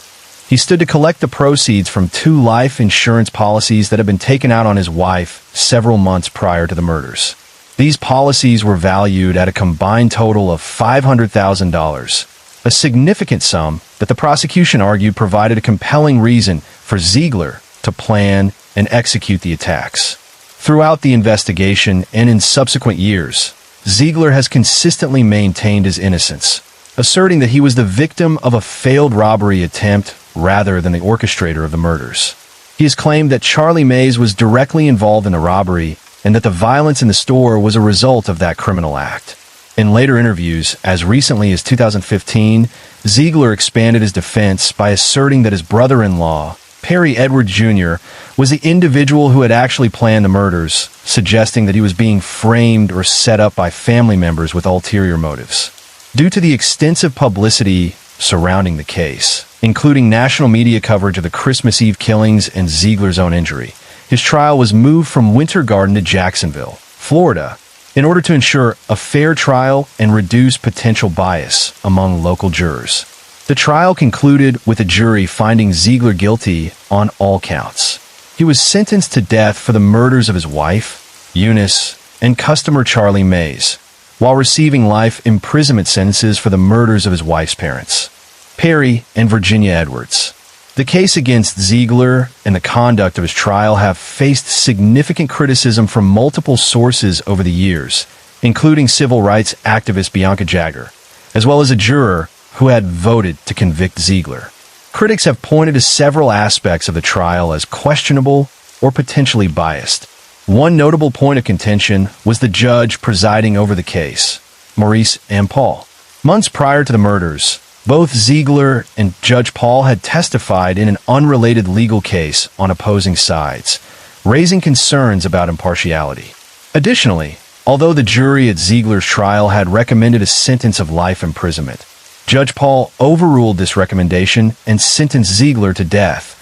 He stood to collect the proceeds from 2 life insurance policies that had been taken out on his wife several months prior to the murders. These policies were valued at a combined total of $500,000, a significant sum that the prosecution argued provided a compelling reason for Ziegler to plan and execute the attacks. Throughout the investigation and in subsequent years, Ziegler has consistently maintained his innocence, asserting that he was the victim of a failed robbery attempt rather than the orchestrator of the murders. He has claimed that Charlie Mays was directly involved in the robbery and that the violence in the store was a result of that criminal act. In later interviews, as recently as 2015, Ziegler expanded his defense by asserting that his brother-in-law, Perry Edwards Jr., was the individual who had actually planned the murders, suggesting that he was being framed or set up by family members with ulterior motives. Due to the extensive publicity surrounding the case, including national media coverage of the Christmas Eve killings and Ziegler's own injury, his trial was moved from Winter Garden to Jacksonville, Florida, in order to ensure a fair trial and reduce potential bias among local jurors. The trial concluded with a jury finding Ziegler guilty on all counts. He was sentenced to death for the murders of his wife, Eunice, and customer Charlie Mays, while receiving life imprisonment sentences for the murders of his wife's parents, Perry and Virginia Edwards. The case against Ziegler and the conduct of his trial have faced significant criticism from multiple sources over the years, including civil rights activist Bianca Jagger, as well as a juror who had voted to convict Ziegler. Critics have pointed to several aspects of the trial as questionable or potentially biased. One notable point of contention was the judge presiding over the case, Maurice M. Paul. Months prior to the murders, both Ziegler and Judge Paul had testified in an unrelated legal case on opposing sides, raising concerns about impartiality. Additionally, although the jury at Ziegler's trial had recommended a sentence of life imprisonment, Judge Paul overruled this recommendation and sentenced Ziegler to death,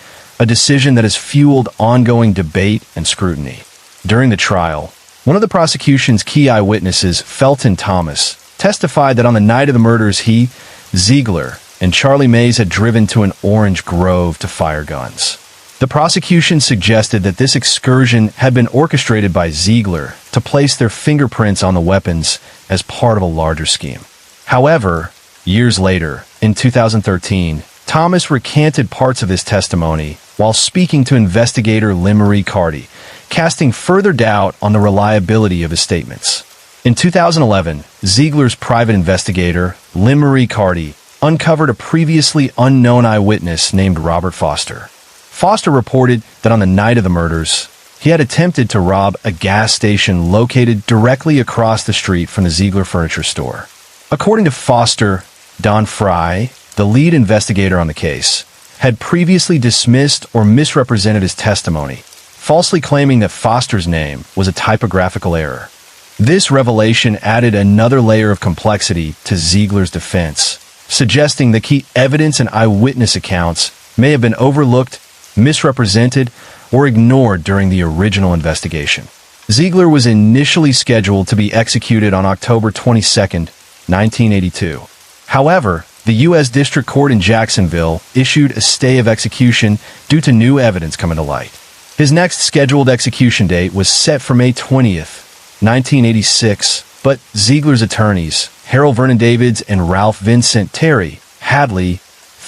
a decision that has fueled ongoing debate and scrutiny. During the trial, one of the prosecution's key eyewitnesses, Felton Thomas, testified that on the night of the murders he, Ziegler, and Charlie Mays had driven to an orange grove to fire guns. The prosecution suggested that this excursion had been orchestrated by Ziegler to place their fingerprints on the weapons as part of a larger scheme. However, years later, in 2013, Thomas recanted parts of his testimony while speaking to investigator Limery Carty, casting further doubt on the reliability of his statements. In 2011, Ziegler's private investigator, Limery Carty, uncovered a previously unknown eyewitness named Robert Foster. Foster reported that on the night of the murders, he had attempted to rob a gas station located directly across the street from the Ziegler furniture store. According to Foster, Don Fry, the lead investigator on the case, had previously dismissed or misrepresented his testimony, falsely claiming that Foster's name was a typographical error. This revelation added another layer of complexity to Ziegler's defense, suggesting that key evidence and eyewitness accounts may have been overlooked, misrepresented, or ignored during the original investigation. Ziegler was initially scheduled to be executed on October 22, 1982. However, the U.S. District Court in Jacksonville issued a stay of execution due to new evidence coming to light. His next scheduled execution date was set for May 20th, 1986, but Ziegler's attorneys, Harold Vernon Davids and Ralph Vincent Terry Hadley,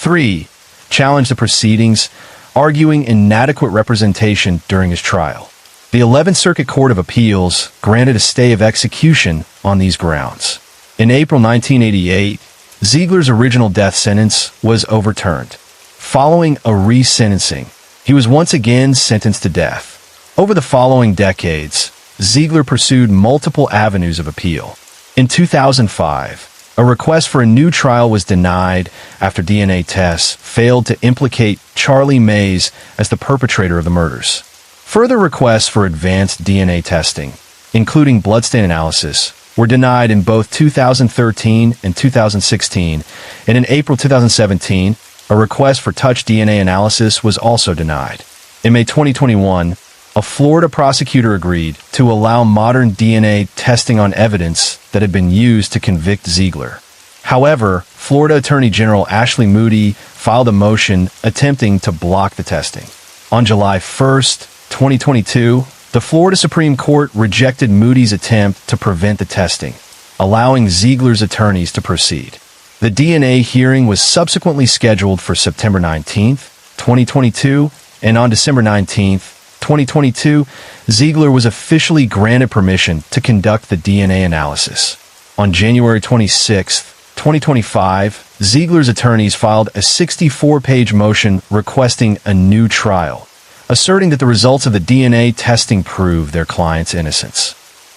III, challenged the proceedings, arguing inadequate representation during his trial. The 11th Circuit Court of Appeals granted a stay of execution on these grounds. In April 1988, Ziegler's original death sentence was overturned. Following a resentencing, he was once again sentenced to death. Over the following decades, Ziegler pursued multiple avenues of appeal. In 2005, a request for a new trial was denied after DNA tests failed to implicate Charlie Mays as the perpetrator of the murders. Further requests for advanced DNA testing, including bloodstain analysis, were denied in both 2013 and 2016, and in April 2017, a request for touch DNA analysis was also denied. In May 2021, a Florida prosecutor agreed to allow modern DNA testing on evidence that had been used to convict Ziegler. However, Florida Attorney General Ashley Moody filed a motion attempting to block the testing. On July 1st, 2022, the Florida Supreme Court rejected Moody's attempt to prevent the testing, allowing Ziegler's attorneys to proceed. The DNA hearing was subsequently scheduled for September 19th, 2022, and on December 19th, 2022, Ziegler was officially granted permission to conduct the DNA analysis. On January 26th, 2025, Ziegler's attorneys filed a 64-page motion requesting a new trial, asserting that the results of the DNA testing prove their client's innocence.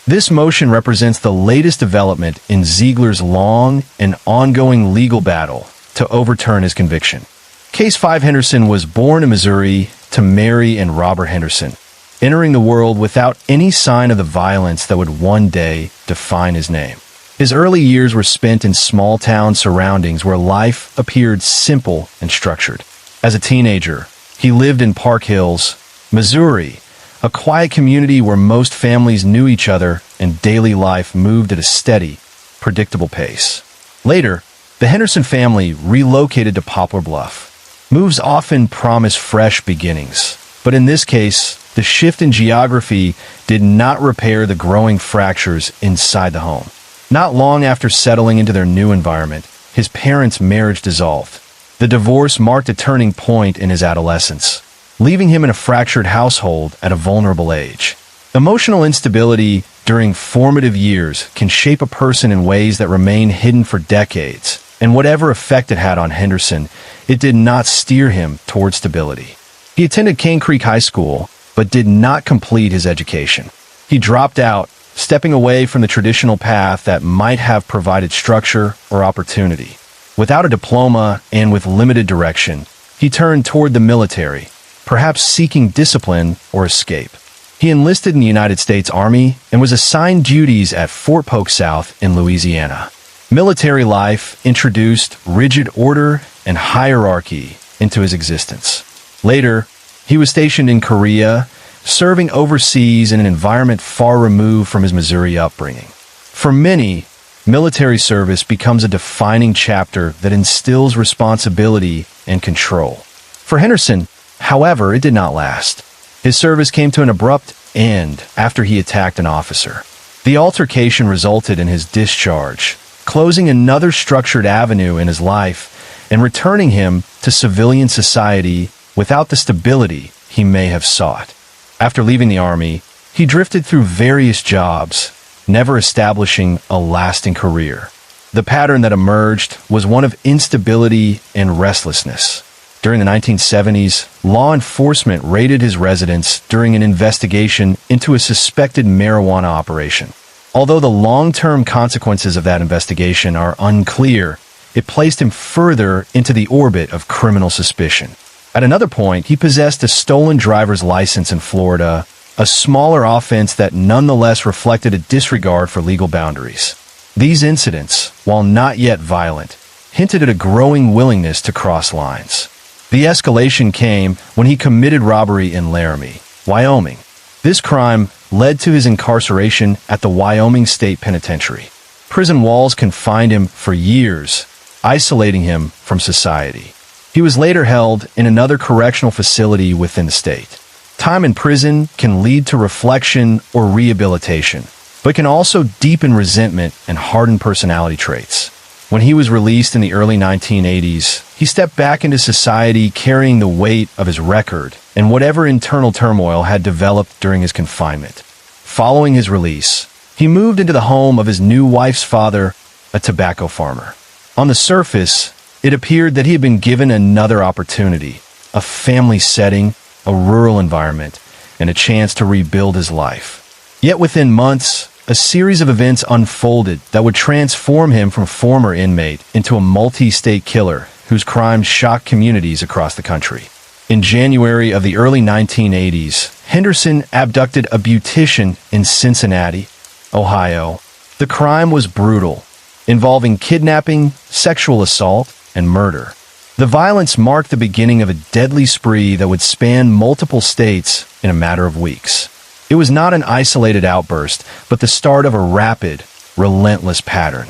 This motion represents the latest development in Ziegler's long and ongoing legal battle to overturn his conviction. Case 5 Henderson was born in Missouri to Mary and Robert Henderson, entering the world without any sign of the violence that would one day define his name. His early years were spent in small-town surroundings where life appeared simple and structured. As a teenager, he lived in Park Hills, Missouri, a quiet community where most families knew each other and daily life moved at a steady, predictable pace. Later, the Henderson family relocated to Poplar Bluff. Moves often promise fresh beginnings, but in this case, the shift in geography did not repair the growing fractures inside the home. Not long after settling into their new environment, his parents' marriage dissolved. The divorce marked a turning point in his adolescence, leaving him in a fractured household at a vulnerable age. Emotional instability during formative years can shape a person in ways that remain hidden for decades, and whatever effect it had on Henderson, it did not steer him toward stability. He attended Cane Creek High School, but did not complete his education. He dropped out, stepping away from the traditional path that might have provided structure or opportunity. Without a diploma and with limited direction, he turned toward the military, perhaps seeking discipline or escape. He enlisted in the United States Army and was assigned duties at Fort Polk South in Louisiana. Military life introduced rigid order and hierarchy into his existence. Later, he was stationed in Korea, serving overseas in an environment far removed from his Missouri upbringing. For many, military service becomes a defining chapter that instills responsibility and control. For Henderson, however, it did not last. His service came to an abrupt end after he attacked an officer. The altercation resulted in his discharge, closing another structured avenue in his life and returning him to civilian society without the stability he may have sought. After leaving the Army, he drifted through various jobs, never establishing a lasting career. The pattern that emerged was one of instability and restlessness. During the 1970s, law enforcement raided his residence during an investigation into a suspected marijuana operation. Although the long-term consequences of that investigation are unclear, it placed him further into the orbit of criminal suspicion. At another point, he possessed a stolen driver's license in Florida, a smaller offense that nonetheless reflected a disregard for legal boundaries. These incidents, while not yet violent, hinted at a growing willingness to cross lines. The escalation came when he committed robbery in Laramie, Wyoming. This crime led to his incarceration at the Wyoming State Penitentiary. Prison walls confined him for years, isolating him from society. He was later held in another correctional facility within the state. Time in prison can lead to reflection or rehabilitation, but can also deepen resentment and harden personality traits. When he was released in the early 1980s, he stepped back into society carrying the weight of his record and whatever internal turmoil had developed during his confinement. Following his release, he moved into the home of his new wife's father, a tobacco farmer. On the surface, it appeared that he had been given another opportunity, a family setting, a rural environment, and a chance to rebuild his life. Yet within months, a series of events unfolded that would transform him from former inmate into a multi-state killer whose crimes shocked communities across the country. In January of the early 1980s, Henderson abducted a beautician in Cincinnati, Ohio. The crime was brutal, involving kidnapping, sexual assault, and murder. The violence marked the beginning of a deadly spree that would span multiple states in a matter of weeks. It was not an isolated outburst, but the start of a rapid, relentless pattern.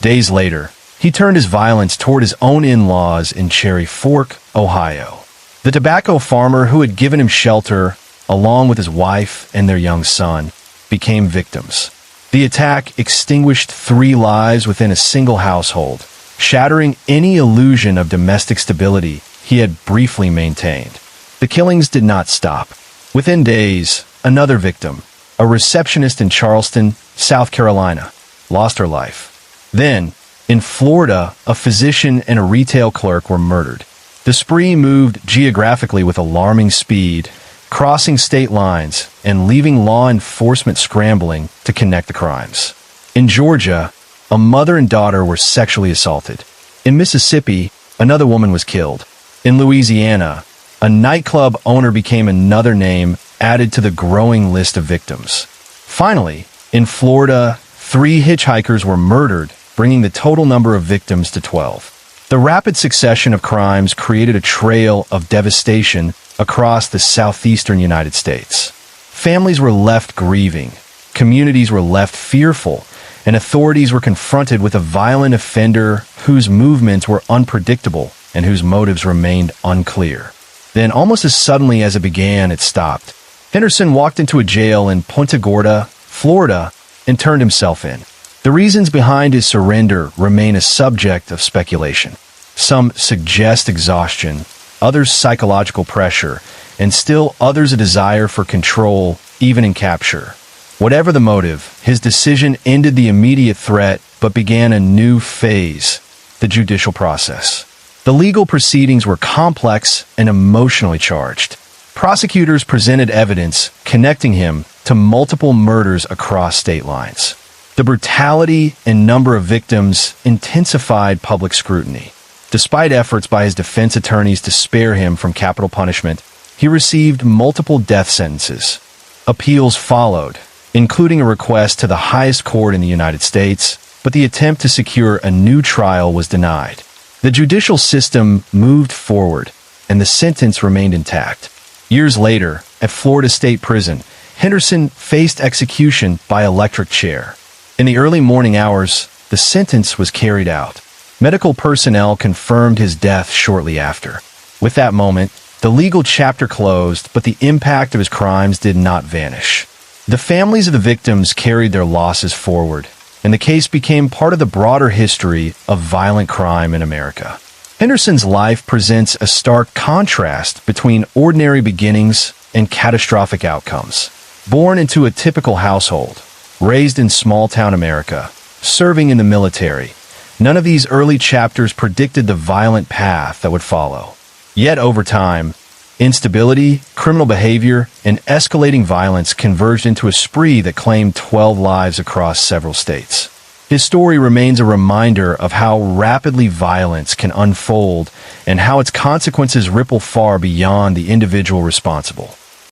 Days later, he turned his violence toward his own in-laws in Cherry Fork, Ohio. The tobacco farmer who had given him shelter, along with his wife and their young son, became victims. The attack extinguished 3 lives within a single household, shattering any illusion of domestic stability he had briefly maintained. The killings did not stop. Within days, another victim, a receptionist in Charleston, South Carolina, lost her life. Then, in Florida, a physician and a retail clerk were murdered. The spree moved geographically with alarming speed, crossing state lines and leaving law enforcement scrambling to connect the crimes. In Georgia, a mother and daughter were sexually assaulted. In Mississippi, another woman was killed. In Louisiana, a nightclub owner became another name added to the growing list of victims. Finally, in Florida, 3 hitchhikers were murdered, bringing the total number of victims to 12. The rapid succession of crimes created a trail of devastation across the southeastern United States. Families were left grieving, communities were left fearful, and authorities were confronted with a violent offender whose movements were unpredictable and whose motives remained unclear. Then, almost as suddenly as it began, it stopped. Henderson walked into a jail in Punta Gorda, Florida, and turned himself in. The reasons behind his surrender remain a subject of speculation. Some suggest exhaustion, others psychological pressure, and still others a desire for control, even in capture. Whatever the motive, his decision ended the immediate threat but began a new phase, the judicial process. The legal proceedings were complex and emotionally charged. Prosecutors presented evidence connecting him to multiple murders across state lines. The brutality and number of victims intensified public scrutiny. Despite efforts by his defense attorneys to spare him from capital punishment, he received multiple death sentences. Appeals followed, including a request to the highest court in the United States, but the attempt to secure a new trial was denied. The judicial system moved forward, and the sentence remained intact. Years later, at Florida State Prison, Henderson faced execution by electric chair. In the early morning hours, the sentence was carried out. Medical personnel confirmed his death shortly after. With that moment, the legal chapter closed, but the impact of his crimes did not vanish. The families of the victims carried their losses forward, and the case became part of the broader history of violent crime in America. Henderson's life presents a stark contrast between ordinary beginnings and catastrophic outcomes. Born into a typical household, raised in small-town America, serving in the military, none of these early chapters predicted the violent path that would follow. Yet over time, instability, criminal behavior, and escalating violence converged into a spree that claimed 12 lives across several states. His story remains a reminder of how rapidly violence can unfold and how its consequences ripple far beyond the individual responsible.